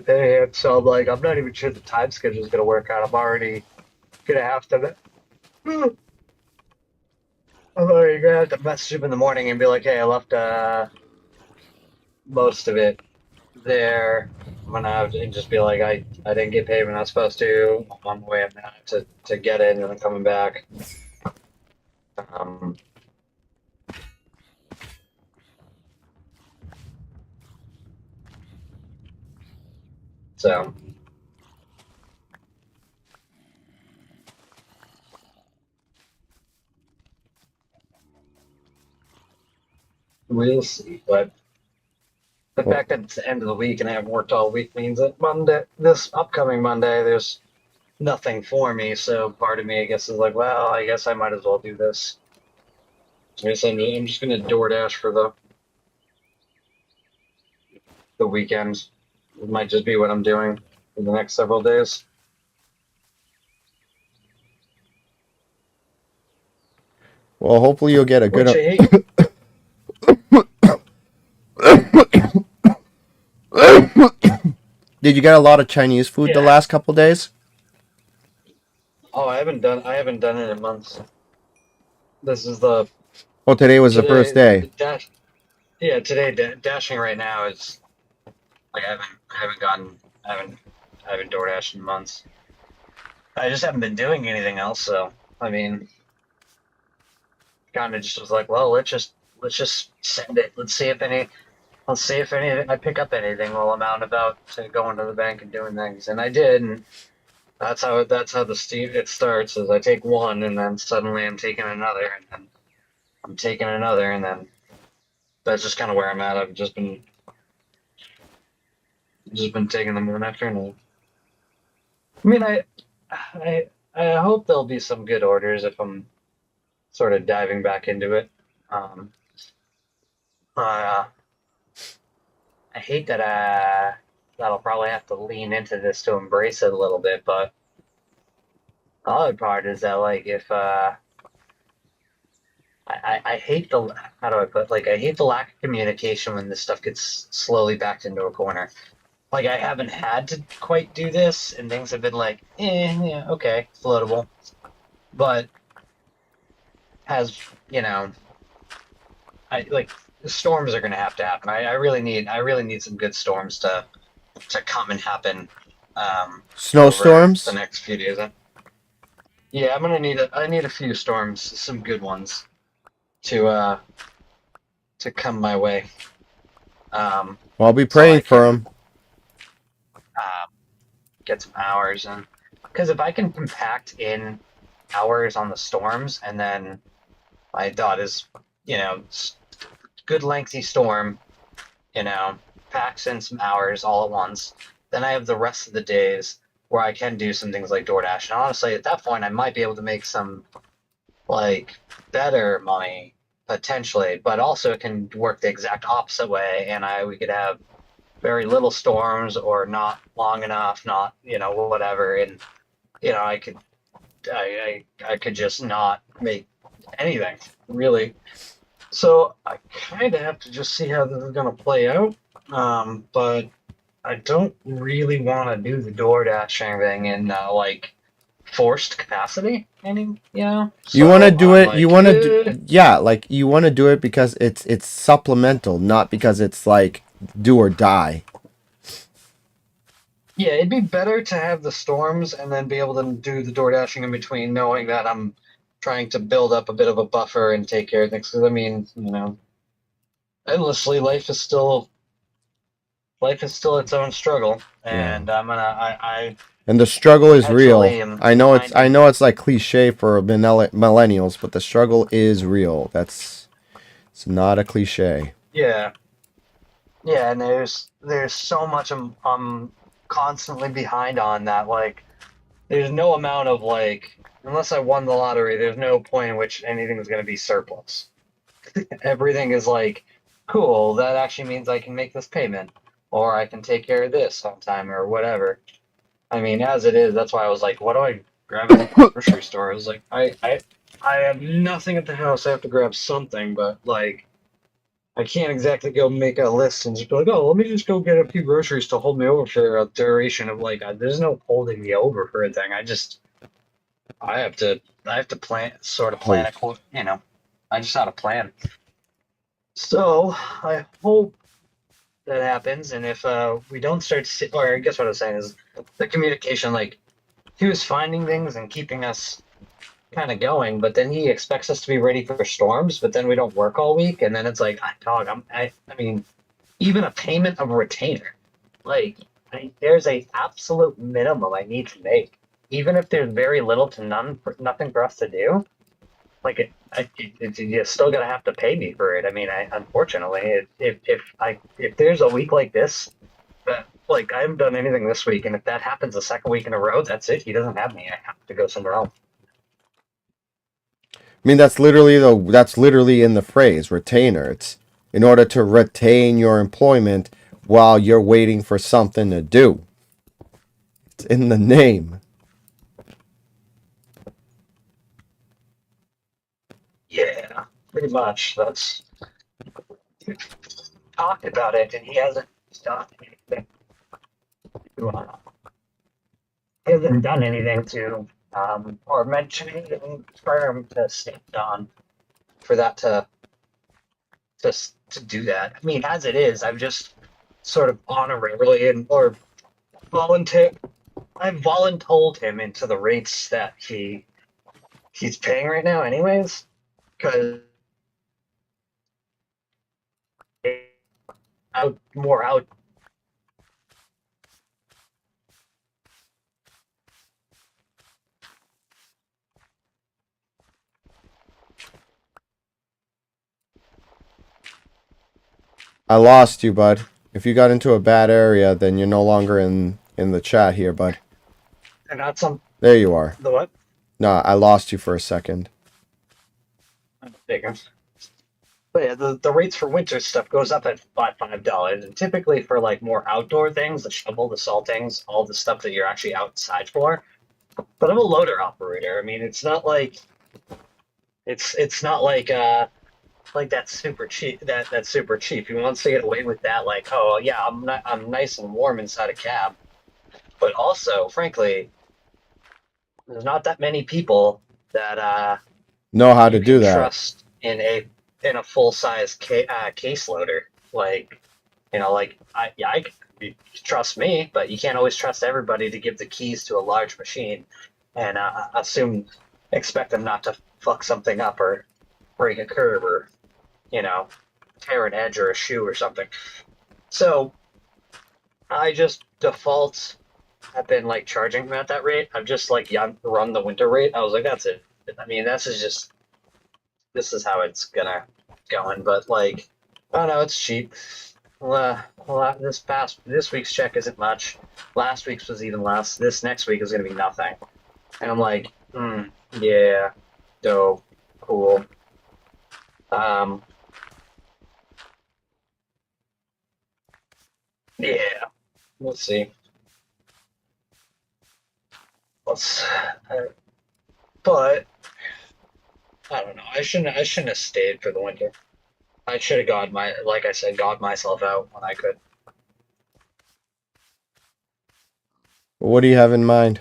pay him. So I'm like, I'm not even sure the time schedule is gonna work out. I'm already gonna have to. I'm already gonna have to message him in the morning and be like, hey, I left most of it there. I'm gonna have to and just be like, I didn't get paid when I was supposed to. I'm on my way up now to get it, and I'm coming back. Um, so we'll see. But the Well, fact that it's the end of the week and I haven't worked all week means that Monday, this upcoming Monday, there's nothing for me. So part of me, I guess, is like, well, I guess I might as well do this. I guess I'm just gonna DoorDash for the weekend. It might just be what I'm doing for the next several days. well, hopefully you'll get a good. Which I hate. Did you get a lot of Chinese food the Yeah. last couple days? Oh, I haven't done it in months. This is the Oh, today was the first today day. dash. Yeah, today dashing right now is like I haven't gotten I haven't DoorDashed in months. I just haven't been doing anything else. So I mean, kind of just was like, well, let's just send it. Let's see if any I pick up anything while I'm out and about to going to the bank and doing things. And I did, and that's how the steam it starts. Is I take one, and then suddenly I'm taking another, and then I'm taking another, and then that's just kind of where I'm at. I've just been taking them one after another. I mean, I hope there'll be some good orders if I'm sort of diving back into it. Um, uh, I hate that that'll probably have to lean into this to embrace it a little bit, but the other part is that like if I hate the how do I put like I hate the lack of communication when this stuff gets slowly backed into a corner. Like I haven't had to quite do this, and things have been like, yeah, okay, floatable, but has I like storms are gonna have to happen. I really need some good storms to come and happen over the Snowstorms? next few days. Yeah, I need a few storms, some good ones to come my way. Well, I'll be So I praying for can them. get some hours in. Because if I can compact in hours on the storms, and then my thought is, good lengthy storm, packs in some hours all at once, then I have the rest of the days where I can do some things like DoorDash. And honestly, at that point, I might be able to make some like better money potentially, but also it can work the exact opposite way, and we could have very little storms or not long enough, not whatever, and I could I could just not make anything really. So I kind of have to just see how this is gonna play out. But I don't really want to do the door dashing thing in like forced capacity. You want to So do I'm it. You like, want to do, yeah, like you want to do it because it's supplemental, not because it's like do or die. yeah, it'd be better to have the storms and then be able to do the door dashing in between, knowing that I'm trying to build up a bit of a buffer and take care of things. Because I mean, endlessly, life is still its own struggle, Yeah. and I And the struggle is real. perpetually am I know finding. it's like cliche for millennials, but the struggle is real. It's not a cliche. Yeah, yeah, and there's so much I'm constantly behind on that. Like, there's no amount of like, unless I won the lottery, there's no point in which anything is going to be surplus. Everything is like, cool. That actually means I can make this payment, or I can take care of this on time, or whatever. I mean, as it is, that's why I was like, what do I grab at the grocery store? I was like, I have nothing at the house. I have to grab something, but like I can't exactly go make a list and just be like, oh, let me just go get a few groceries to hold me over for a duration of like. There's no holding me over for a thing. I have to plan Oh, a quote. I just had a plan. So I hope that happens, and if we don't start, or I guess what I was saying is the communication. Like he was finding things and keeping us kind of going, but then he expects us to be ready for storms, but then we don't work all week, and then it's like, dog, I mean, even a payment of a retainer, like, there's a absolute minimum I need to make, even if there's very little to nothing for us to do. Like, you're still gonna have to pay me for it. I mean, unfortunately, if there's a week like this, that like I haven't done anything this week, and if that happens a second week in a row, that's it. He doesn't have me. I have to go somewhere else. I mean, that's literally in the phrase retainer. It's in order to retain your employment while you're waiting for something to do. It's in the name. Yeah, pretty much. That's talked about it, and he hasn't done anything. He hasn't done anything to, or mention anything firm to stand on for that to do that. I mean, as it is, I've just sort of honorarily and or volunteer. I've voluntold him into the rates that he's paying right now, anyways, because out more out. I lost you, bud. If you got into a bad area, then you're no longer in the chat here, bud. And not some There you are. the what? No, I lost you for a second. Bigger. But yeah, the rates for winter stuff goes up at $5, and typically for like more outdoor things, the shovel, the saltings, all the stuff that you're actually outside for. But I'm a loader operator. I mean, it's not like that's super cheap. That's super cheap. He wants to get away with that. Like, oh yeah, I'm nice and warm inside a cab. But also, frankly, there's not that many people that Know how to you do can that. trust in a full size case loader. Like, like you trust me, but you can't always trust everybody to give the keys to a large machine and expect them not to fuck something up or break a curb or you know tear an edge or a shoe or something. So I just default have been like charging them at that rate. I've just like run the winter rate. I was like, that's it. I mean, this is how it's gonna going. But like, I don't know, it's cheap. This week's check isn't much. Last week's was even less. This next week is gonna be nothing. And I'm like, yeah, dope, cool. Um, yeah, we'll see. Let's, but I don't know. I shouldn't have stayed for the winter. I should have like I said, got myself out when I could. What do you have in mind?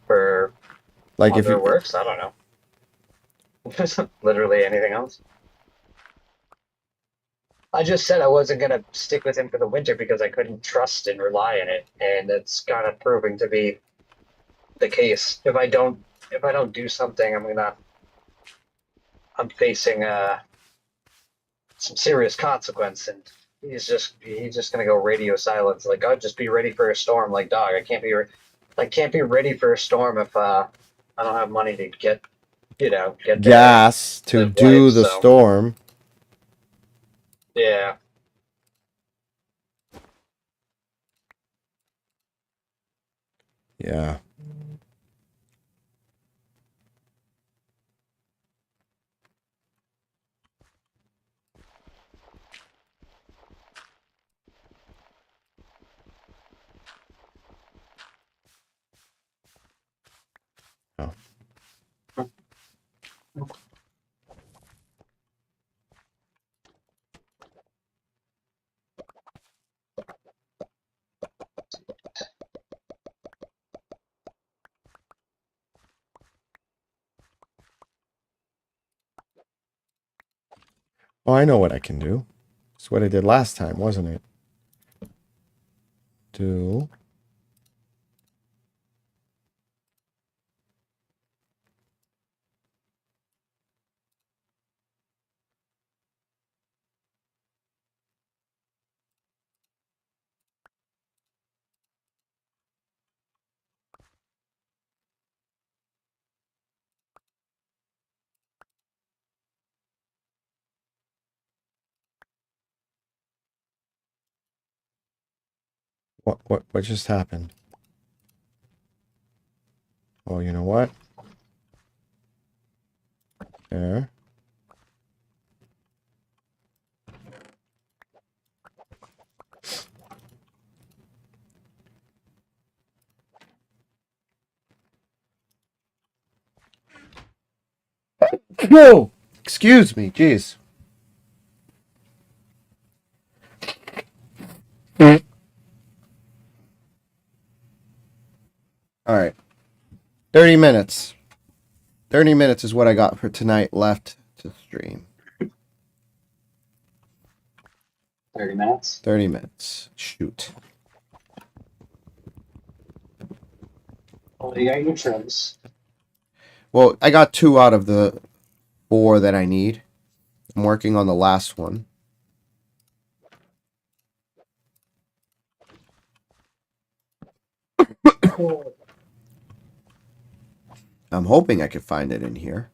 For Like if other you works, I don't know. Literally anything else. I just said I wasn't gonna stick with him for the winter because I couldn't trust and rely on it, and it's kind of proving to be the case. If I don't do something, I'm facing some serious consequence, and he's just gonna go radio silence. Like, oh, just be ready for a storm. Like, dog, I can't be ready for a storm if I don't have money to get there and gas to live life. do the So storm. yeah. Yeah. Oh, I know what I can do. It's what I did last time, wasn't it? Do... What just happened? Oh, you know what? There. Whoa! Excuse me, jeez. Alright. 30 minutes. 30 minutes is what I got for tonight left to stream. 30 minutes. 30 minutes. Shoot. Well, you got your trims. Well, I got 2 out of the 4 that I need. I'm working on the last one. I'm hoping I could find it in here.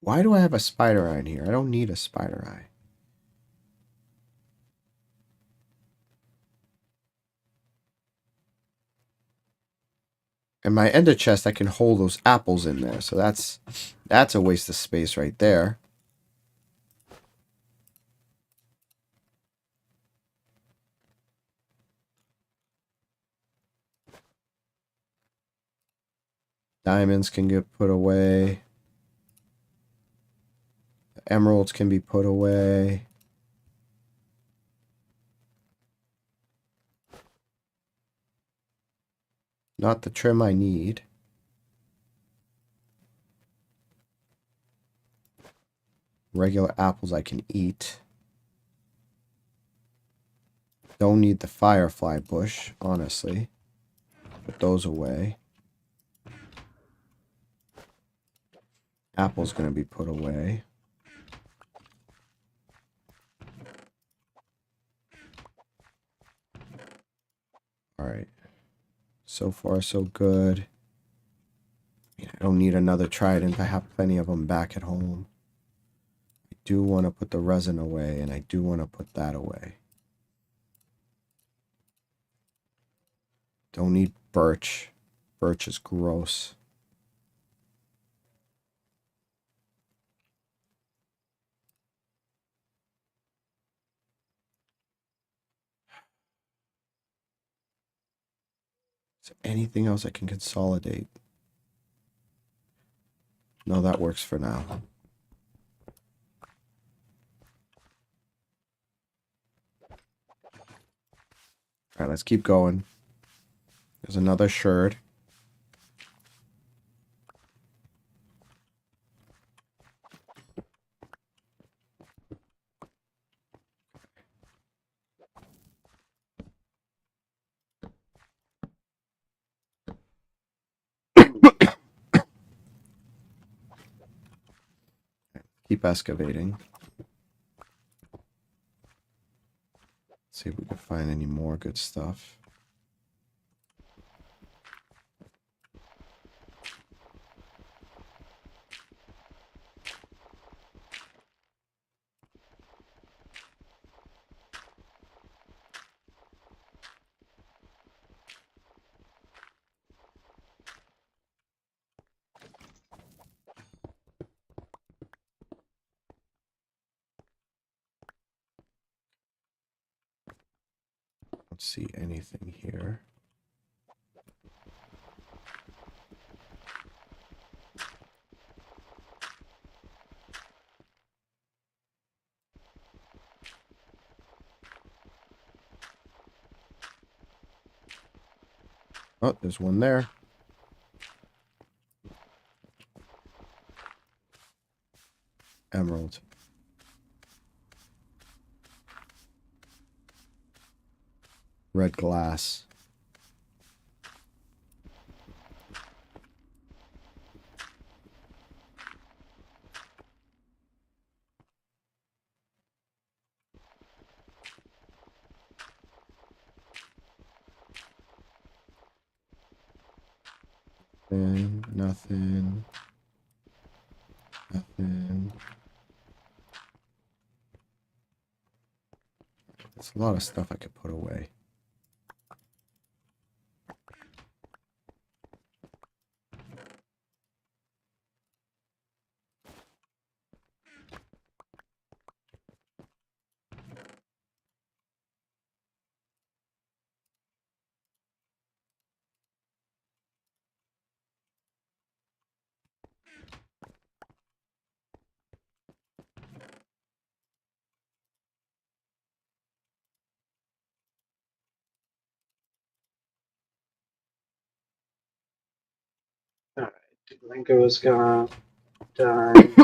Why do I have a spider eye in here? I don't need a spider eye. And my ender chest, I can hold those apples in there. So that's a waste of space right there. Diamonds can get put away. Emeralds can be put away. Not the trim I need. Regular apples I can eat. Don't need the firefly bush, honestly. Put those away. Apple's going to be put away. Alright. So far, so good. I don't need another trident. I have plenty of them back at home. I do want to put the resin away, and I do want to put that away. Don't need birch. Birch is gross. Is there anything else I can consolidate? No, that works for now. Alright, let's keep going. There's another sherd. Keep excavating. See if we can find any more good stuff. Don't see anything here. Oh, there's one there. Emerald. Red glass. Nothing. Nothing. There's a lot of stuff I could put away. Alright, Lingo is gone. Done.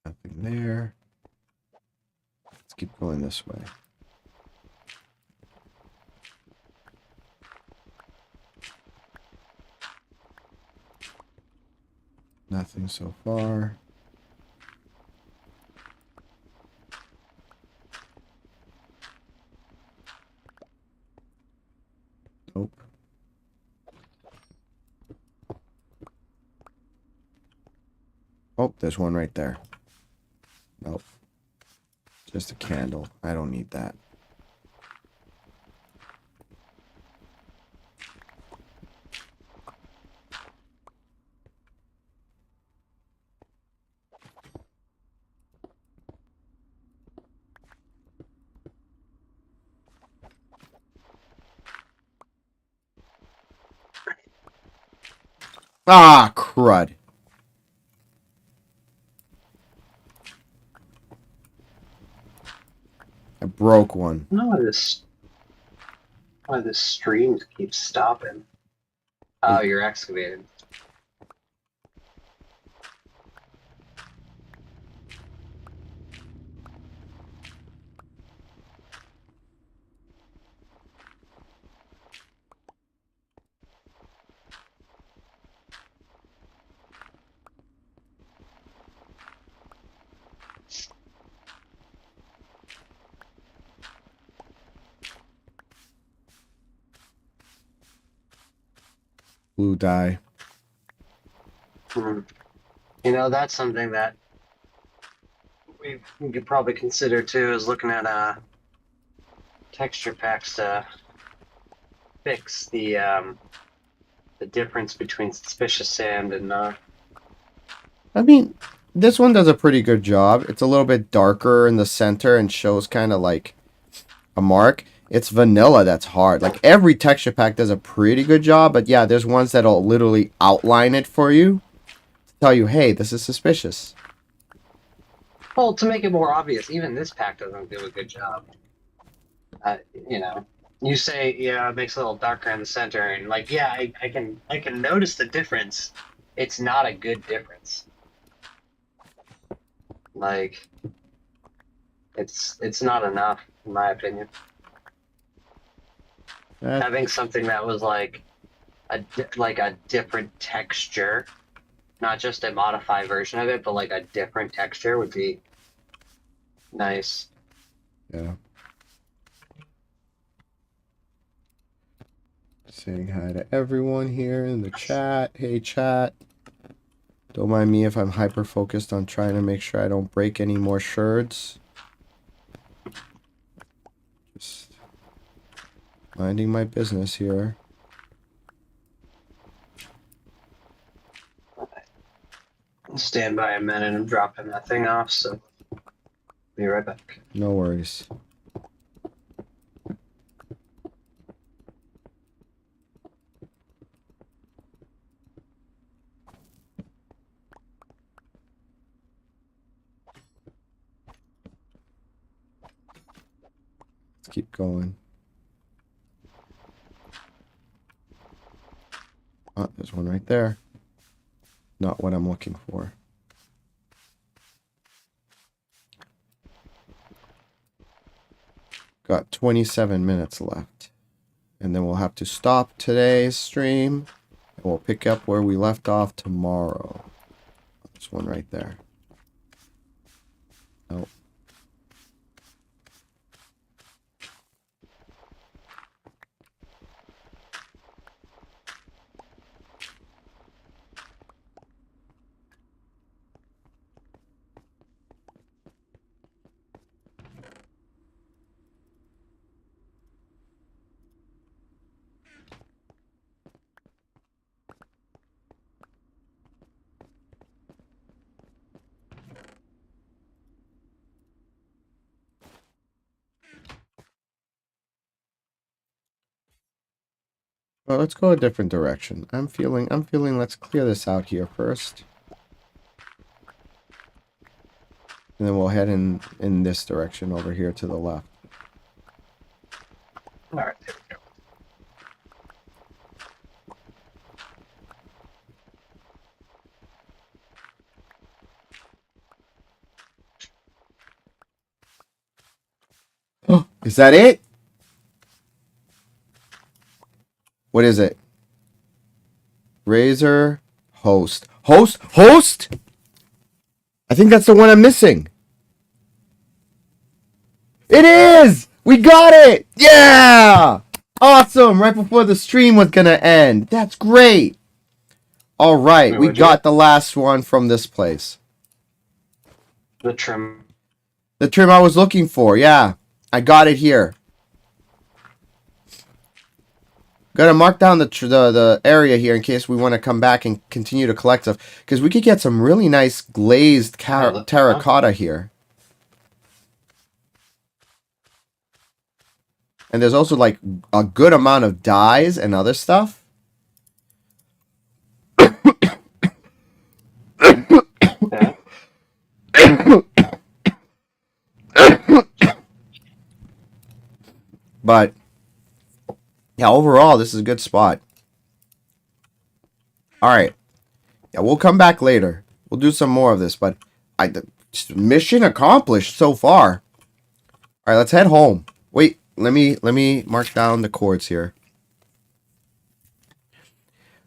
Nothing there. Let's keep going this way. Nothing so far. Nope. Oh, there's one right there. Nope. Just a candle. I don't need that. Ah, crud. I broke one. I don't know why this stream keeps stopping. Oh, you're excavating. Blue dye. Hmm. You know, that's something that we could probably consider too, is looking at texture packs to fix the difference between suspicious sand and not. I mean, this one does a pretty good job. It's a little bit darker in the center and shows kind of like a mark. It's vanilla that's hard. Like every texture pack does a pretty good job, but yeah, there's ones that'll literally outline it for you to tell you, hey, this is suspicious. Well, to make it more obvious, even this pack doesn't do a good job. You know, you say, yeah, it makes it a little darker in the center, and like, yeah, I can notice the difference. It's not a good difference. Like, it's not enough, in my opinion. Having something that was like a different texture, not just a modified version of it, but like a different texture would be nice. Yeah. Saying hi to everyone here in the chat. Hey, chat. Don't mind me if I'm hyper focused on trying to make sure I don't break any more sherds. Just minding my business here. Stand by a minute. I'm dropping that thing off, so be right back. No worries. Let's keep going. Oh, there's one right there. Not what I'm looking for. Got 27 minutes left. And then we'll have to stop today's stream. And we'll pick up where we left off tomorrow. There's one right there. Nope. Well, let's go a different direction. I'm feeling let's clear this out here first. And then we'll head in this direction over here to the left. All right, there we go. Oh, is that it? What is it? Razor host. Host? I think that's the one I'm missing. It is! We got it! Yeah! Awesome! Right before the stream was gonna end. That's great. All right, Wait, we what'd you got get? the last one from this place. The trim. The trim I was looking for, yeah. I got it here. Gotta mark down the area here in case we want to come back and continue to collect stuff. Because we could get some really nice glazed terracotta here. And there's also like a good amount of dyes and other stuff. Yeah. But yeah, overall, this is a good spot. All right. Yeah, we'll come back later. We'll do some more of this, but mission accomplished so far. All right, let's head home. Wait, let me mark down the chords here.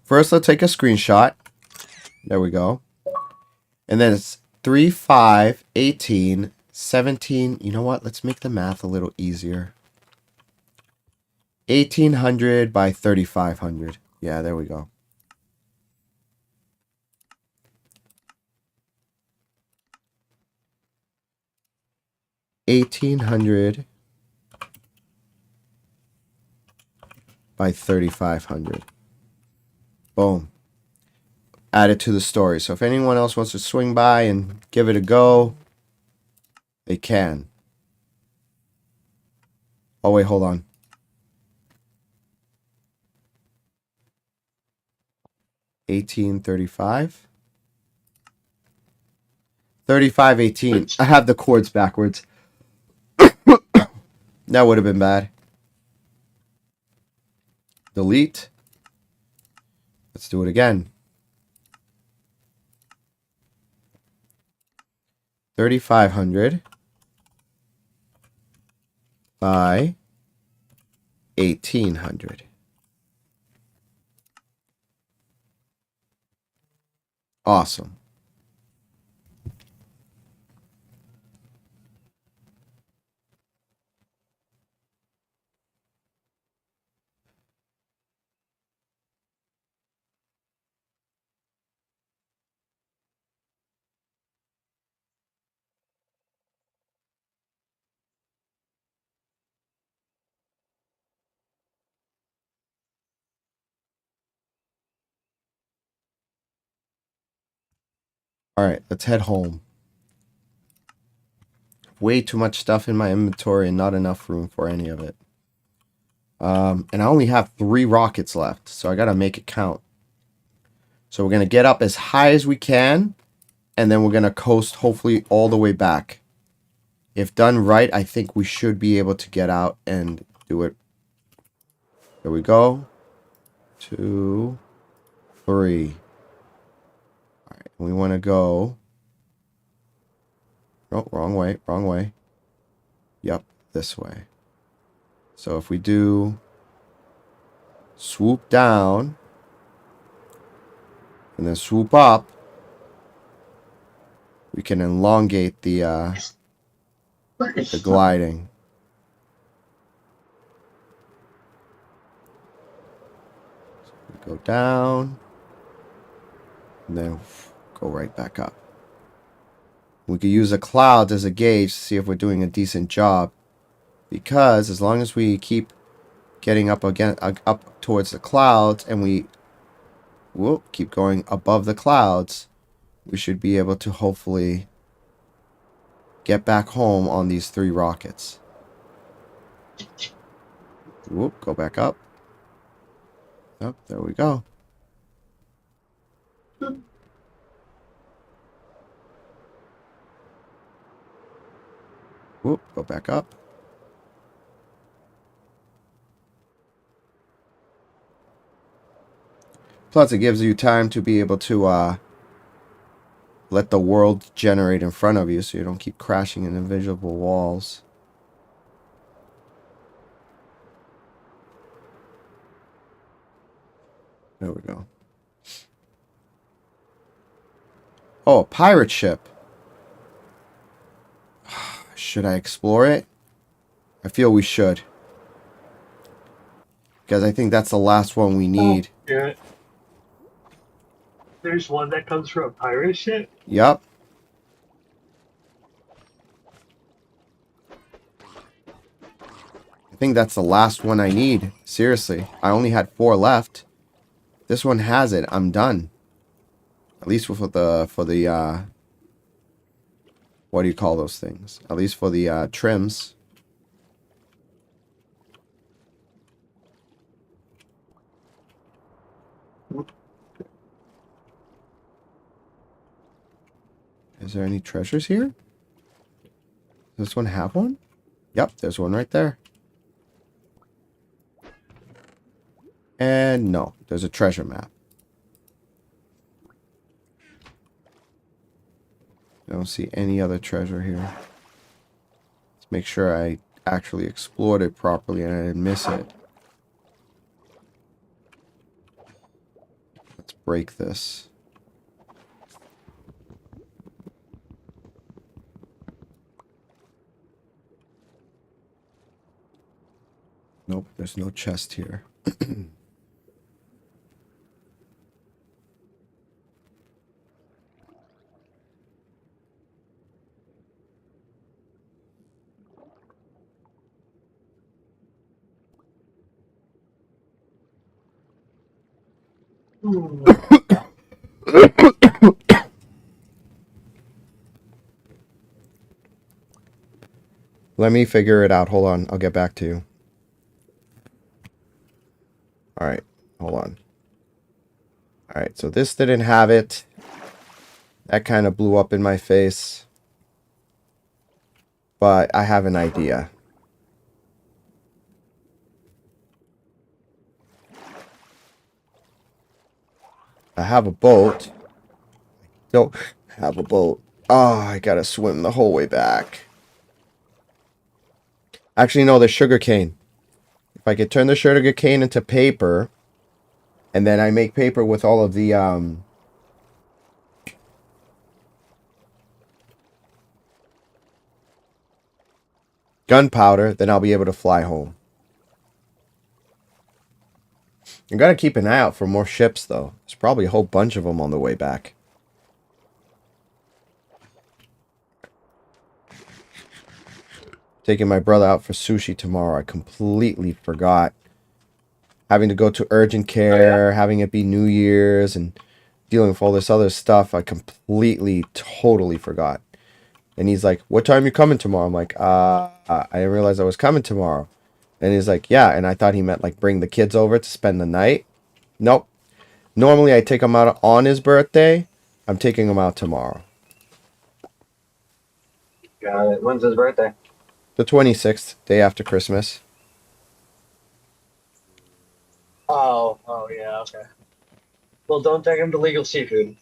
First, let's take a screenshot. There we go. And then it's 3, 5, 18, 17. You know what? Let's make the math a little easier. 1800 by 3500. Yeah, there we go. $1,800 by 3,500. Boom. Add it to the story. So if anyone else wants to swing by and give it a go, they can. Oh, wait, hold on. $1,835. 3518. I have the chords backwards. That would have been bad. Delete. Let's do it again. 3,500 by 1,800. Awesome. Alright, let's head home. Way too much stuff in my inventory and not enough room for any of it. And I only have 3 rockets left, so I gotta make it count. So we're gonna get up as high as we can, and then we're gonna coast hopefully all the way back. If done right, I think we should be able to get out and do it. There we go. 2, 3. Alright, we want to go. Oh, wrong way, wrong way. Yep, this way. So if we do swoop down and then swoop up, we can elongate the gliding. So we go down and then go right back up. We could use the clouds as a gauge to see if we're doing a decent job, because as long as we keep getting up again, up towards the clouds, and we keep going above the clouds, we should be able to hopefully get back home on these 3 rockets. Whoop, go back up. Oh, there we go. Whoop, go back up. Plus, it gives you time to be able to let the world generate in front of you, so you don't keep crashing into invisible walls. There we go. Oh, a pirate ship. Should I explore it? I feel we should. Because I think that's the last one we need. Oh, yeah. There's one that comes from a pirate ship? Yup. I think that's the last one I need. Seriously. I only had 4 left. This one has it. I'm done. At least for the what do you call those things? At least for the trims. Is there any treasures here? Does this one have one? Yep, there's one right there. And no, there's a treasure map. I don't see any other treasure here. Let's make sure I actually explored it properly and I didn't miss it. Let's break this. Nope, there's no chest here. Let me figure it out. Hold on. I'll get back to you. Alright. Hold on. Alright. So this didn't have it. That kind of blew up in my face. But I have an idea. I have a boat. Don't have a boat. Oh, I gotta swim the whole way back. Actually, no, there's sugar cane. If I could turn the sugar cane into paper, and then I make paper with all of the gunpowder, then I'll be able to fly home. I gotta keep an eye out for more ships, though. There's probably a whole bunch of them on the way back. Taking my brother out for sushi tomorrow. I completely forgot. Having to go to urgent care, having it be New Year's, and dealing with all this other stuff, I completely, totally forgot. And he's like, "What time you coming tomorrow?" I'm like, I didn't realize I was coming tomorrow." And he's like, "Yeah." And I thought he meant like bring the kids over to spend the night. Nope. Normally I take him out on his birthday. I'm taking him out tomorrow. Got it. When's his birthday? The 26th, day after Christmas. Oh yeah, okay. Well, don't take him to legal seafood.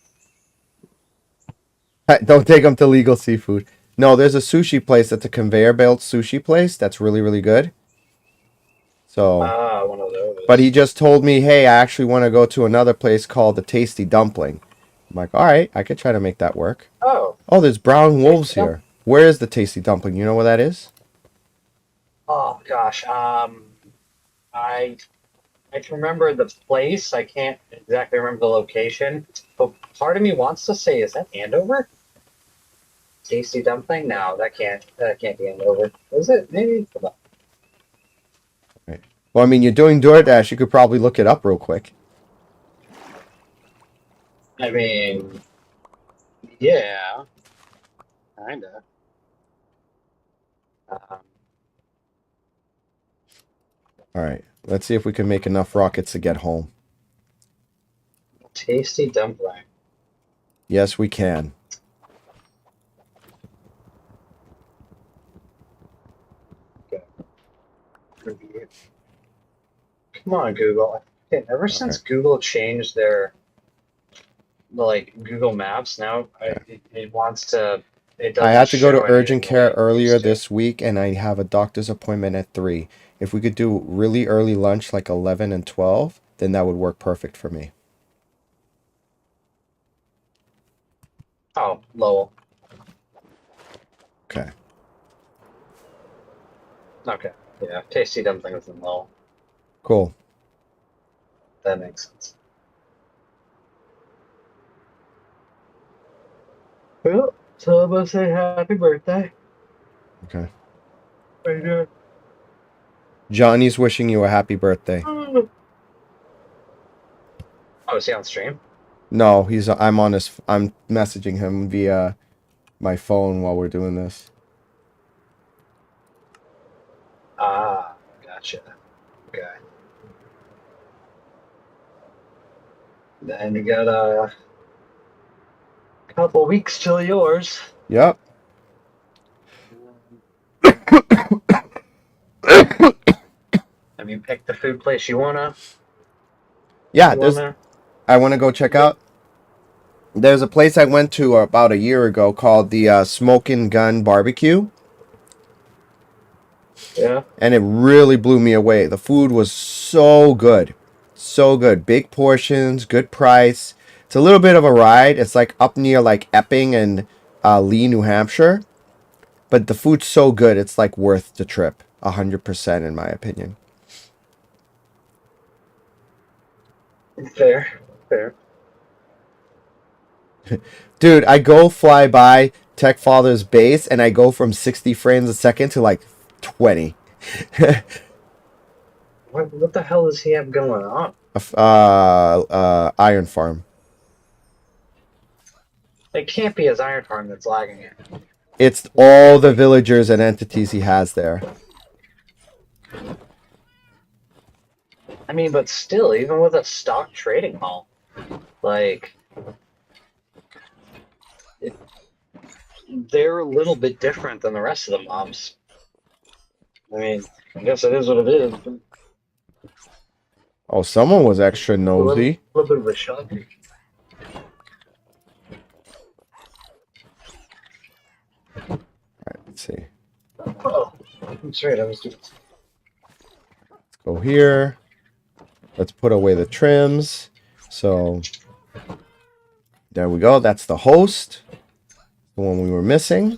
Don't take him to legal seafood. No, there's a sushi place that's a conveyor belt sushi place that's really, really good. So, Ah, one of those. but he just told me, "Hey, I actually want to go to another place called the Tasty Dumpling." I'm like, "All right, I could try to make that work." Oh, Oh, there's brown wolves Tasty here. Where is the Tasty Dumpling? You know where that is? oh gosh. I I can remember the place. I can't exactly remember the location. But part of me wants to say, is that Andover? Tasty dumpling? No, that can't be Andover. Is it? Maybe. Hold on. Right. Well, I mean, you're doing DoorDash. You could probably look it up real quick. I mean, yeah, kinda. Um, All right. Let's see if we can make enough rockets to get home. tasty dumpling. Yes, we can. Review. Come on, Google. Okay, ever since Google changed their like Google Maps, now it wants to. It doesn't I had to go to show urgent anything the way care it earlier used to. this week, and I have a doctor's appointment at 3. If we could do really early lunch, like 11 and 12, then that would work perfect for me. Oh, Lowell. Okay. Okay. Yeah, tasty dumplings in Lowell. Cool. That makes sense. Well, so I'm gonna say happy birthday. Okay. Right here. Johnny's wishing you a happy birthday. Oh, is he on stream? No, I'm messaging him via my phone while we're doing this. Ah, gotcha. Okay. Then you got a couple weeks till yours. Yep. Have you picked the food place you wanna? Yeah, You wanna? I want to go check out. There's a place I went to about a year ago called the Smokin' Gun Barbecue. Yeah. And it really blew me away. The food was so good. So good. Big portions, good price. It's a little bit of a ride. It's like up near like Epping and Lee, New Hampshire. But the food's so good, it's like worth the trip. 100% in my opinion. Fair. Fair. Dude, I go fly by Tech Father's base and I go from 60 frames a second to like 20. What the hell does he have going on? Iron Farm. It can't be his iron farm that's lagging it. It's all the villagers and entities he has there. I mean, but still, even with a stock trading hall, like, they're a little bit different than the rest of the mobs. I mean, I guess it is what it is. But Oh, someone was extra a nosy. little bit of a shock. Alright, let's see. Oh, that's right. I was doing. Let's go here. Let's put away the trims. So, there we go. That's the host. The one we were missing.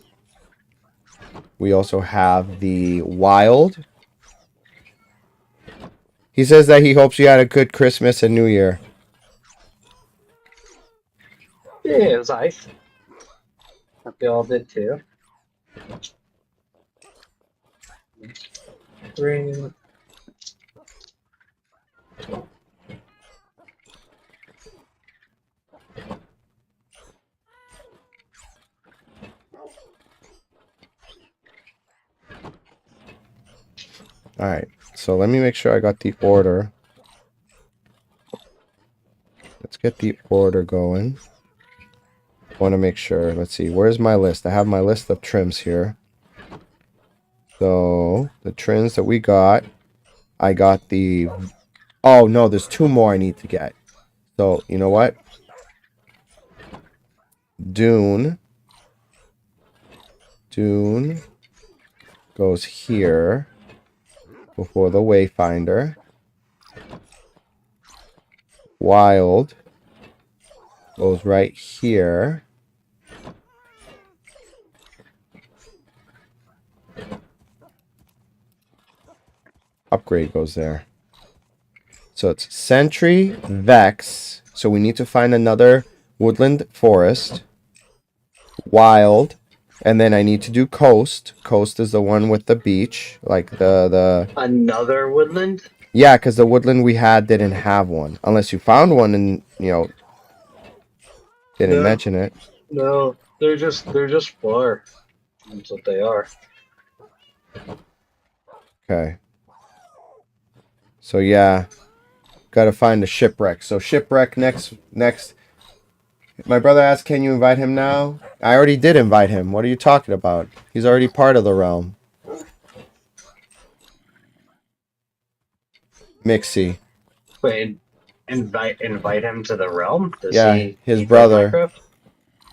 We also have the wild. He says that he hopes you had a good Christmas and New Year. Yeah, it was nice. Hope you all did too. Three. All right. So let me make sure I got the order. Let's get the order going. I want to make sure. Let's see. Where's my list? I have my list of trims here. So the trims that we got, I got the... Oh, no, there's 2 more I need to get. So, you know what? Dune goes here before the Wayfinder. Wild goes right here. Upgrade goes there. So it's Sentry, Vex. So we need to find another woodland forest. Wild. And then I need to do Coast. Coast is the one with the beach. Like the... Another woodland? Yeah, because the woodland we had didn't have one. Unless you found one and, you know, didn't mention it. No, they're just far. That's what they are. Okay. So yeah, gotta find a shipwreck. So shipwreck next. My brother asked, "Can you invite him now?" I already did invite him. What are you talking about? He's already part of the realm. Mixie. Wait, invite him to the realm? Yeah, his brother.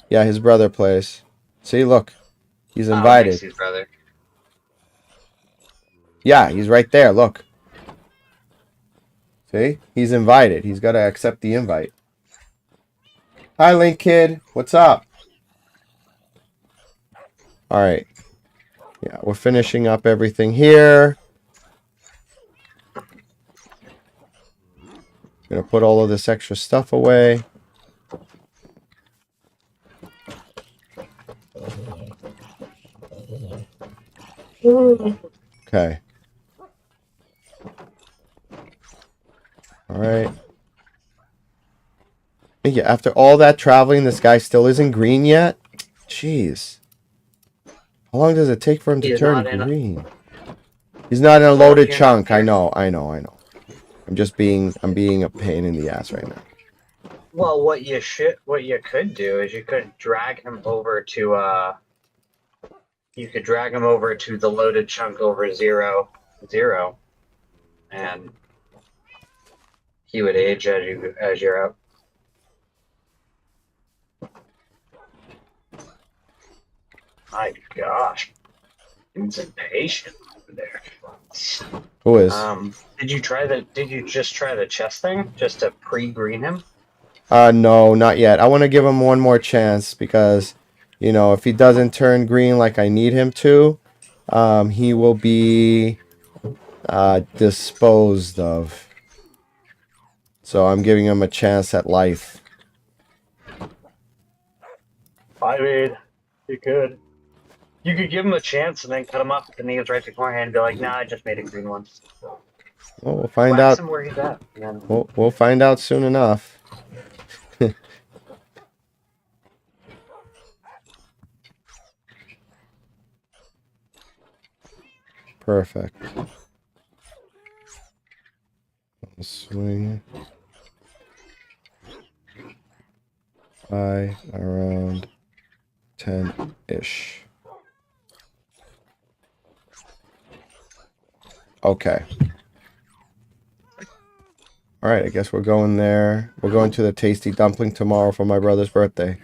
Yeah, his brother plays. See, look, he's invited. Mixie's brother. Yeah, he's right there. Look. See? He's invited. He's got to accept the invite. Hi, Link Kid. What's up? All right. Yeah, we're finishing up everything here. Gonna put all of this extra stuff away. Okay. All right. Yeah, after all that traveling, this guy still isn't green yet? Jeez. How long does it take for him to turn green? He's not in a loaded chunk. I know. I'm being a pain in the ass right now. Well, what you could do is you could drag him over to the loaded chunk over 0, and he would age as you're up. My gosh, he's impatient over there. Who is? Did you just try the chest thing just to pre-green him? No, not yet. I want to give him one more chance because, you know, if he doesn't turn green like I need him to, he will be disposed of. So I'm giving him a chance at life. I mean, you could. You could give him a chance and then cut him up, and he goes right beforehand and be like, "Nah, I just made a green one." Well, we'll find out. Him where he's at. Then... We'll find out soon enough. Perfect. Swing by around 10-ish. Okay. All right, I guess we're going there. We're going to the Tasty Dumpling tomorrow for my brother's birthday.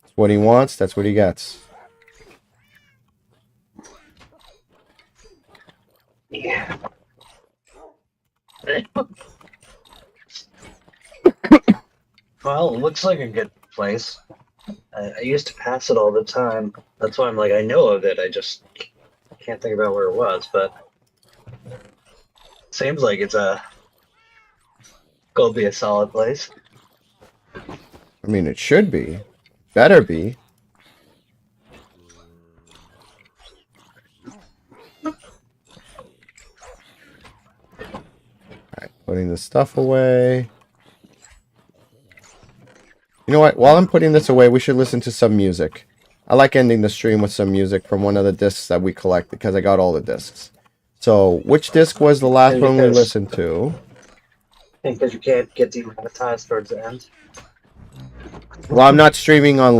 That's what he wants. That's what he gets. Yeah. Well, it looks like a good place. I used to pass it all the time. That's why I'm like, I know of it. I just can't think about where it was, but seems like it's gonna be a solid place. I mean, it should be. Better be. Alright, putting the stuff away. You know what? While I'm putting this away, we should listen to some music. I like ending the stream with some music from one of the discs that we collect because I got all the discs. So, which disc was the last And one we because- listened to? Because you can't get demonetized towards the end. Well, I'm not streaming on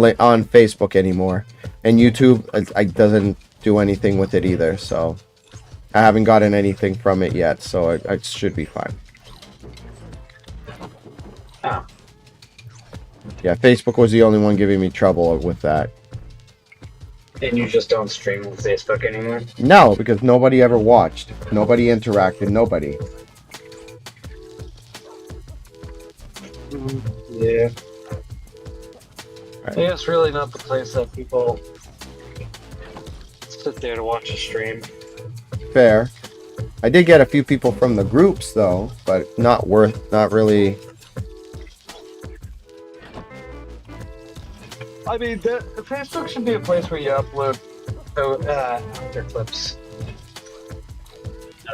Facebook anymore, and YouTube doesn't do anything with it either. So, I haven't gotten anything from it yet. So, it should be fine. Oh. Yeah, Facebook was the only one giving me trouble with that. And you just don't stream on Facebook anymore? No, because nobody ever watched. Nobody interacted. Nobody. Yeah. Right. Yeah, it's really not the place that people sit there to watch a stream. Fair. I did get a few people from the groups though, but not really. I mean, the Facebook should be a place where you upload actor clips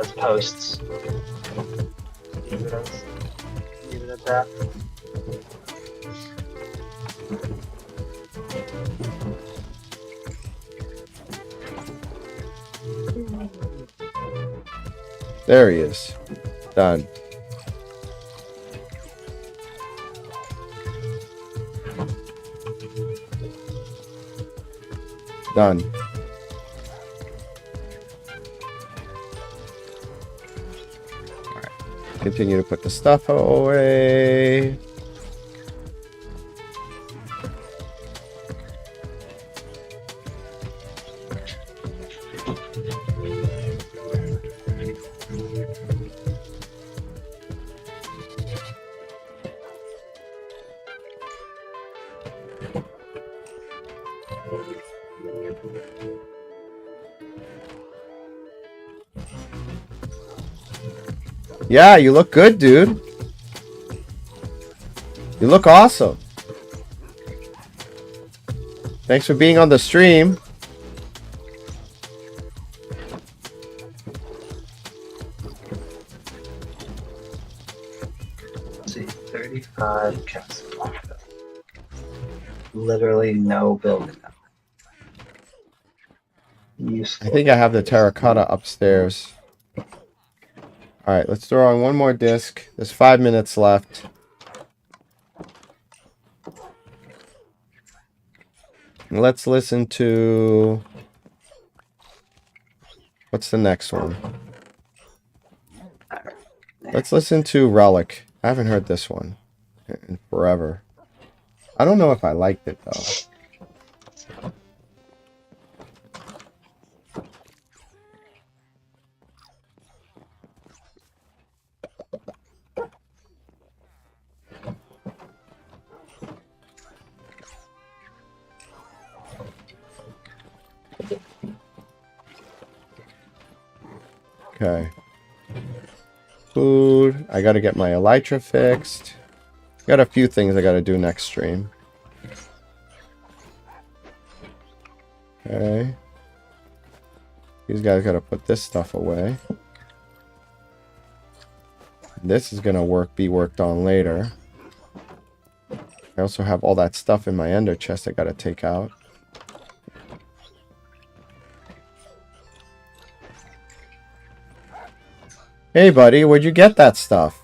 as posts. Leave it at that. There he is. Done. Done. Alright. Continue to put the stuff away. Yeah, you look good, dude. You look awesome. Thanks for being on the stream. Let's see, 35 cats. Literally no building. I think I have the terracotta upstairs. Alright, let's throw on one more disc. There's 5 minutes left. Let's listen to... What's the next one? Let's listen to Relic. I haven't heard this one in forever. I don't know if I liked it, though. Okay. Food. I gotta get my elytra fixed. Got a few things I gotta do next stream. Okay. These guys gotta put this stuff away. This is gonna be worked on later. I also have all that stuff in my ender chest I gotta take out. Hey buddy, where'd you get that stuff?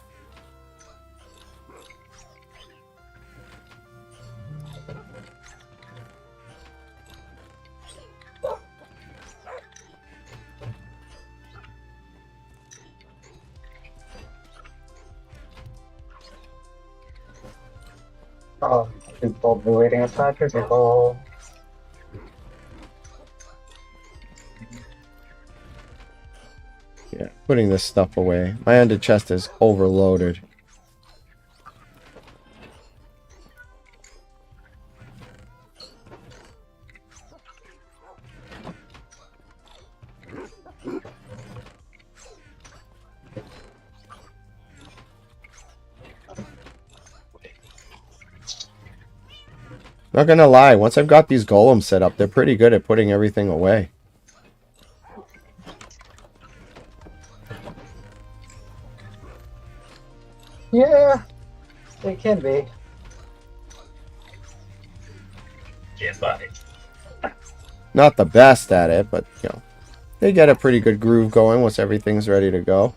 Oh, people be waiting outside for people. Yeah, putting this stuff away. My ender chest is overloaded. Not gonna lie, once I've got these golems set up, they're pretty good at putting everything away. Yeah, they can be. Yeah, buddy. Not the best at it, but, you know, they get a pretty good groove going once everything's ready to go.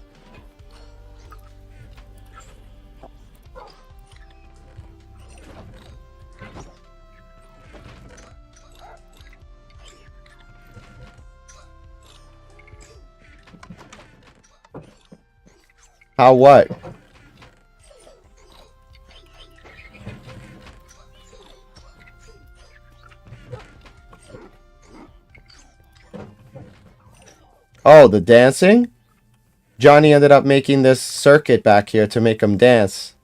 How what? Oh, the dancing? Johnny ended up making this circuit back here to make them dance.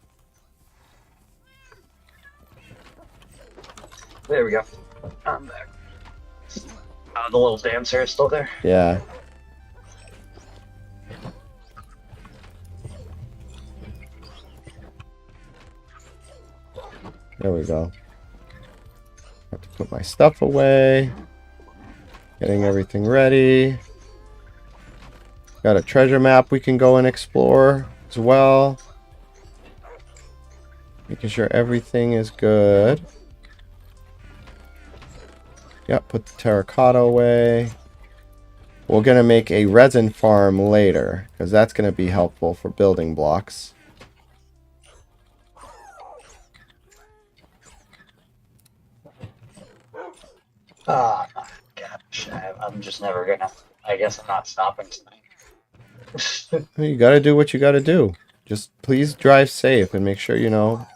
There we go. I'm there. The little dancer is still there. Yeah. There we go. Have to put my stuff away. Getting everything ready. Got a treasure map we can go and explore as well. Making sure everything is good. Yep, put the terracotta away. We're going to make a resin farm later, because that's going to be helpful for building blocks. Oh, gosh. I'm just never gonna. I guess I'm not stopping tonight. You got to do what you got to do. Just please drive safe and make sure, you know,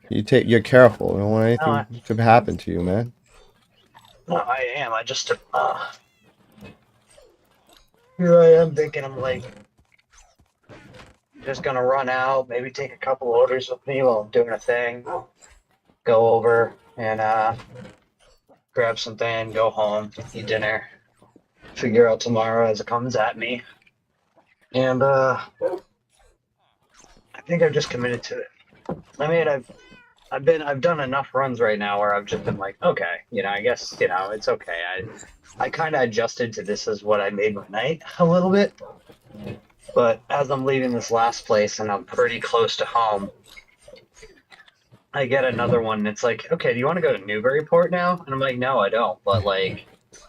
you're careful. You don't want anything to happen to you, man. No, I am. I just. Here I am thinking, I'm like, just gonna run out, maybe take a couple orders with me while I'm doing a thing. Go over and grab something, go home, eat dinner, figure out tomorrow as it comes at me. And I think I've just committed to it. I mean, I've done enough runs right now where I've just been like, okay, you know, I guess, you know, it's okay. I kind of adjusted to this as what I made my night a little bit. But as I'm leaving this last place and I'm pretty close to home, I get another one and it's like, okay, do you want to go to Newburyport now? And I'm like, no, I don't. But like,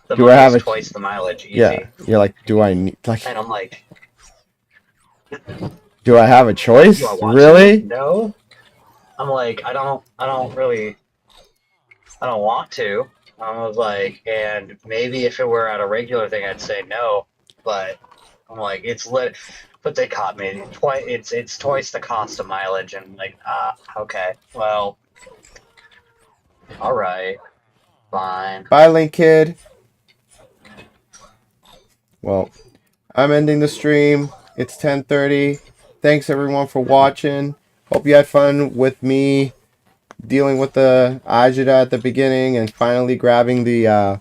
the Do I have money's a twice the mileage, easy. Yeah, you're like, do I need like? And I'm like, Do I have a choice? do I want Really? to? No. I'm like, I don't want to. I was like, and maybe if it were at a regular thing, I'd say no. But I'm like, it's lit. But they caught me twice. It's twice the cost of mileage, and like, okay, well, all right, fine. Bye, Link Kid. Well, I'm ending the stream. It's 10:30. Thanks everyone for watching. Hope you had fun with me dealing with the Ajita at the beginning and finally grabbing the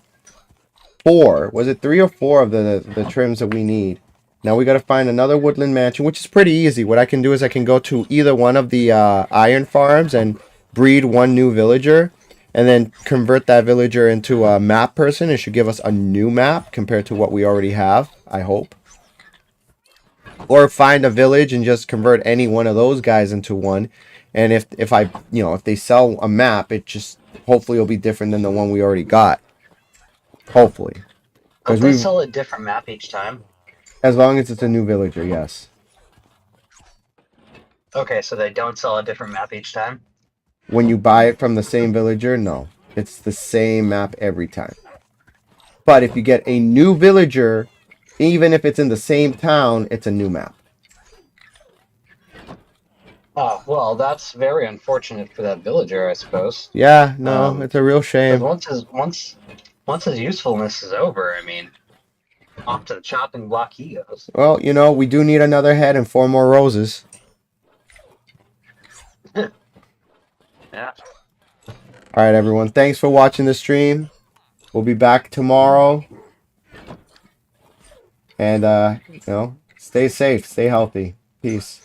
4. Was it 3 or 4 of the trims that we need? Now we got to find another woodland mansion, which is pretty easy. What I can do is I can go to either one of the iron farms and breed one new villager, and then convert that villager into a map person. It should give us a new map compared to what we already have, I hope. Or find a village and just convert any one of those guys into one. And if I, you know, if they sell a map, it just hopefully will be different than the one we already got. Hopefully. Don't they sell a different map each time? As long as it's a new villager, yes. Okay, so they don't sell a different map each time? When you buy it from the same villager, no. It's the same map every time. But if you get a new villager, even if it's in the same town, it's a new map. Oh, well, that's very unfortunate for that villager, I suppose. Yeah, no, it's a real shame. Once his usefulness is over, I mean, off to the chopping block he goes. Well, you know, we do need another head and 4 more roses. Yeah. Alright, everyone. Thanks for watching the stream. We'll be back tomorrow. And, you know, stay safe. Stay healthy. Peace.